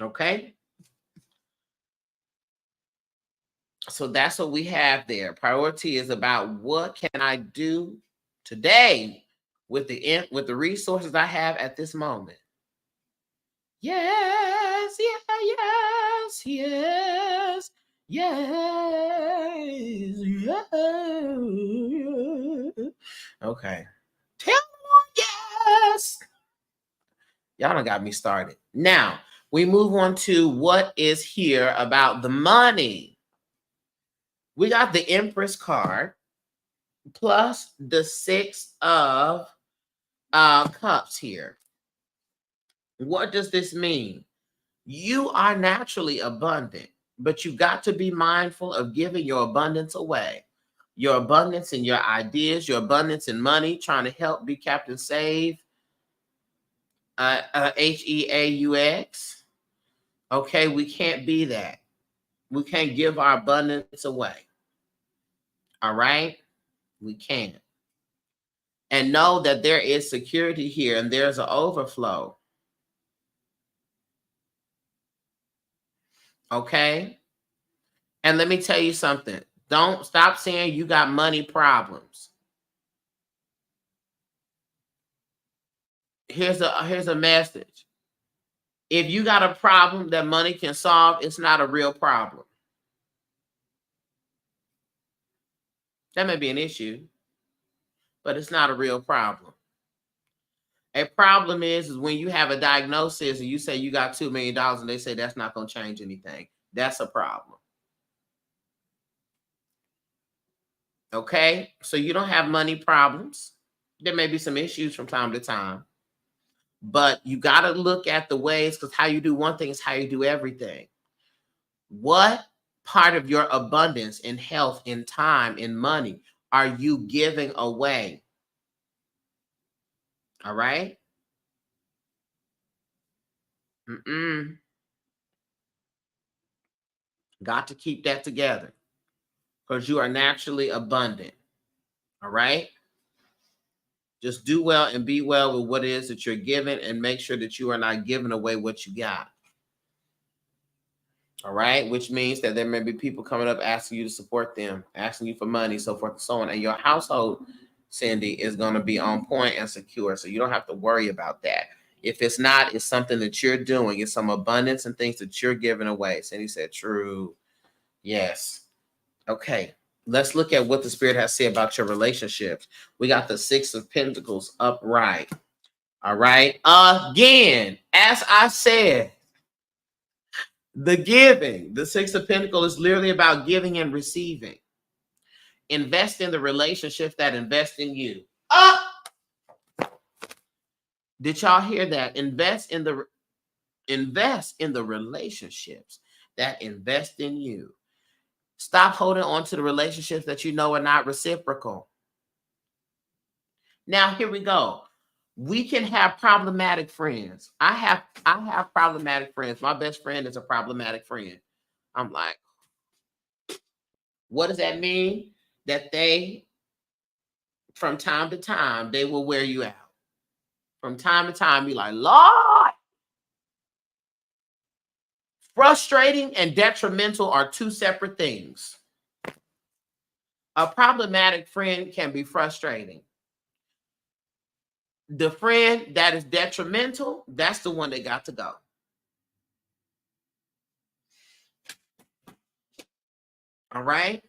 Speaker 1: Okay. So that's what we have there. Priority is about what can I do today with the resources I have at this moment. Yes, yes, yes, yes, yes. Okay. Tell me yes. Y'all done got me started. Now, we move on to what is here about the money. We got the Empress card plus the 6 of Cups here. What does this mean? You are naturally abundant, but you got to be mindful of giving your abundance away. Your abundance in your ideas, your abundance in money, trying to help be Captain Save, HEAUX. Okay, we can't be that. We can't give our abundance away. All right? We can't. And know that there is security here and there's an overflow. Okay? And let me tell you something. Don't stop saying you got money problems. Here's a message. If you got a problem that money can solve, it's not a real problem. That may be an issue, but it's not a real problem. A problem is when you have a diagnosis and you say you got $2 million and they say that's not going to change anything. That's a problem. Okay? So you don't have money problems. There may be some issues from time to time, but you got to look at the ways, because how you do one thing is how you do everything. What part of your abundance in health, in time, in money are you giving away? All right? Got to keep that together because you are naturally abundant. All right? Just do well and be well with what it is that you're given, and make sure that you are not giving away what you got. All right? Which means that there may be people coming up asking you to support them, asking you for money, so forth and so on. And your household, Cindy, is going to be on point and secure. So you don't have to worry about that. If it's not, it's something that you're doing. It's some abundance and things that you're giving away. Cindy said, true. Yes. Okay. Let's look at what the Spirit has said about your relationships. We got the 6 of Pentacles upright. All right. Again, as I said, the giving, the 6 of Pentacles is literally about giving and receiving. Invest in the relationships that invest in you. Did y'all hear that? Invest in the relationships that invest in you. Stop holding on to the relationships that you know are not reciprocal. Now, here we go. We can have problematic friends. I have problematic friends. My best friend is a problematic friend. I'm like, what does that mean? That they, from time to time, they will wear you out. From time to time, you're like, Lord. Frustrating and detrimental are two separate things. A problematic friend can be frustrating. The friend that is detrimental, that's the one that got to go. All right?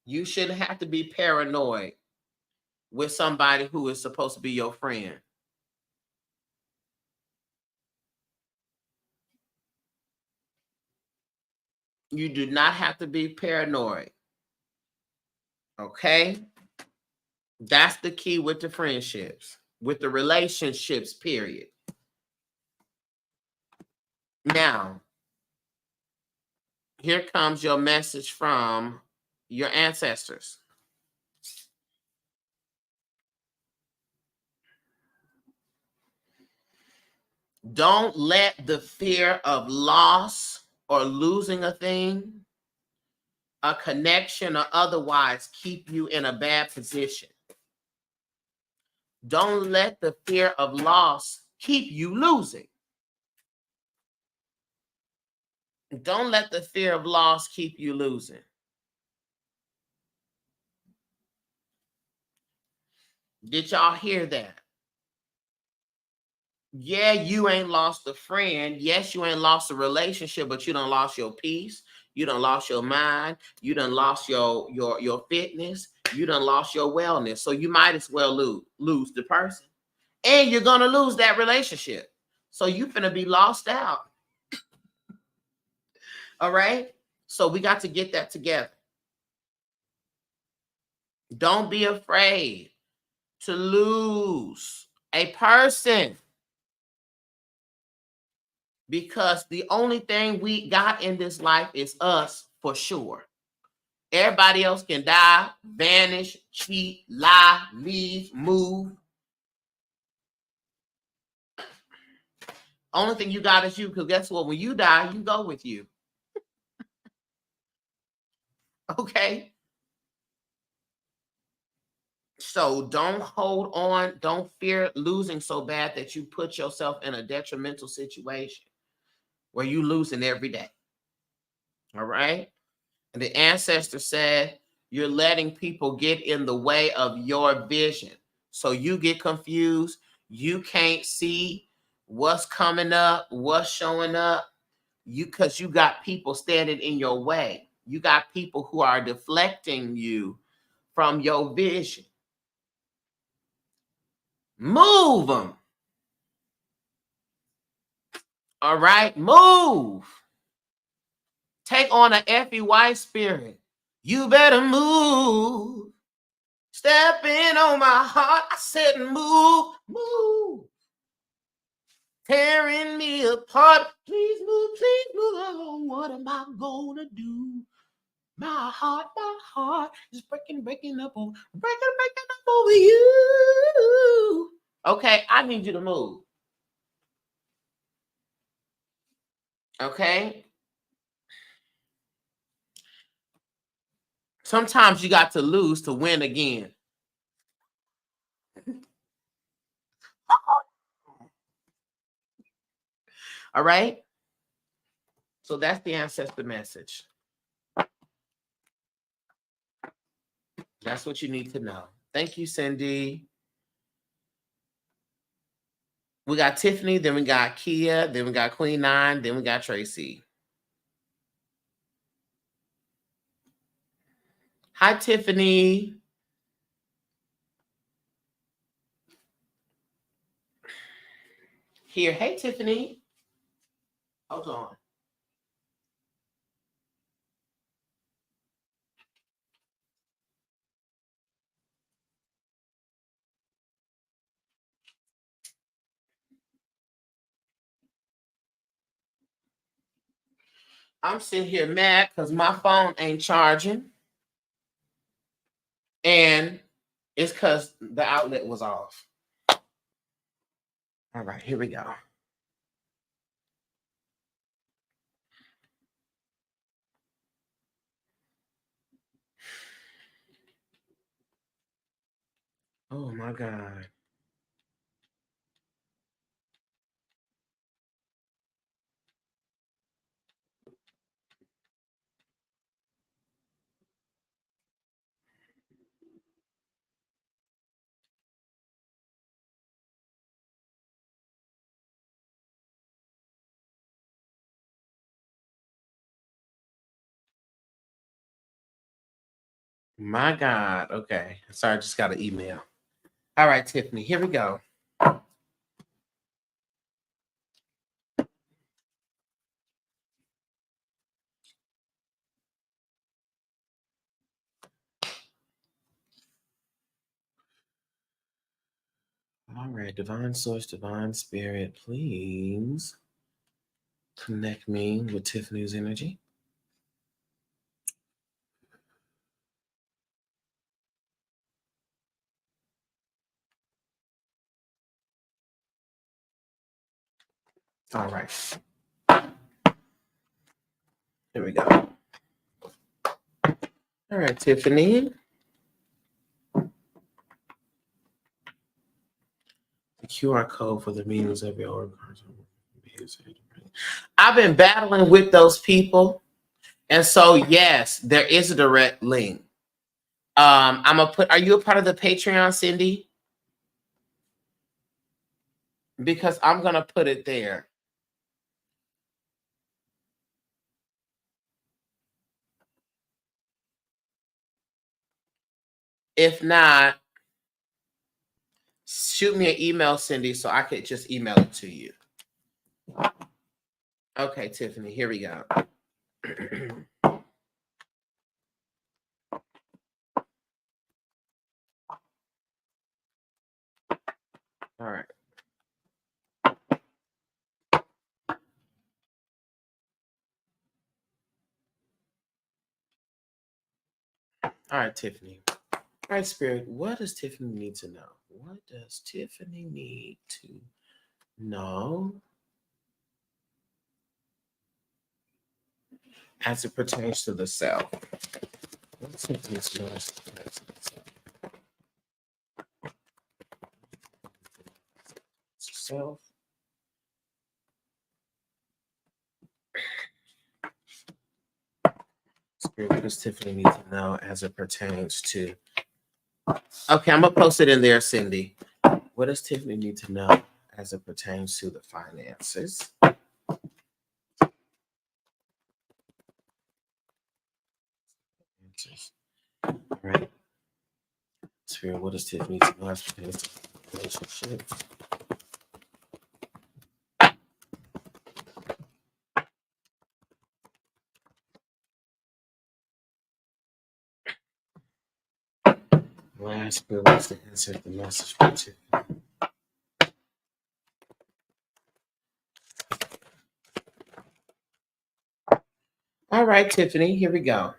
Speaker 1: You shouldn't have to be paranoid with somebody who is supposed to be your friend. You do not have to be paranoid. Okay? That's the key with the friendships, with the relationships, period. Now, here comes your message from your ancestors. Don't let the fear of loss or losing a thing, a connection, or otherwise keep you in a bad position. Don't let the fear of loss keep you losing. Don't let the fear of loss keep you losing. Did y'all hear that? Yeah, you ain't lost a friend. Yes, you ain't lost a relationship, but you done lost your peace. You done lost your mind. You done lost your fitness. You done lost your wellness. So you might as well lose the person. And you're gonna lose that relationship. So you finna be lost out. All right. So we got to get that together. Don't be afraid to lose a person, because the only thing we got in this life is us, for sure. Everybody else can die, vanish, cheat, lie, leave, move. Only thing you got is you, because guess what? When you die, you go with you. Okay? So don't hold on. Don't fear losing so bad that you put yourself in a detrimental situation where you losing every day. All right? And the ancestor said, you're letting people get in the way of your vision. So you get confused. You can't see what's coming up, what's showing up. Because you got people standing in your way. You got people who are deflecting you from your vision. Move them. All right, move. Take on an FEY spirit. You better move. Step in on my heart. I said move, move. Tearing me apart. Please move, oh, what am I gonna do? My heart is breaking up over you. Okay, I need you to move. Okay? Sometimes you got to lose to win again. All right? So that's the ancestor message. That's what you need to know. Thank you, Cindy. We got Tiffany, then we got Kia, then we got Queen Nine, then we got Tracy. Hi, Tiffany. Here. Hey, Tiffany. Hold on. I'm sitting here mad because my phone ain't charging. And it's because the outlet was off. All right, here we go. Oh my God. My God. Okay. Sorry, I just got an email. All right, Tiffany, here we go. All right, divine source, divine spirit, please connect me with Tiffany's energy. All right. Here we go. All right, Tiffany. The QR code for the meetings of your org. I've been battling with those people. And so, yes, there is a direct link. I'm gonna put, are you a part of the Patreon, Cindy? Because I'm gonna put it there. If not, shoot me an email, Cindy, so I could just email it to you. Okay, Tiffany, here we go. All right. All right, Tiffany. All right, Spirit, what does Tiffany need to know? What does Tiffany need to know as it pertains to the self? What does Tiffany need to know as it pertains to the self? Spirit, what does Tiffany need to know as it pertains to? Okay, I'm gonna post it in there, Cindy. What does Tiffany need to know as it pertains to the finances? All right. Spirit, what does Tiffany need to know as it pertains to relationships? Last Spirit, what's the answer to the message for Tiffany? All right, Tiffany, here we go.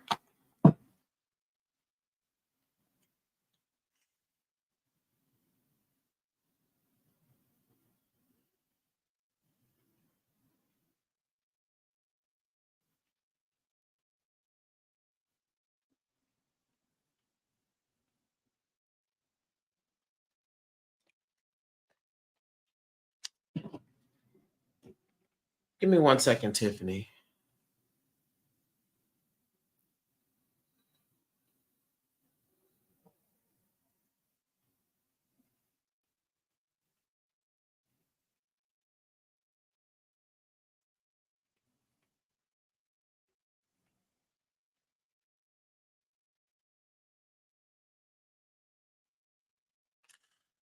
Speaker 1: Give me 1 second, Tiffany.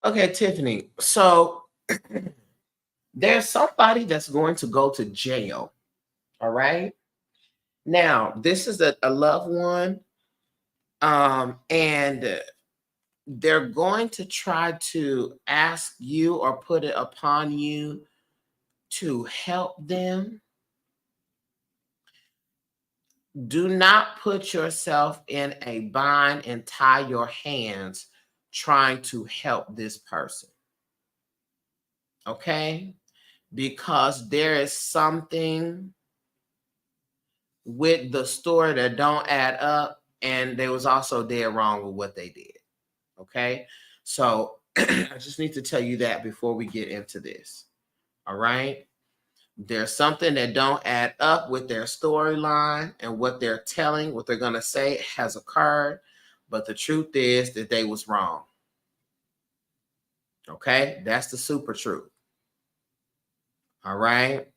Speaker 1: Okay, Tiffany. So there's somebody that's going to go to jail. All right. Now, this is a loved one. And they're going to try to ask you or put it upon you to help them. Do not put yourself in a bind and tie your hands trying to help this person. Okay? Because there is something with the story that don't add up, and they was also dead wrong with what they did. Okay? So I just need to tell you that before we get into this. All right? There's something that don't add up with their storyline and what they're telling, what they're going to say has occurred. But the truth is that they was wrong. Okay? That's the super truth. All right?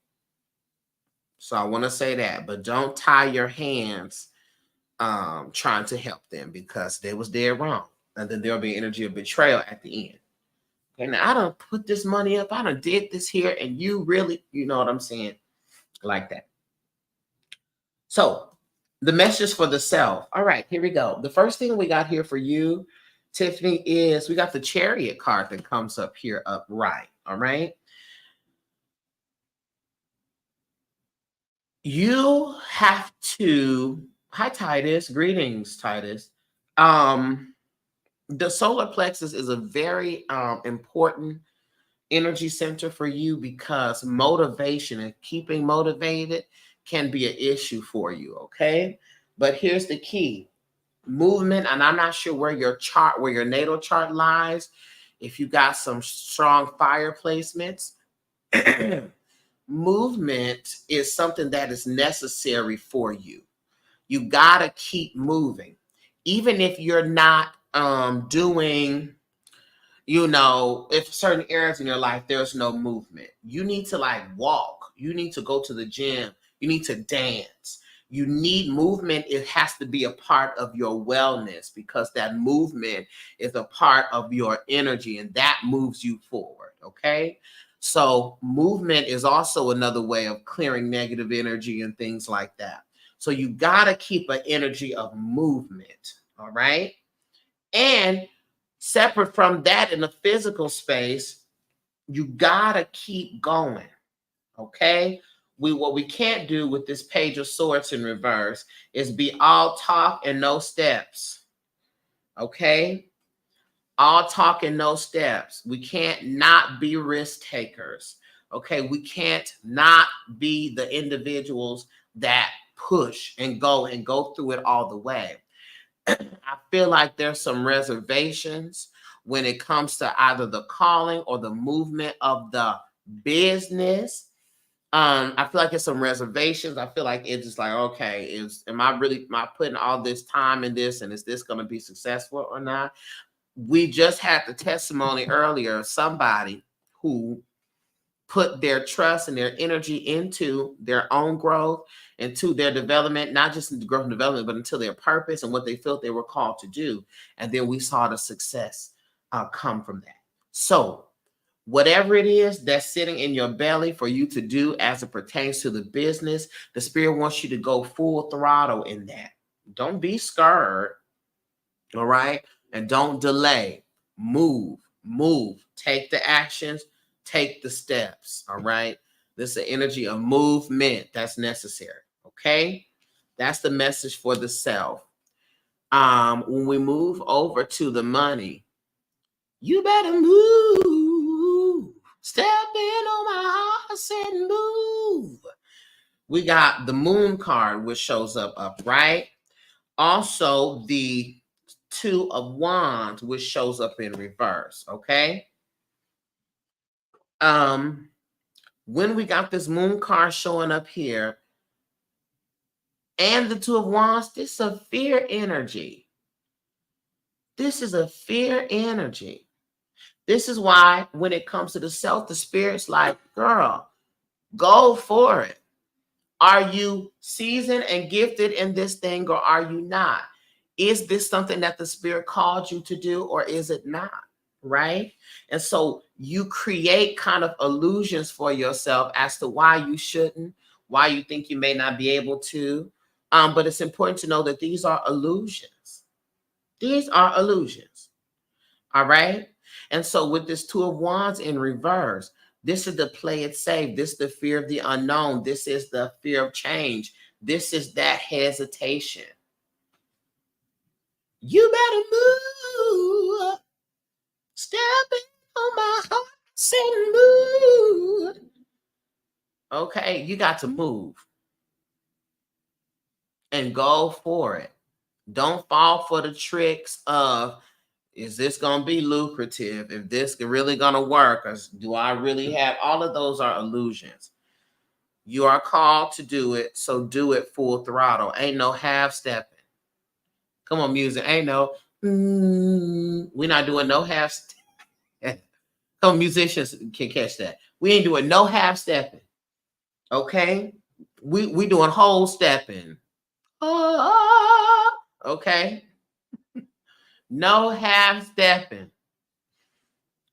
Speaker 1: So I want to say that, but don't tie your hands trying to help them because they was dead wrong. And then there'll be energy of betrayal at the end. Okay, now I done put this money up, I done did this here, and you really, you know what I'm saying? Like that. So the message for the self. All right, here we go. The first thing we got here for you, Tiffany, is we got the Chariot card that comes up here upright. All right. You have to, hi Titus, greetings, Titus. The solar plexus is a very important energy center for you because motivation and keeping motivated can be an issue for you, okay? But here's the key. Movement, and I'm not sure where your chart, where your natal chart lies, if you got some strong fire placements, movement is something that is necessary for you. You got to keep moving. Even if you're not doing, you know, if certain areas in your life, there's no movement, you need to like walk. You need to go to the gym. You need to dance. You need movement. It has to be a part of your wellness because that movement is a part of your energy and that moves you forward. Okay. So movement is also another way of clearing negative energy and things like that. So you got to keep an energy of movement. All right. And separate from that, in the physical space, you got to keep going. Okay. What we can't do with this Page of Swords in reverse is be all talk and no steps. Okay. All talk and no steps. We can't not be risk takers. Okay. We can't not be the individuals that push and go through it all the way. I feel like there's some reservations when it comes to either the calling or the movement of the business. I feel like there's some reservations. I feel like it's just like, okay, am I putting all this time in this, and is this going to be successful or not? We just had the testimony earlier of somebody who put their trust and their energy into their own growth, into their development, not just into growth and development, but into their purpose and what they felt they were called to do. And then we saw the success come from that. So whatever it is that's sitting in your belly for you to do as it pertains to the business, the Spirit wants you to go full throttle in that. Don't be scared, all right? And don't delay. Move. Take the actions, take the steps, all right? This is the energy of movement that's necessary, okay? That's the message for the self. When we move over to the money, you better move. Step in on my horse and move. We got the Moon card, which shows up upright. Also, the Two of Wands, which shows up in reverse. Okay. When we got this Moon card showing up here and the Two of Wands, this is a fear energy. This is a fear energy. This is why when it comes to the self, the Spirit's like, girl, go for it. Are you seasoned and gifted in this thing, or are you not? Is this something that the Spirit called you to do, or is it not? Right? And so you create kind of illusions for yourself as to why you shouldn't, why you think you may not be able to. But it's important to know that these are illusions. These are illusions. All right? And so with this Two of Wands in reverse, this is the play it safe. This is the fear of the unknown. This is the fear of change. This is that hesitation. You better move. Step in on my heart and move. Okay, you got to move. And go for it. Don't fall for the tricks of, is this going to be lucrative? If this is really going to work? Or do I really have? All of those are illusions. You are called to do it, so do it full throttle. Ain't no half stepping. Come on, music. Ain't no, we're not doing no half stepping. Some musicians can catch that. We ain't doing no half stepping. Okay? We doing whole stepping. Oh, Okay? No half stepping.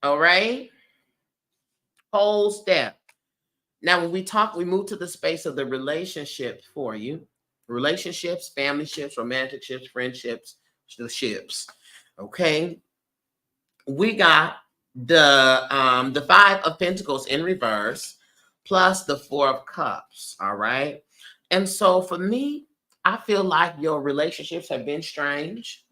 Speaker 1: All right? Whole step. Now, when we move to the space of the relationships for you. Relationships, family ships, romantic ships, friendships, the ships. Okay? We got the Five of Pentacles in reverse plus the Four of Cups. All right? And so for me, I feel like your relationships have been strange.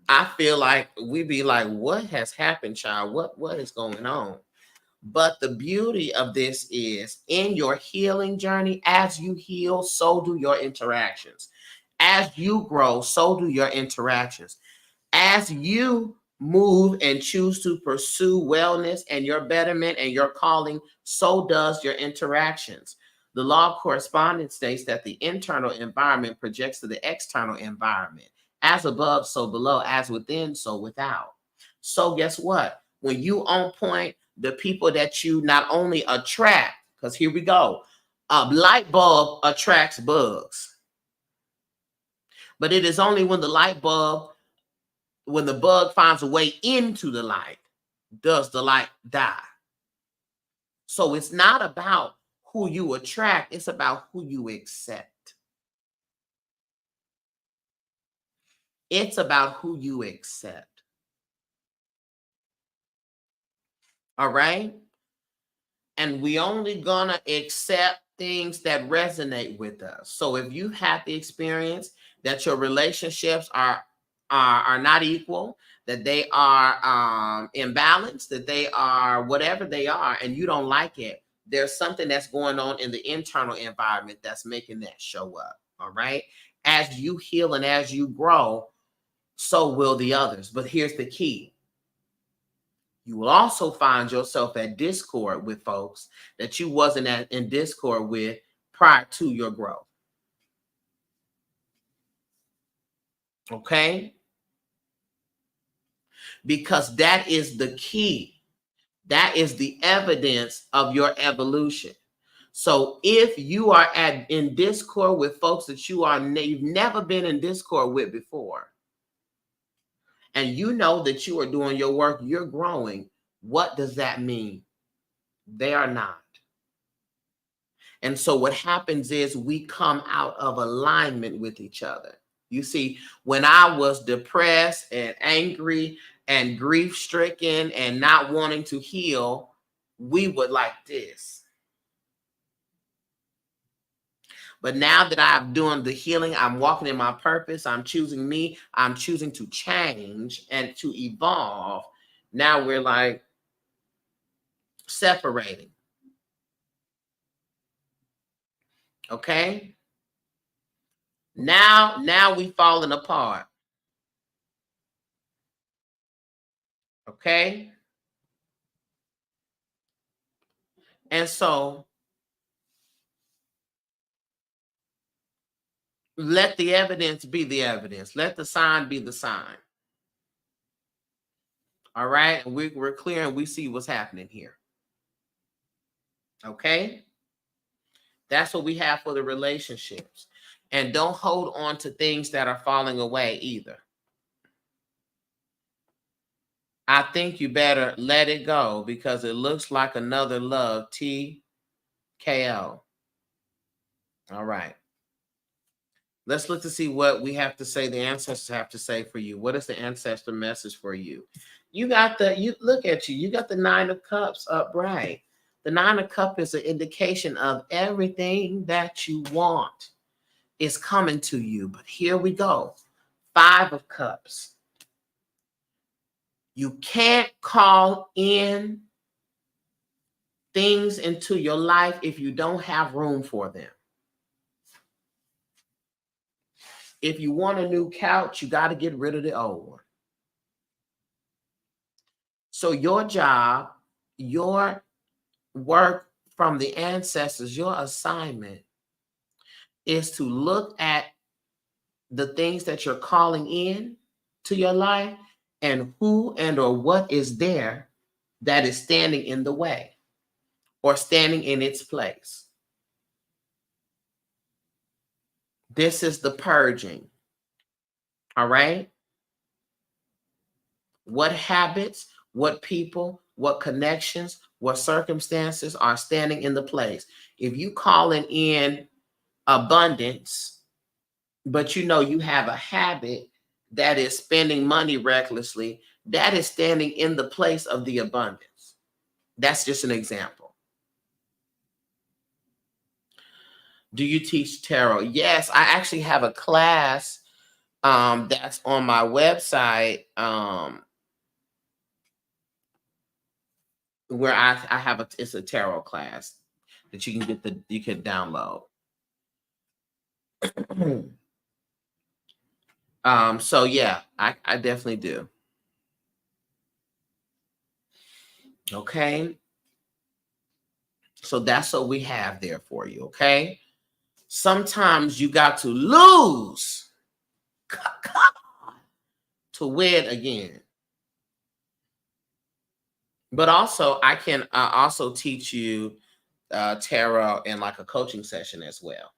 Speaker 1: I feel like we be like, what has happened, child? What is going on? But the beauty of this is in your healing journey, as you heal, so do your interactions. As you grow, so do your interactions. As you move and choose to pursue wellness and your betterment and your calling, so does your interactions. The law of correspondence states that the internal environment projects to the external environment. As above, so below, as within, so without. So guess what? When you on point, the people that you not only attract, because here we go, a light bulb attracts bugs. But it is only when the bug finds a way into the light, does the light die. So it's not about who you attract, it's about who you accept. It's about who you accept. All right? And we only gonna accept things that resonate with us. So if you have the experience that your relationships are not equal, that they are imbalanced, that they are whatever they are, and you don't like it, there's something that's going on in the internal environment that's making that show up. All right. As you heal and as you grow, so will the others. But here's the key. You will also find yourself at discord with folks that you wasn't in discord with prior to your growth. Okay? Because that is the key. That is the evidence of your evolution. So if you are in discord with folks that you've never been in discord with before, and you know that you are doing your work, you're growing, what does that mean? They are not. And so what happens is we come out of alignment with each other. You see, when I was depressed and angry and grief stricken and not wanting to heal, we would like this. But now that I'm doing the healing, I'm walking in my purpose, I'm choosing me, I'm choosing to change and to evolve. Now we're like separating. Okay? Now we falling apart. Okay? And so let the evidence be the evidence. Let the sign be the sign. All right? And we're clear and we see what's happening here. Okay? That's what we have for the relationships. And don't hold on to things that are falling away either. I think you better let it go because it looks like another love, TKO. All right. Let's look to see what we have to say, the ancestors have to say for you. What is the ancestor message for you? You look at you. You got the Nine of Cups upright. The Nine of Cups is an indication of everything that you want is coming to you. But here we go. Five of Cups. You can't call in things into your life if you don't have room for them. If you want a new couch, you got to get rid of the old one. So your job, your work from the ancestors, your assignment is to look at the things that you're calling in to your life and who and or what is there that is standing in the way or standing in its place. This is the purging. All right. What habits, what people, what connections, what circumstances are standing in the place? If you calling in abundance, but you know you have a habit that is spending money recklessly, that is standing in the place of the abundance. That's just an example. Do you teach tarot? Yes, I actually have a class that's on my website where I have it's a tarot class that you can download. So yeah, I definitely do. Okay. So that's what we have there for you. Okay. Sometimes you got to lose to win again. But also, I can also teach you tarot in like a coaching session as well.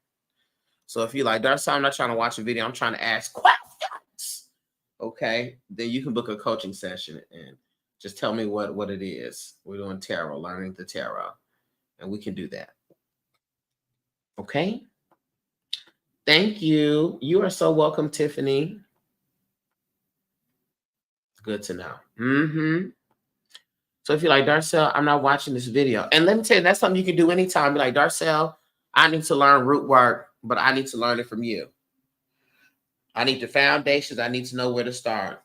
Speaker 1: So if you're like, Darcy, I'm not trying to watch a video, I'm trying to ask questions. Okay, then you can book a coaching session and just tell me what it is. We're doing tarot, learning the tarot, and we can do that. Okay. Thank you. You are so welcome, Tiffany. Good to know. Mm-hmm. So if you're like, Darcel, I'm not watching this video. And let me tell you, that's something you can do anytime. Be like, Darcel, I need to learn root work, but I need to learn it from you. I need the foundations. I need to know where to start.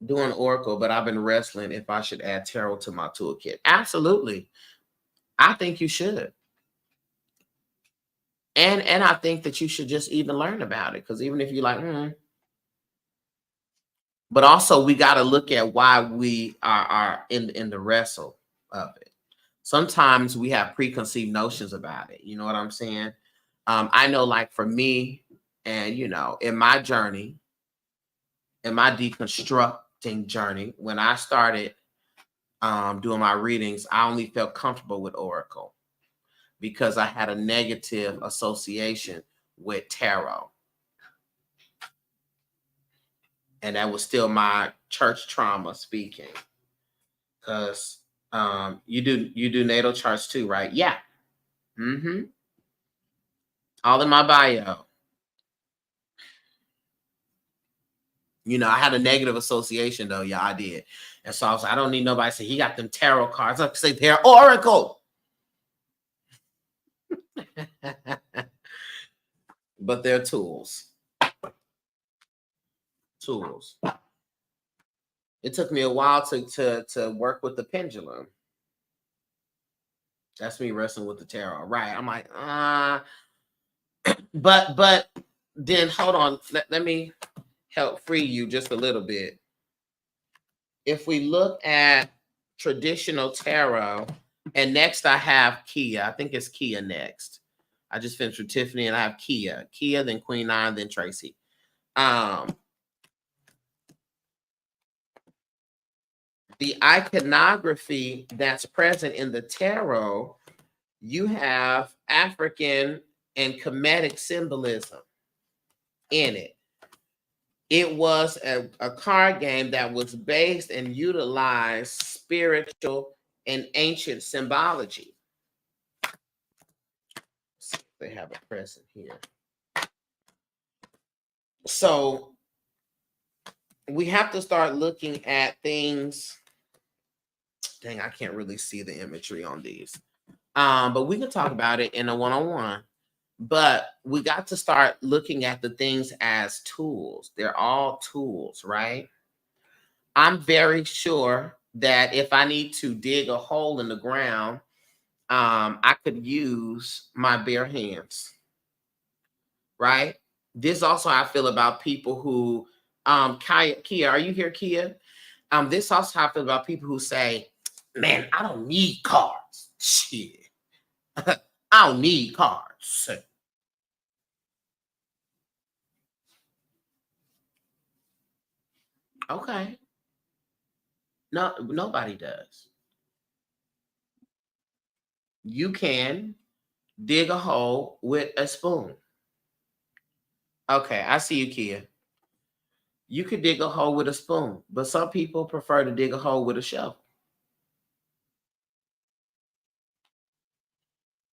Speaker 1: Doing Oracle, but I've been wrestling if I should add tarot to my toolkit. Absolutely. I think you should. And I think that you should just even learn about it. Because even if you're like, but also we got to look at why we are in the wrestle of it. Sometimes we have preconceived notions about it. You know what I'm saying? I know, like for me, and in my journey, in my deconstructing journey, when I started doing my readings, I only felt comfortable with Oracle because I had a negative association with tarot. And that was still my church trauma speaking. Because you do natal charts too, right? Yeah. Mm-hmm. All in my bio. I had a negative association though. Yeah, I did. And so I was like, I don't need nobody to say he got them tarot cards. I say they're Oracle. But they're tools. Tools. It took me a while to work with the pendulum. That's me wrestling with the tarot. Right. I'm like, but then hold on. Let me help free you just a little bit. If we look at traditional tarot, and next I have Kia. I think it's Kia next. I just finished with Tiffany and I have Kia. Kia, then Queen Nine, then Tracy. The iconography that's present in the tarot, you have African and Kemetic symbolism in it. It was a card game that was based and utilized spiritual and ancient symbology. See if they have a present here. So we have to start looking at things. Dang, I can't really see the imagery on these. But we can talk about it in a one-on-one. But we got to start looking at the things as tools. They're all tools, right? I'm very sure that if I need to dig a hole in the ground, I could use my bare hands, right? This also how I feel about people who, Kia, are you here, Kia? This also how I feel about people who say, man, I don't need cards. Shit. I don't need cards. Okay. No, nobody does. You can dig a hole with a spoon. Okay, I see you, Kia. You could dig a hole with a spoon, but some people prefer to dig a hole with a shovel.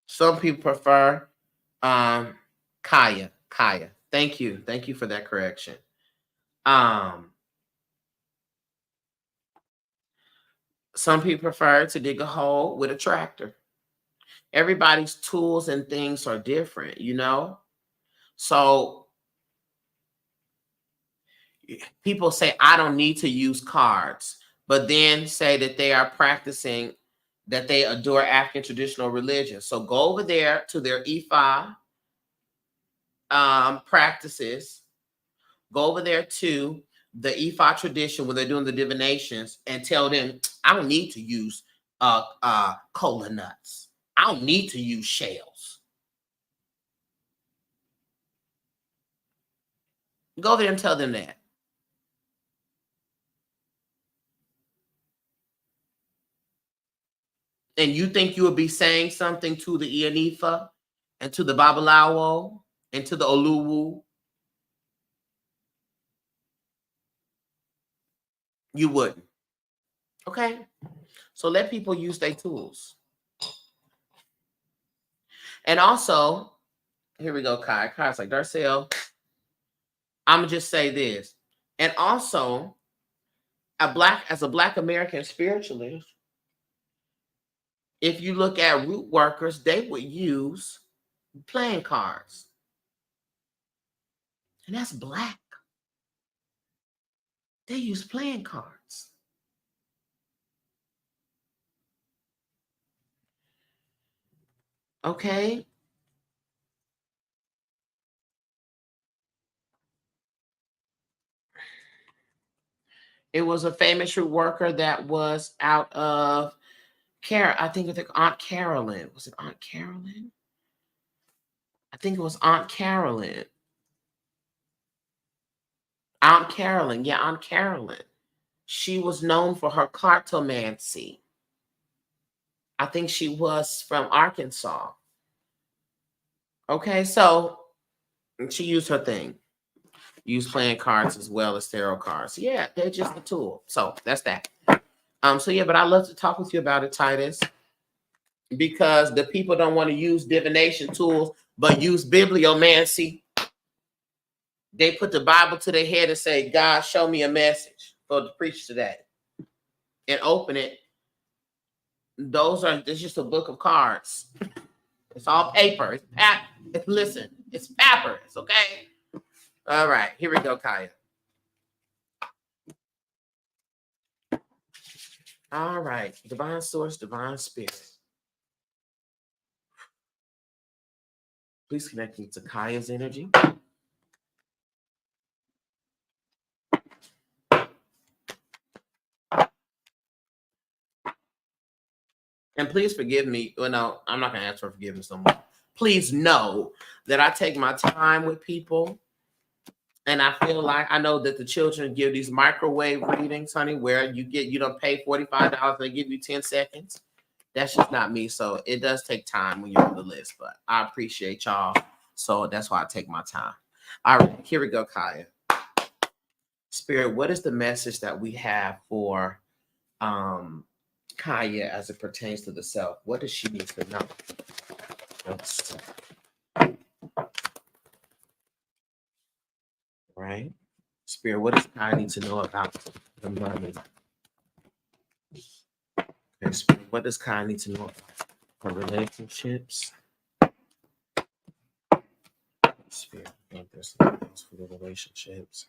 Speaker 1: Some people prefer Kaya. Kaya. Thank you. Thank you for that correction. Some people prefer to dig a hole with a tractor. Everybody's tools and things are different, you know? So people say, I don't need to use cards, but then say that they are practicing, that they adore African traditional religion. So go over there to their Ifa practices, go over there to the Ifa tradition where they're doing the divinations and tell them, I don't need to use cola nuts. I don't need to use shells. Go over there and tell them that. And you think you would be saying something to the Ianifa and to the Babalawo and to the Oluwu? You wouldn't. Okay? So let people use their tools. And also, here we go, Kai. Kai's like, Darcel, I'm going to just say this. And also, as a Black American spiritualist, if you look at root workers, they would use playing cards. And that's Black. They use playing cards. Okay? It was a famous root worker that was out of I think it's Aunt Carolyn. Was it Aunt Carolyn? I think it was Aunt Carolyn. Aunt Carolyn. Yeah, Aunt Carolyn. She was known for her cartomancy. I think she was from Arkansas. Okay, so she used her thing. Used playing cards as well as tarot cards. Yeah, they're just a tool. So that's that. So yeah, but I love to talk with you about it, Titus, because the people don't want to use divination tools, but use bibliomancy. They put the Bible to their head and say, God, show me a message for the preach today. And open it. It's just a book of cards. It's all paper. Listen, it's paper. It's okay. All right, here we go, Kaya. All right, divine source, divine spirit. Please connect me to Kaya's energy. And please forgive me. Well, no, I'm not going to ask for forgiveness no more. Please know that I take my time with people. And I feel like I know that the children give these microwave readings, honey, where you don't pay $45 and they give you 10 seconds. That's just not me. So it does take time when you're on the list, but I appreciate y'all. So that's why I take my time. All right, here we go, Kaya. Spirit, what is the message that we have for Kaya as it pertains to the self? What does she need to know? Right? Spirit, what does Kaya need to know about the money? Okay, Spirit, what does Kaya need to know about her relationships? Spirit, I think there's some things for the relationships.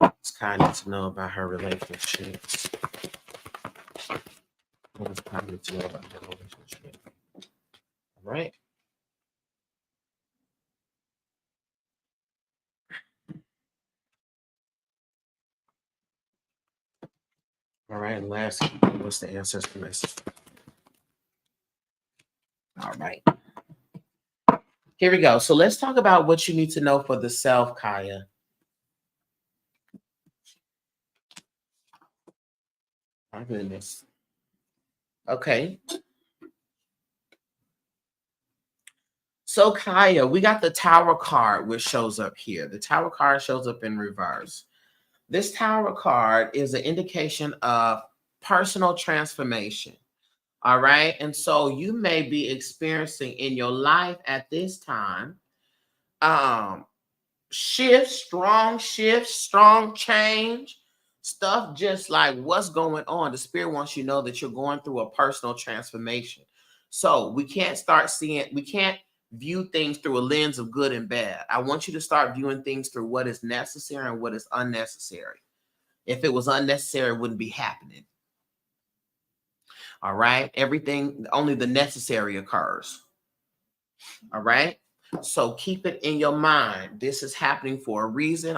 Speaker 1: It's Kaya need to know about her relationships. What does Kaya need to know about her relationship? All right. All right, and last, what's the ancestor message? All right. Here we go. So let's talk about what you need to know for the self, Kaya. My goodness. Okay. So Kaya, we got the Tower card, which shows up here. The Tower card shows up in reverse. This Tower card is an indication of personal transformation. All right. And so you may be experiencing in your life at this time um shifts, strong change, stuff just like what's going on. The spirit wants you to know that you're going through a personal transformation. So we can't view things through a lens of good and bad. I want you to start viewing things through what is necessary and what is unnecessary. If it was unnecessary, it wouldn't be happening. All right. Everything, only the necessary occurs. All right. So keep it in your mind. This is happening for a reason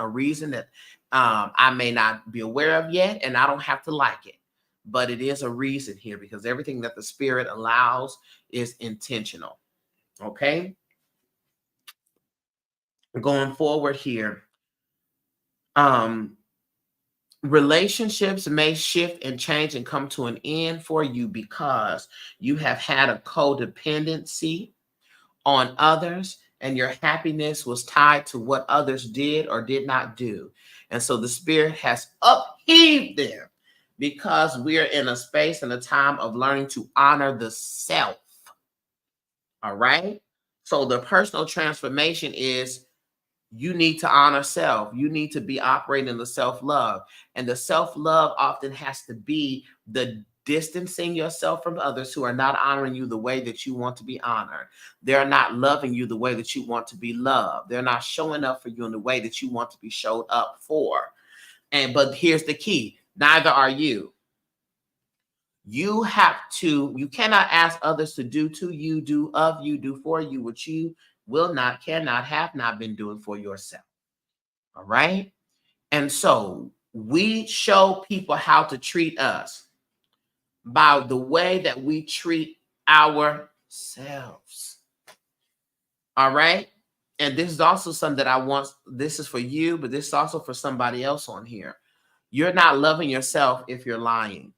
Speaker 1: that I may not be aware of yet, and I don't have to like it. But it is a reason here because everything that the spirit allows is intentional. Okay. Going forward here. Relationships may shift and change and come to an end for you because you have had a codependency on others and your happiness was tied to what others did or did not do. And so the spirit has upheaved them because we are in a space and a time of learning to honor the self. All right. So the personal transformation is you need to honor self. You need to be operating in the self-love. And the self-love often has to be the distancing yourself from others who are not honoring you the way that you want to be honored. They're not loving you the way that you want to be loved. They're not showing up for you in the way that you want to be showed up for. But here's the key. Neither are you. You cannot ask others to do to you, do of you, do for you, what you will not, cannot, have not been doing for yourself. All right. And so we show people how to treat us by the way that we treat ourselves. All right. And this is also something that this is for you, but this is also for somebody else on here. You're not loving yourself if you're lying.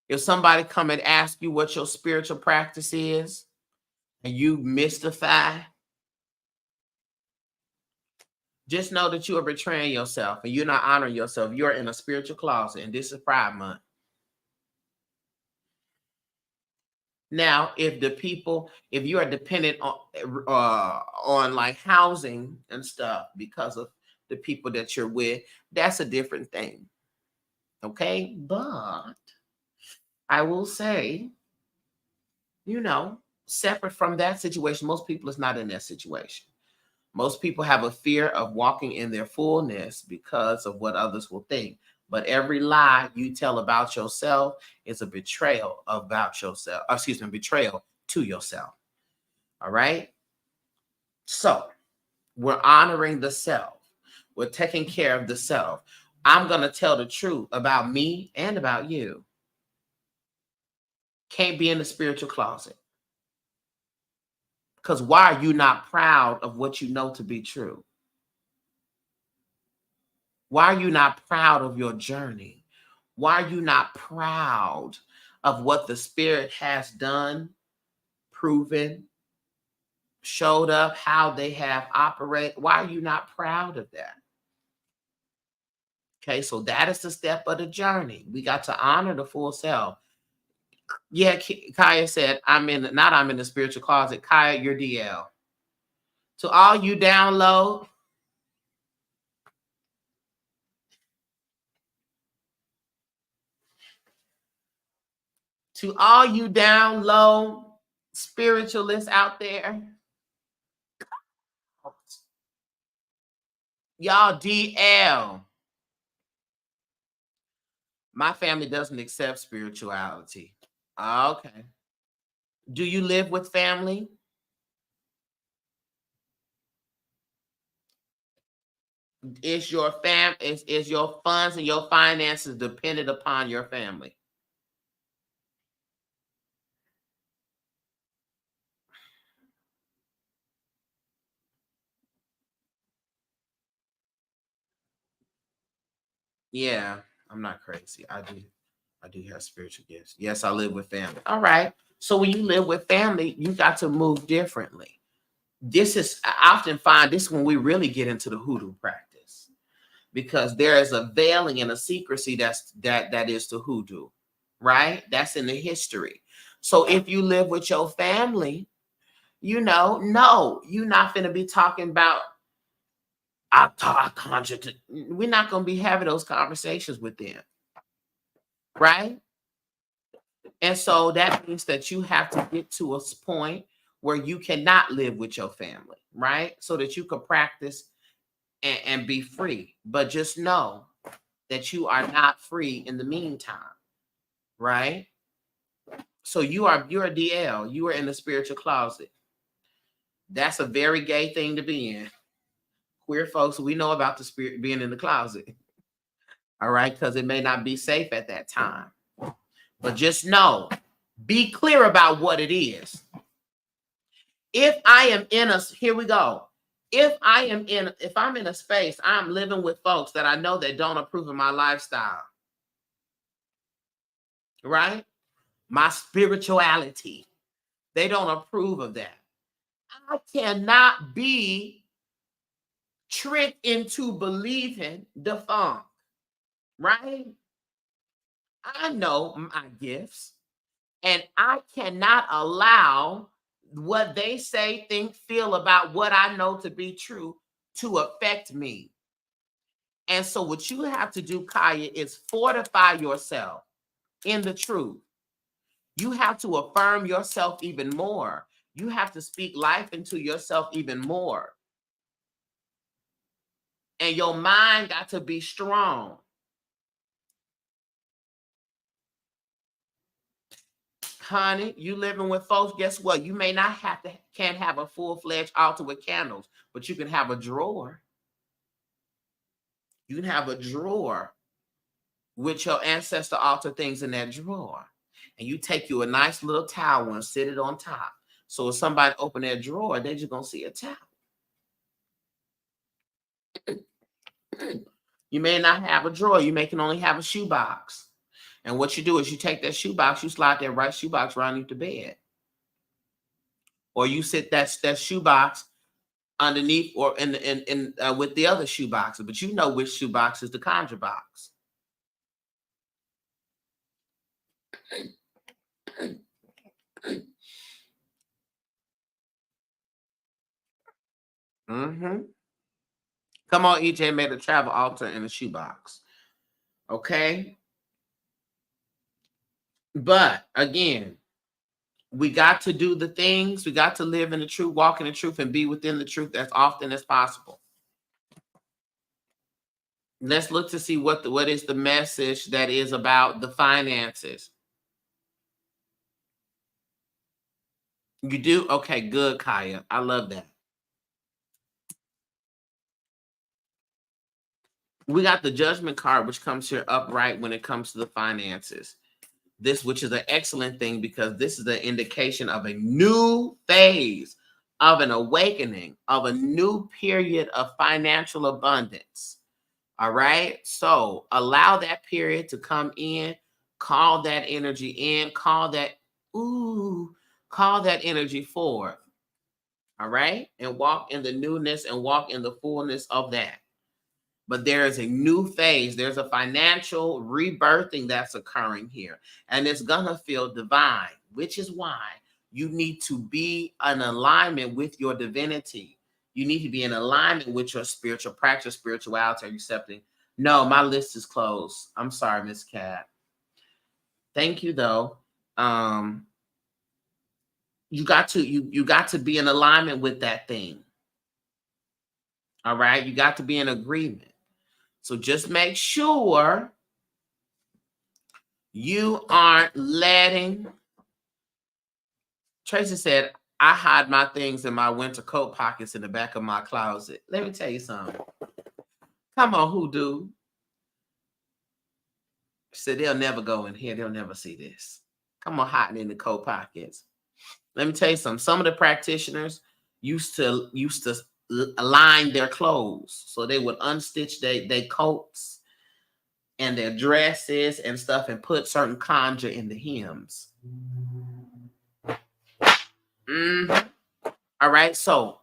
Speaker 1: If somebody come and ask you what your spiritual practice is and you mystify, just know that you are betraying yourself and you're not honoring yourself. You're in a spiritual closet, and this is Pride Month. Now, if you are dependent on like housing and stuff because of the people that you're with, that's a different thing. Okay, but I will say, separate from that situation, most people is not in that situation. Most people have a fear of walking in their fullness because of what others will think. But every lie you tell about yourself is a betrayal about yourself. Betrayal to yourself. All right. So we're honoring the self. We're taking care of the self. I'm going to tell the truth about me and about you. Can't be in the spiritual closet. Because why are you not proud of what you know to be true? Why are you not proud of your journey? Why are you not proud of what the Spirit has done, proven, showed up, how they have operated? Why are you not proud of that? Okay, so that is the step of the journey. We got to honor the full self. Yeah, Kaya said, I'm in the spiritual closet. Kaya, you're DL. To all you download, spiritualists out there, y'all DL. My family doesn't accept spirituality. Okay. Do you live with family? Is your funds and your finances dependent upon your family? Yeah, I'm not crazy. I do have spiritual gifts. Yes, I live with family. All right. So when you live with family, you got to move differently. I often find this when we really get into the hoodoo practice, because there is a veiling and a secrecy that is the hoodoo, right? That's in the history. So if you live with your family, no, you're not going to be talking about, I conjured. We're not going to be having those conversations with them, right? And so that means that you have to get to a point where you cannot live with your family, right? So that you can practice and be free. But just know that you are not free in the meantime, right? So you're a DL. You are in the spiritual closet. That's a very gay thing to be in. Queer folks, we know about the spirit being in the closet, all right? Because it may not be safe at that time. But just know, be clear about what it is. If I am in a, here we go. If I'm in a space, I'm living with folks that I know that don't approve of my lifestyle, right? My spirituality, they don't approve of that. I cannot be tricked into believing the funk, right? I know my gifts, and I cannot allow what they say, think, feel about what I know to be true to affect me. And so what you have to do, Kaya, is fortify yourself in the truth. You have to affirm yourself even more. You have to speak life into yourself even more. And your mind got to be strong. Honey, you living with folks, guess what? You may not can't have a full-fledged altar with candles, but you can have a drawer. You can have a drawer with your ancestor altar things in that drawer. And you take you a nice little towel and sit it on top. So if somebody open that drawer, they're just going to see a towel. You may not have a drawer. You may can only have a shoebox. And what you do is you take that shoebox, you slide that right shoebox right underneath the bed. Or you sit that shoebox underneath or in with the other shoe boxes, but you know which shoe box is the conjure box. Mm-hmm. Come on, EJ made a travel altar in a shoe box. Okay. But again, we got to do the things. We got to live in the truth, walk in the truth, and be within the truth as often as possible. Let's look to see what is the message that is about the finances. You do? Okay, good, Kaya. I love that. We got the judgment card, which comes here upright when it comes to the finances. This, which is an excellent thing, because this is the indication of a new phase, of an awakening, of a new period of financial abundance. All right. So allow that period to come in, call that energy in, call that energy forward. All right. And walk in the newness and walk in the fullness of that. But there is a new phase. There's a financial rebirthing that's occurring here. And it's going to feel divine, which is why you need to be in alignment with your divinity. You need to be in alignment with your spiritual practice, spirituality. Are you accepting? No, my list is closed. I'm sorry, Miss Cat. Thank you, though. You got to be in alignment with that thing. All right. You got to be in agreement. So just make sure you aren't letting. Tracy said, I hide my things in my winter coat pockets in the back of my closet. Let me tell you something. Come on, hoodoo. She said, they'll never go in here. They'll never see this. Come on, hiding in the coat pockets. Let me tell you something. Some of the practitioners used to align their clothes. So they would unstitch their coats and their dresses and stuff and put certain conjure in the hems. All right. So,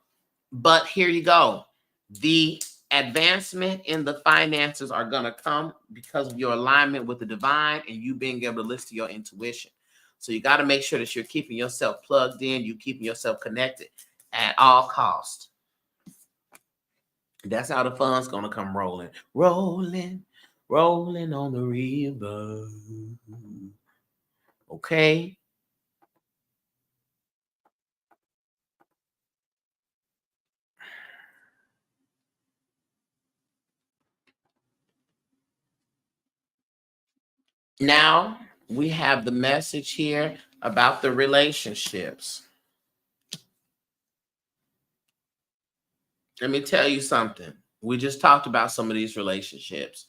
Speaker 1: but here you go. The advancement in the finances are going to come because of your alignment with the divine and you being able to listen to your intuition. So you got to make sure that you're keeping yourself plugged in, you keeping yourself connected at all costs. That's how the funds going to come rolling, rolling, rolling on the river. Okay. Now we have the message here about the relationships. Let me tell you something. We just talked about some of these relationships,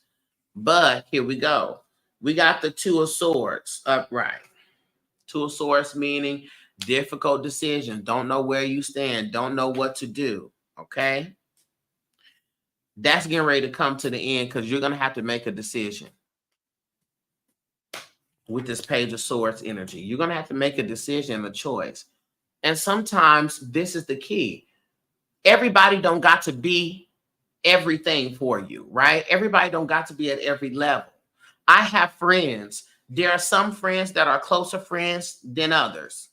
Speaker 1: but here we go. We got the Two of Swords upright. Two of Swords meaning difficult decisions, don't know where you stand, don't know what to do. Okay. That's getting ready to come to the end because you're going to have to make a decision with this Page of Swords energy. You're going to have to make a decision, a choice. And sometimes this is the key. Everybody don't got to be everything for you, right? Everybody don't got to be at every level. I have friends. There are some friends that are closer friends than others,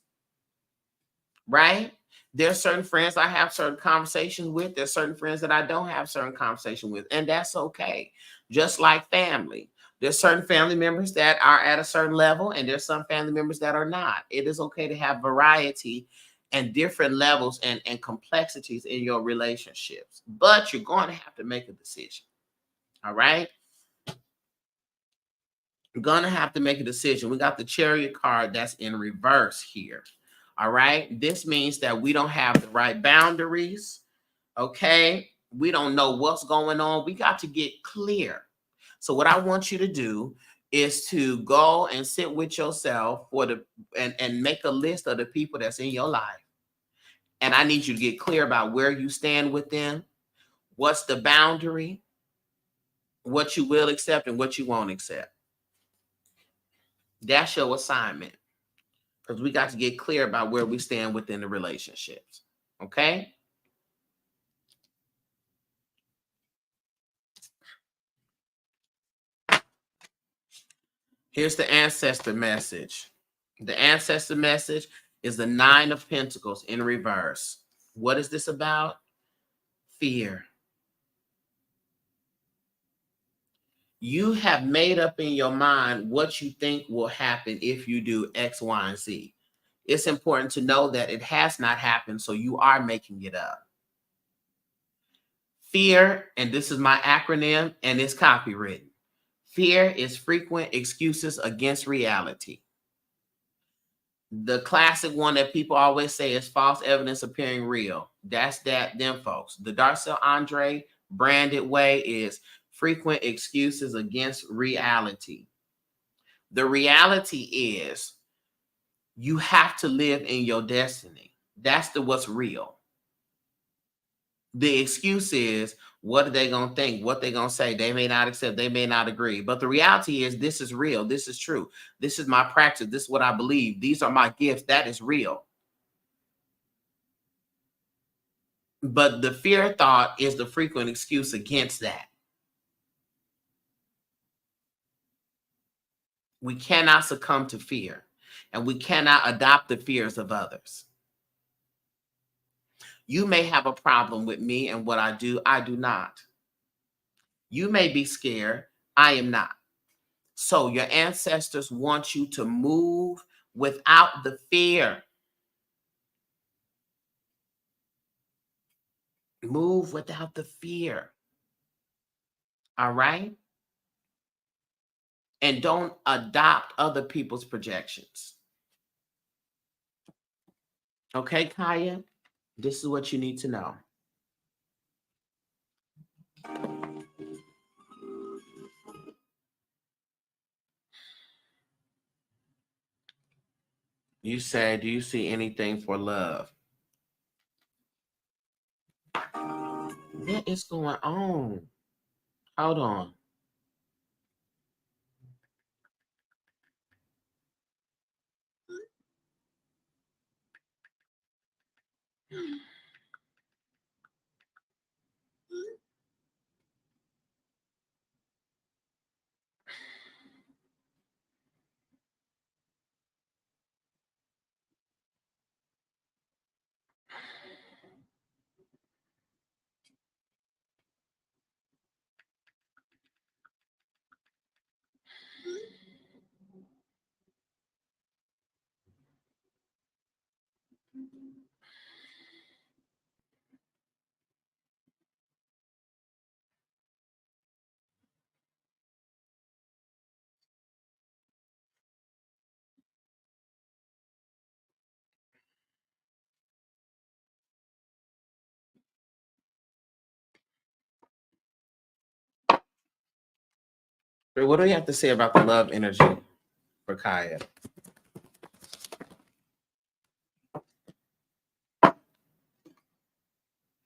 Speaker 1: right? There's certain friends I have certain conversations with. There's certain friends that I don't have certain conversation with, and that's okay. Just like family. There's certain family members that are at a certain level, and there's some family members that are not. It is okay to have variety and different levels and complexities in your relationships, but you're going to have to make a decision. All right? You're going to have to make a decision. We got the Chariot card that's in reverse here. All right? This means that we don't have the right boundaries. Okay? We don't know what's going on. We got to get clear. So what I want you to do is to go and sit with yourself and make a list of the people that's in your life. And I need you to get clear about where you stand with them. What's the boundary? What you will accept and what you won't accept. That's your assignment. Because we got to get clear about where we stand within the relationships. Okay? Here's the ancestor message. The ancestor message is the Nine of Pentacles in reverse. What is this about? Fear. You have made up in your mind what you think will happen if you do X, Y, and Z. It's important to know that it has not happened, so you are making it up. Fear, and this is my acronym, and it's copywritten. Fear is frequent excuses against reality. The classic one that people always say is false evidence appearing real. That's them folks. The Darcellandre branded way is frequent excuses against reality. The reality is you have to live in your destiny. That's what's real. The excuse is, what are they going to think? What they going to say? They may not accept. They may not agree. But the reality is this is real. This is true. This is my practice. This is what I believe. These are my gifts. That is real. But the fear thought is the frequent excuse against that. We cannot succumb to fear, and we cannot adopt the fears of others. You may have a problem with me and what I do. I do not. You may be scared. I am not. So your ancestors want you to move without the fear. Move without the fear. All right? And don't adopt other people's projections. Okay, Kaya? This is what you need to know. You say, do you see anything for love? What is going on? Hold on. What do you have to say about the love energy for Kaya?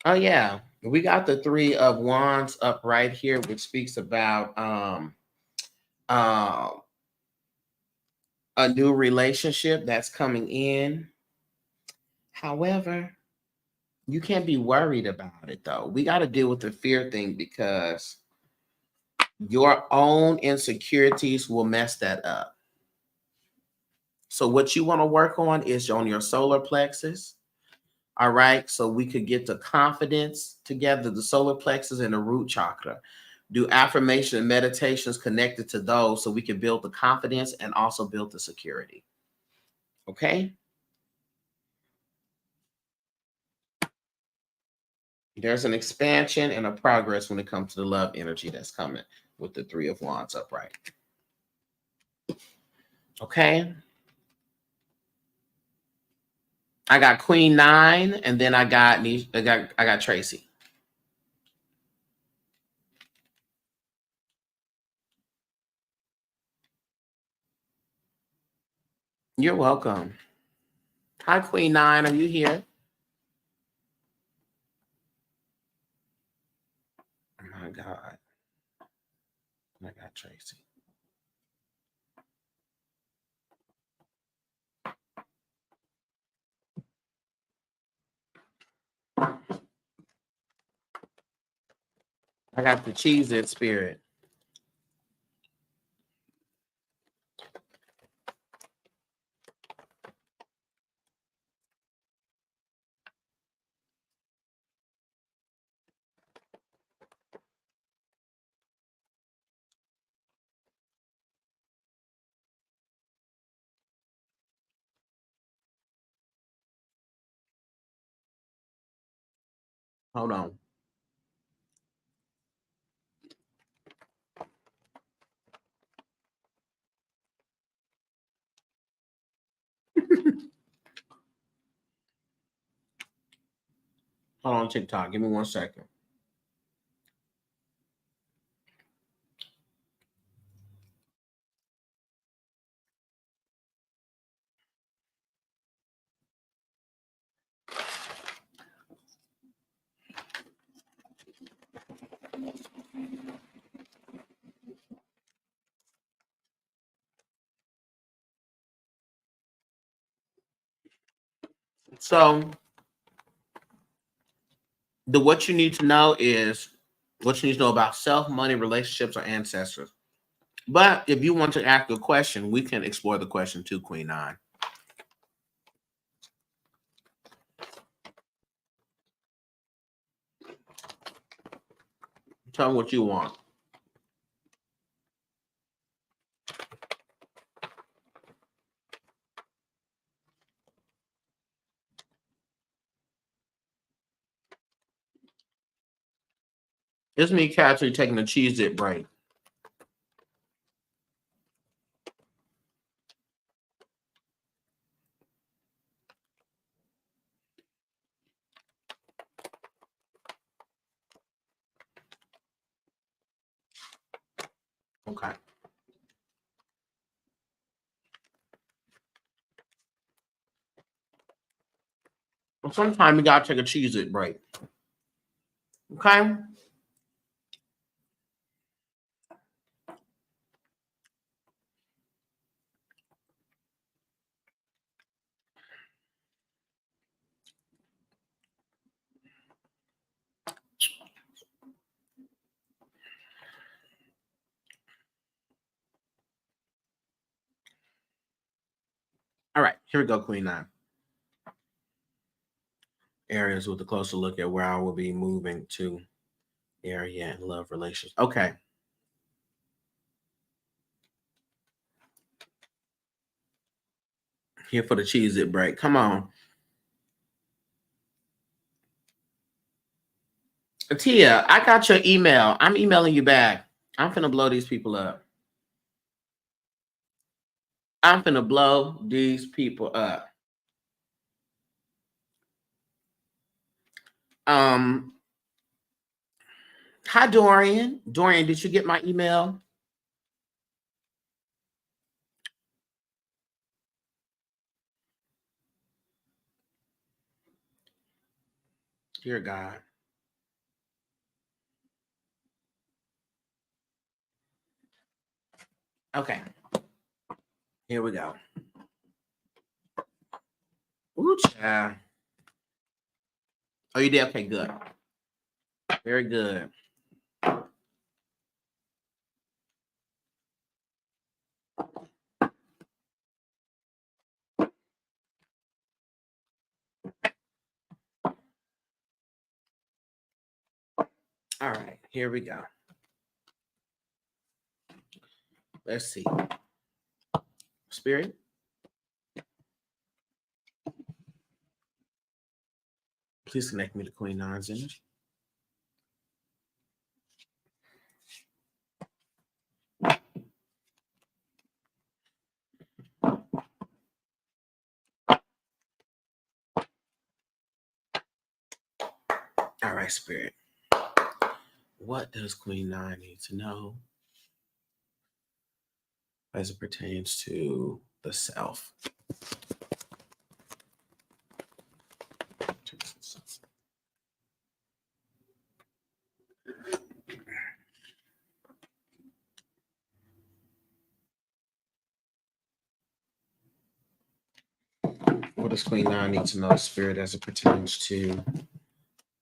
Speaker 1: Oh yeah, we got the Three of Wands up right here, which speaks about uh, a new relationship that's coming in. However, you can't be worried about it though. We got to deal with the fear thing because your own insecurities will mess that up. So what you want to work on is on your solar plexus. All right. So we could get the confidence together, the solar plexus and the root chakra. Do affirmation and meditations connected to those so we can build the confidence and also build the security. Okay. There's an expansion and a progress when it comes to the love energy that's coming with the Three of Wands upright. Okay. I got Queen 9, and then I got Tracy. You're welcome. Hi, Queen 9. Are you here? Oh my God. I got Tracy. I got the cheese it spirit. Hold on. Hold on, TikTok. Give me 1 second. So what you need to know is what you need to know about self, money, relationships, or ancestors. But if you want to ask a question, we can explore the question too, Queen 9. Tell me what you want. It's me casually taking a cheese dip break. Okay. Well, sometimes you gotta take a cheese dip break. Okay. Here we go, Queen 9. Areas with a closer look at where I will be moving to. Area and love relations. Okay. Here for the cheese it break. Come on. Tia, I got your email. I'm emailing you back. I'm finna blow these people up. I'm finna blow these people up. Hi, Dorian. Dorian, did you get my email? Dear God. Okay. Here we go. Ooh, child. Oh, you did? Okay, good. Very good. All right, here we go. Let's see. Spirit. Please connect me to Queen Nine's energy. All right, Spirit. What does Queen Nine need to know as it pertains to the self? What does Queen Nine need to know, Spirit, as it pertains to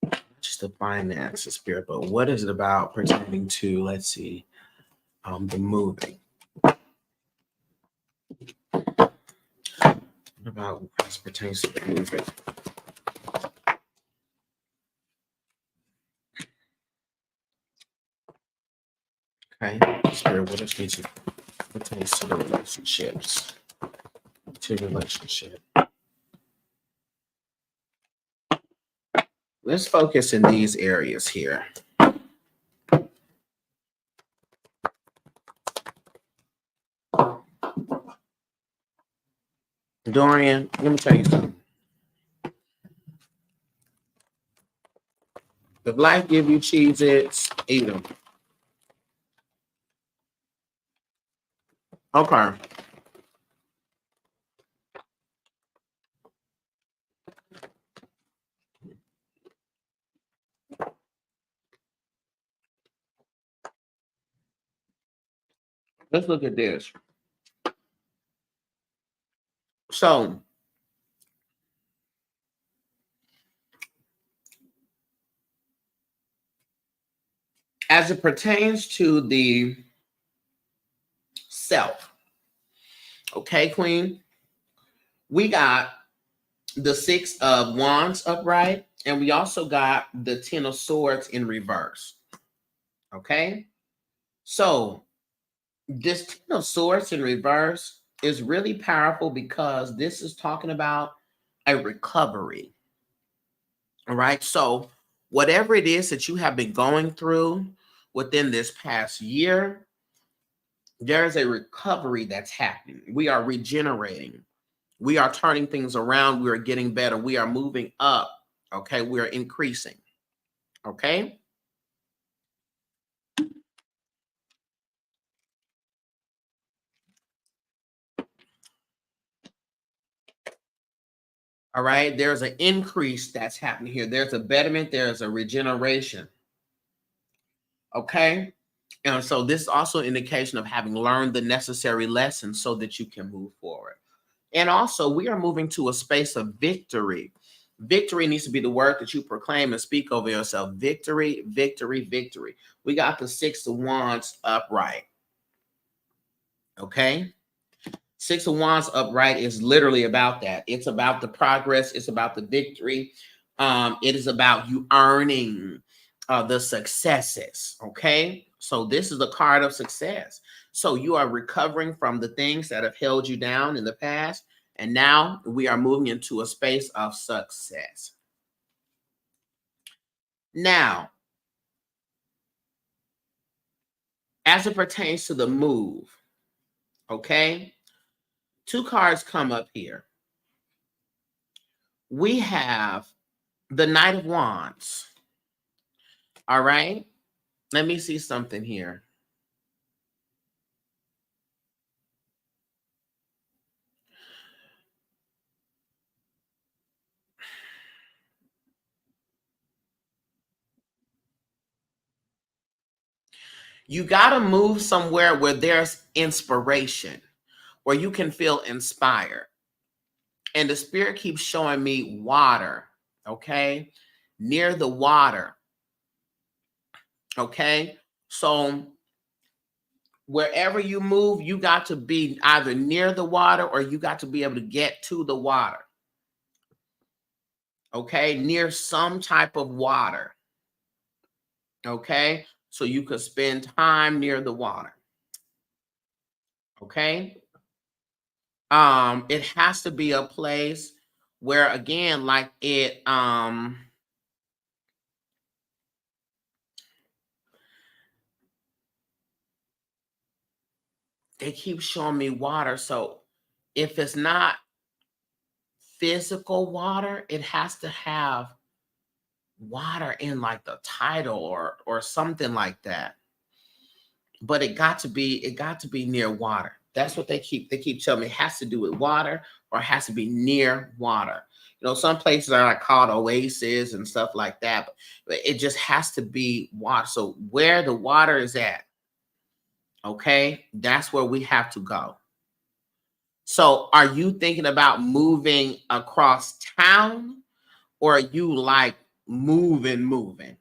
Speaker 1: not just the finances, Spirit, but what is it about pertaining to, let's see, the moving? What about as it pertains to the moving? Okay, Spirit, what does need to pertains to the relationships? To relationship. Let's focus in these areas here. Dorian, let me tell you something. If life give you Cheez-Its, eat them. Okay. Let's look at this. So, as it pertains to the self, okay, Queen, we got the 6 of Wands upright, and we also got the 10 of Swords in reverse. Okay, so this 10 of Swords in reverse is really powerful because this is talking about a recovery. All right, so whatever it is that you have been going through within this past year, there is a recovery that's happening. We are regenerating. We are turning things around. We are getting better. We are moving up. Okay, we are increasing. Okay. All right, there's an increase that's happening here. There's a betterment. There's a regeneration. Okay. And so this is also an indication of having learned the necessary lessons so that you can move forward. And also, we are moving to a space of victory. Victory needs to be the word that you proclaim and speak over yourself. Victory, victory, victory. We got the 6 of Wands upright. Okay. Six of Wands upright is literally about that. It's about the progress. It's about the victory. It is about you earning the successes. Okay. So this is the card of success. So you are recovering from the things that have held you down in the past. And now we are moving into a space of success. Now, as it pertains to the move, okay, two cards come up here. We have the Knight of Wands. All right. Let me see something here. You got to move somewhere where there's inspiration, where you can feel inspired. And the spirit keeps showing me water, okay? Near the water, okay? So wherever you move, you got to be either near the water or you got to be able to get to the water, okay? Near some type of water, okay? So you could spend time near the water, okay? It has to be a place where, again, like they keep showing me water. So if it's not physical water, it has to have water in like the title or something like that. But it got to be near water. That's what they keep telling me. It has to do with water or it has to be near water. You know, some places are like called oases and stuff like that, but it just has to be water. So where the water is at, okay, that's where we have to go. So are you thinking about moving across town or are you like moving?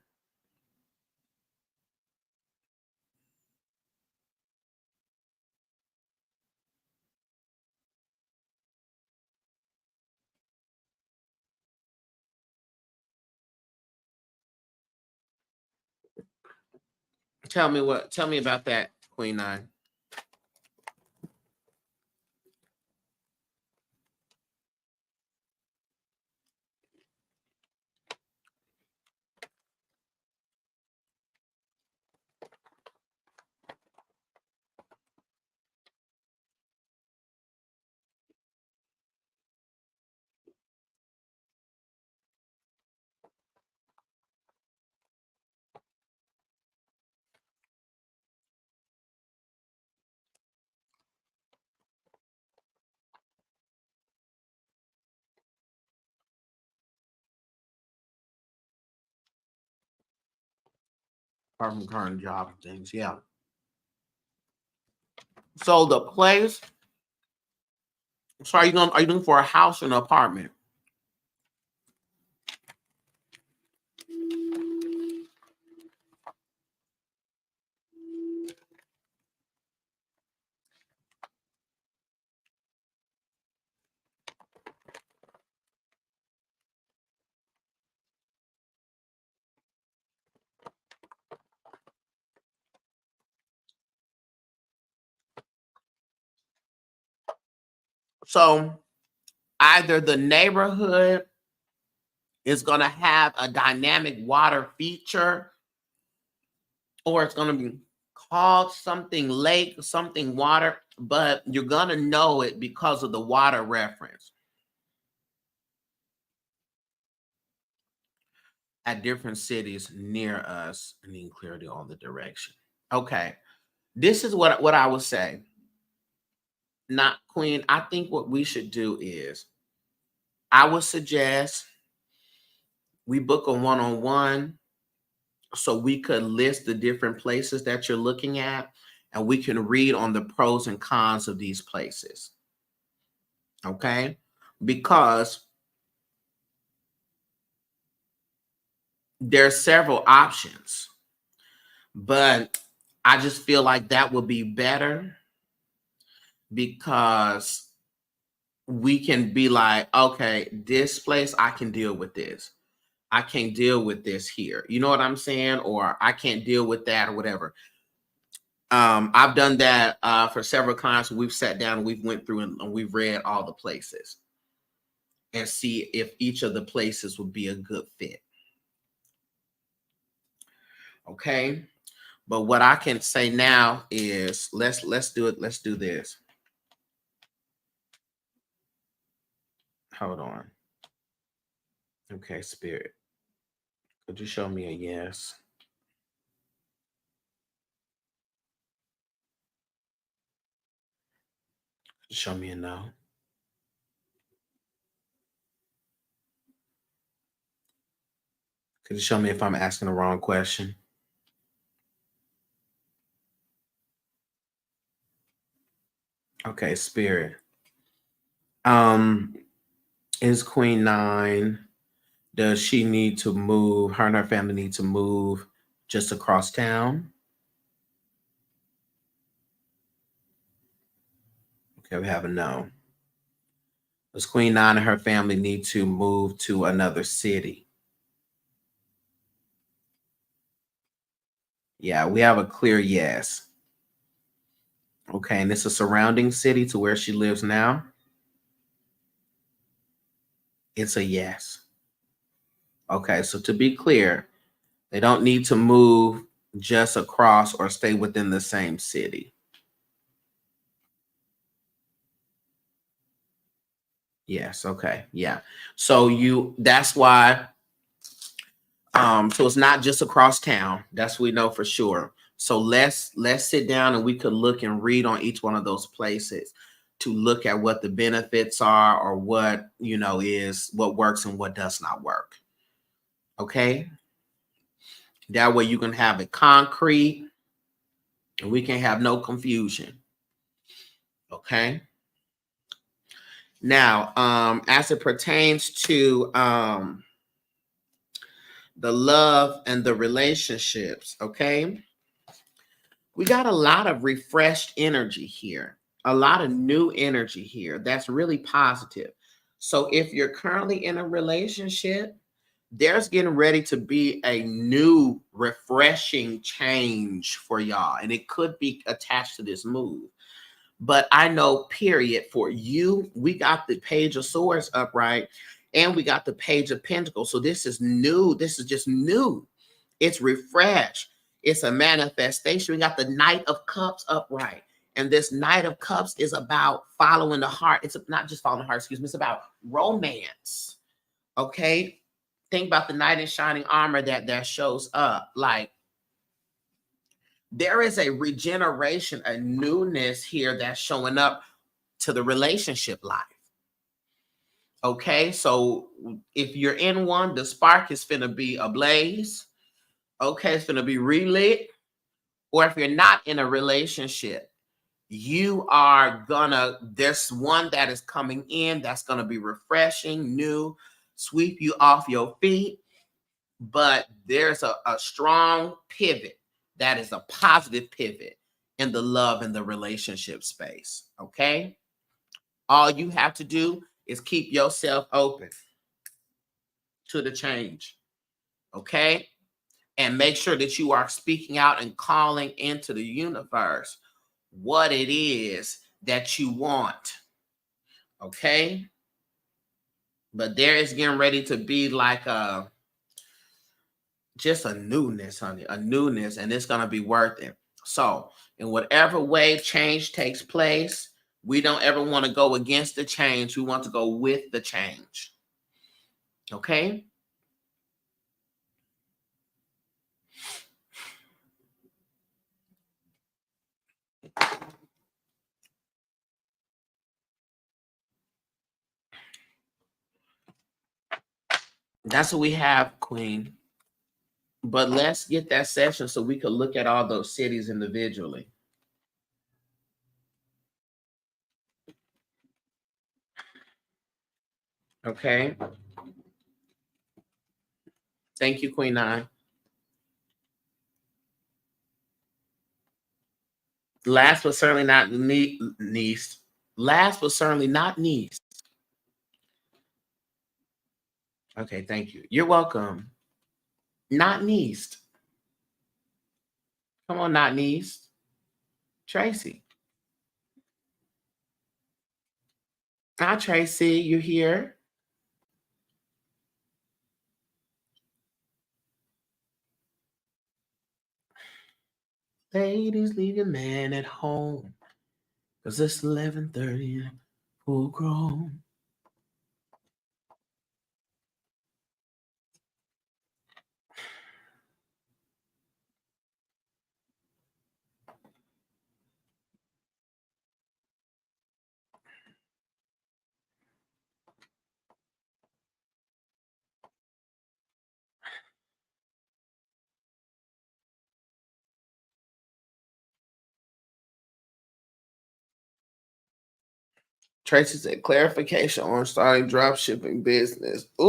Speaker 1: Tell me about that, Queen Nine. Apart from current job things, yeah. So the place, so are you looking for a house or an apartment? So either the neighborhood is going to have a dynamic water feature or it's going to be called something lake, something water, but you're going to know it because of the water reference at different cities near us and then clearly all the direction. Okay. This is what I would say. Not Queen, I think what we should do is I would suggest we book a one-on-one so we could list the different places that you're looking at and we can read on the pros and cons of these places. Okay? Because there's several options, but I just feel like that would be better because we can be like, okay, this place, I can deal with this. I can't deal with this here. You know what I'm saying? Or I can't deal with that or whatever. I've done that for several clients. We've sat down and we've went through and we've read all the places and see if each of the places would be a good fit. Okay. But what I can say now is let's do it. Let's do this. Hold on. Okay, Spirit. Could you show me a yes? Show me a no. Could you show me if I'm asking the wrong question? Okay, Spirit. Is Queen 9, does she need to move? Her and her family need to move just across town? Okay, we have a no. Does Queen 9 and her family need to move to another city? Yeah, we have a clear yes. Okay, and it's a surrounding city to where she lives now? It's a yes. Okay, so to be clear, they don't need to move just across or stay within the same city. Yes, okay. Yeah. So that's why so it's not just across town. That's what we know for sure. So let's sit down and we could look and read on each one of those places to look at what the benefits are or what, is what works and what does not work. Okay? That way you can have it concrete and we can have no confusion. Okay? Now, as it pertains to the love and the relationships, okay? We got a lot of refreshed energy here, a lot of new energy here. That's really positive. So if you're currently in a relationship, there's getting ready to be a new refreshing change for y'all. And it could be attached to this move. But I know, period, for you, we got the Page of Swords upright and we got the Page of Pentacles. So this is new. This is just new. It's refreshed. It's a manifestation. We got the Knight of Cups upright. And this Knight of Cups is about following the heart. It's not just following the heart, excuse me. It's about romance. Okay? Think about the knight in shining armor that shows up. Like, there is a regeneration, a newness here that's showing up to the relationship life. Okay, so if you're in one, the spark is finna be ablaze. Okay, it's finna be relit. Or if you're not in a relationship, there's one that is coming in that's gonna be refreshing, new, sweep you off your feet. But there's a strong pivot that is a positive pivot in the love and the relationship space. Okay, all you have to do is keep yourself open to the change. Okay, and make sure that you are speaking out and calling into the universe what it is that you want. Okay, but there is getting ready to be like just a newness, honey, a newness, and it's going to be worth it. So in whatever way change takes place, we don't ever want to go against the change. We want to go with the change. Okay? That's what we have, Queen. But let's get that session so we could look at all those cities individually. Okay? Thank you, Queen 9. Last but certainly not least, Last but certainly not least. Okay, thank you. You're welcome. Not least. Come on, not least. Tracy. Hi, Tracy. You here? Ladies, leave your man at home. Cause it's 11:30, full grown. Tracy said clarification on starting drop shipping business. Ooh.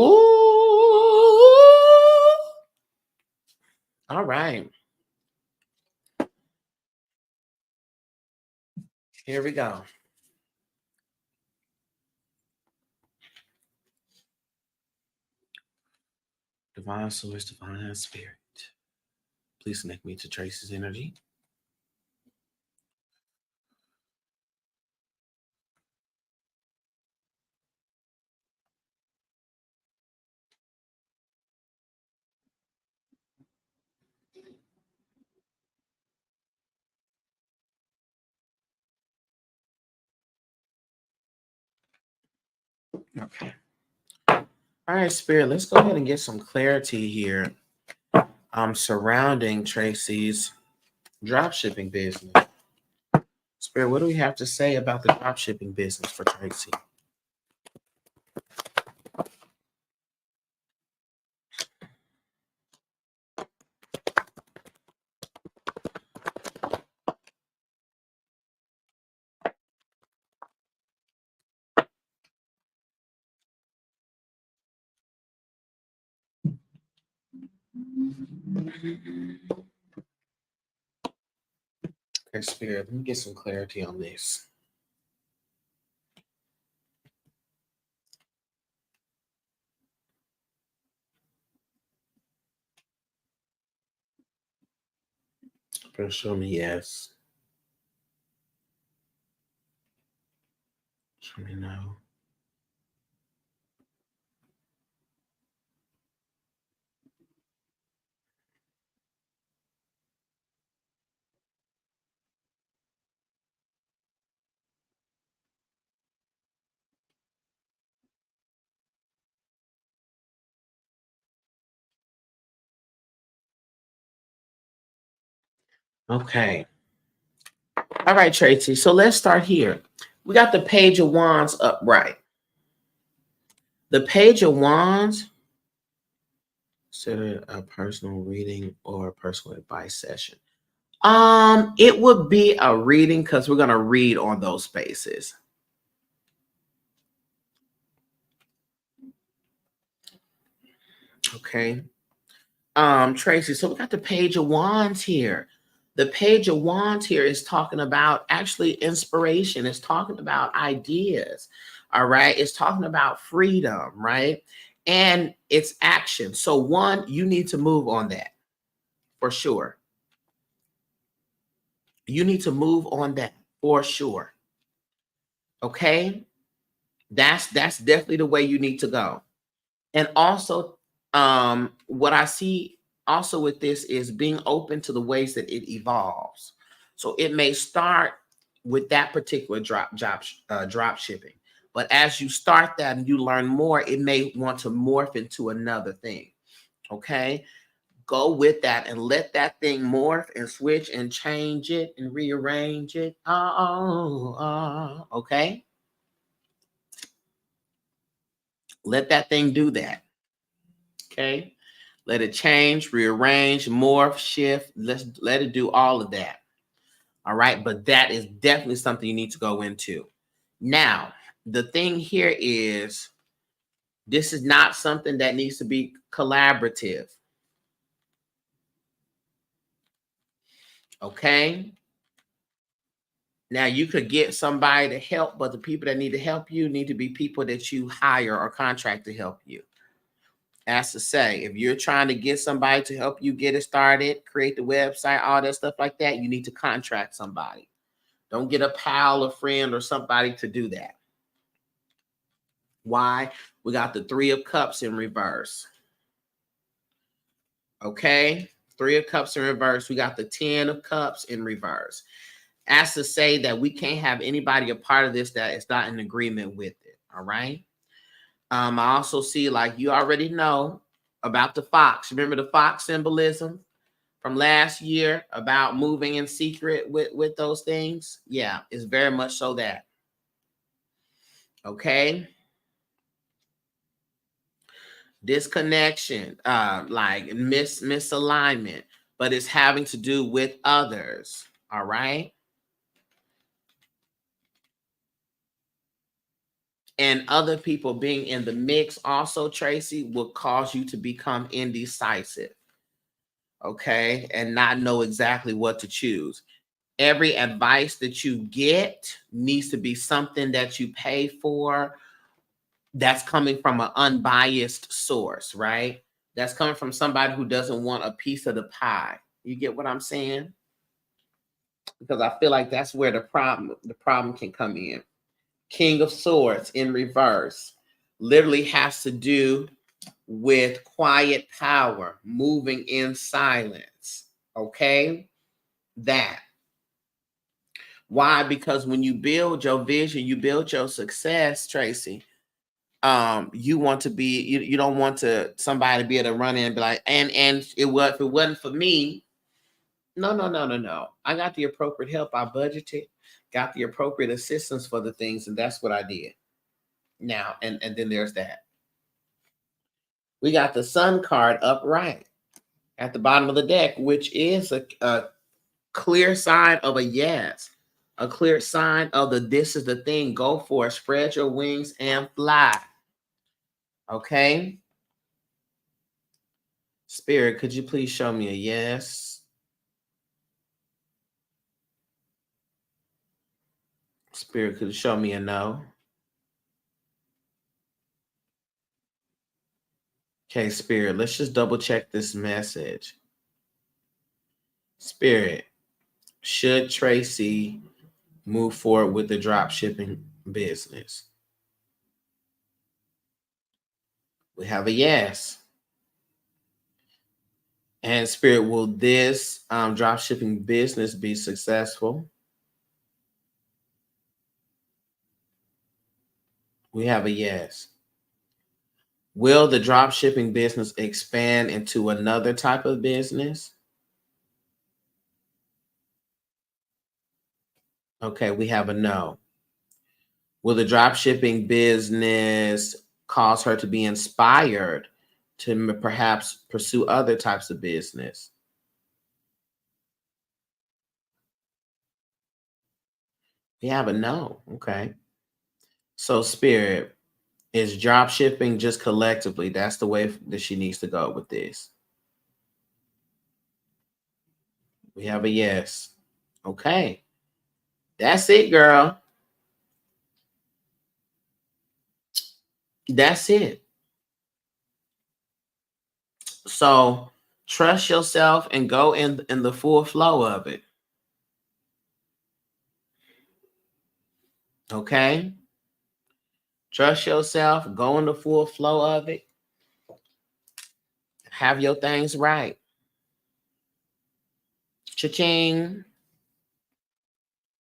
Speaker 1: All right. Here we go. Divine source, divine spirit. Please connect me to Tracy's energy. Okay. All right, Spirit, let's go ahead and get some clarity here surrounding Tracy's drop shipping business. Spirit, what do we have to say about the drop shipping business for Tracy? Okay, Spirit, let me get some clarity on this. Show me yes. Show me no. Okay. All right, Tracy. So let's start here. We got the Page of Wands upright. The Page of Wands, consider a personal reading or a personal advice session. It would be a reading because we're gonna read on those spaces. Okay. Tracy, so we got the Page of Wands here. The Page of Wands here is talking about actually inspiration. It's talking about ideas. All right. It's talking about freedom, right? And it's action. So, one, you need to move on that for sure. You need to move on that for sure. Okay. That's definitely the way you need to go. And also, what I see also with this is being open to the ways that it evolves. So it may start with that particular drop shipping, but as you start that and you learn more, it may want to morph into another thing. Okay, go with that and let that thing morph and switch and change it and rearrange it. Okay, let that thing do that. Okay. Let it change, rearrange, morph, shift. Let's let it do all of that. All right. But that is definitely something you need to go into. Now, the thing here is this is not something that needs to be collaborative. Okay. Now, you could get somebody to help, but the people that need to help you need to be people that you hire or contract to help you. As to say, if you're trying to get somebody to help you get it started, create the website, all that stuff like that, you need to contract somebody. Don't get a pal, a friend, or somebody to do that. Why? We got the Three of Cups in reverse. Okay? Three of Cups in reverse. We got the 10 of Cups in reverse. As to say that we can't have anybody a part of this that is not in agreement with it. All right? I also see, like, you already know about the fox. Remember the fox symbolism from last year about moving in secret with those things? Yeah, it's very much so that. Okay? Disconnection, like misalignment, but it's having to do with others. All right? And other people being in the mix also, Tracy, will cause you to become indecisive, okay, and not know exactly what to choose. Every advice that you get needs to be something that you pay for, that's coming from an unbiased source, right? That's coming from somebody who doesn't want a piece of the pie. You get what I'm saying? Because I feel like that's where the problem can come in. King of Swords in reverse literally has to do with quiet power, moving in silence. Okay? That. Why? Because when you build your vision, you build your success, Tracy. You want to be, you don't want to somebody to be able to run in and be like, and it was, if it wasn't for me, no. I got the appropriate help. I budgeted, got the appropriate assistance for the things, and that's what I did. Now, and then there's that. We got the Sun card upright at the bottom of the deck, which is a clear sign of a yes, a clear sign of the this is the thing. Go for it. Spread your wings and fly. Okay. Spirit, could you please show me a yes? Spirit, could you show me a no? Okay, Spirit, let's just double check this message. Spirit, should Tracy move forward with the drop shipping business? We have a yes. And Spirit, will this drop shipping business be successful? We have a yes. Will the drop shipping business expand into another type of business? Okay, we have a no. Will the drop shipping business cause her to be inspired to perhaps pursue other types of business? We have a no. Okay. So, Spirit, is drop shipping just collectively? That's the way that she needs to go with this. We have a yes. Okay. That's it, girl. That's it. So trust yourself and go in the full flow of it. Okay? Trust yourself, go in the full flow of it. Have your things right. Cha-ching.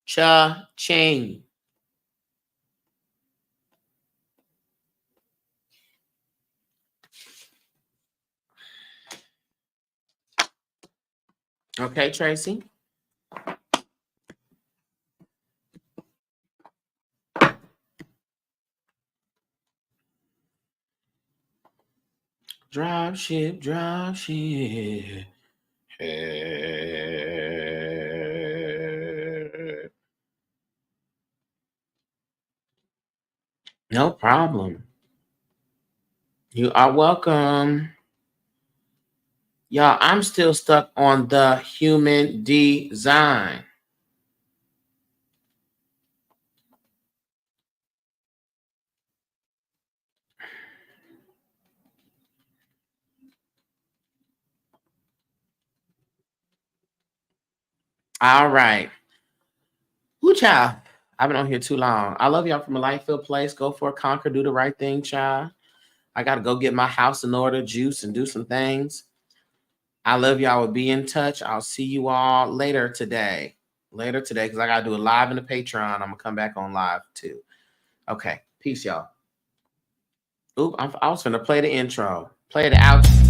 Speaker 1: Cha-ching. Okay, Tracy? Drop ship, drop ship. No problem. You are welcome. Y'all, I'm still stuck on the human design. All right. Woo, child. I've been on here too long. I love y'all from a life-filled place. Go for it, conquer, do the right thing, child. I got to go get my house in order, juice, and do some things. I love y'all. Will be in touch. I'll see you all later today. Because I got to do a live in the Patreon. I'm going to come back on live too. Okay. Peace, y'all. Oop, I was going to play the intro. Play the outro.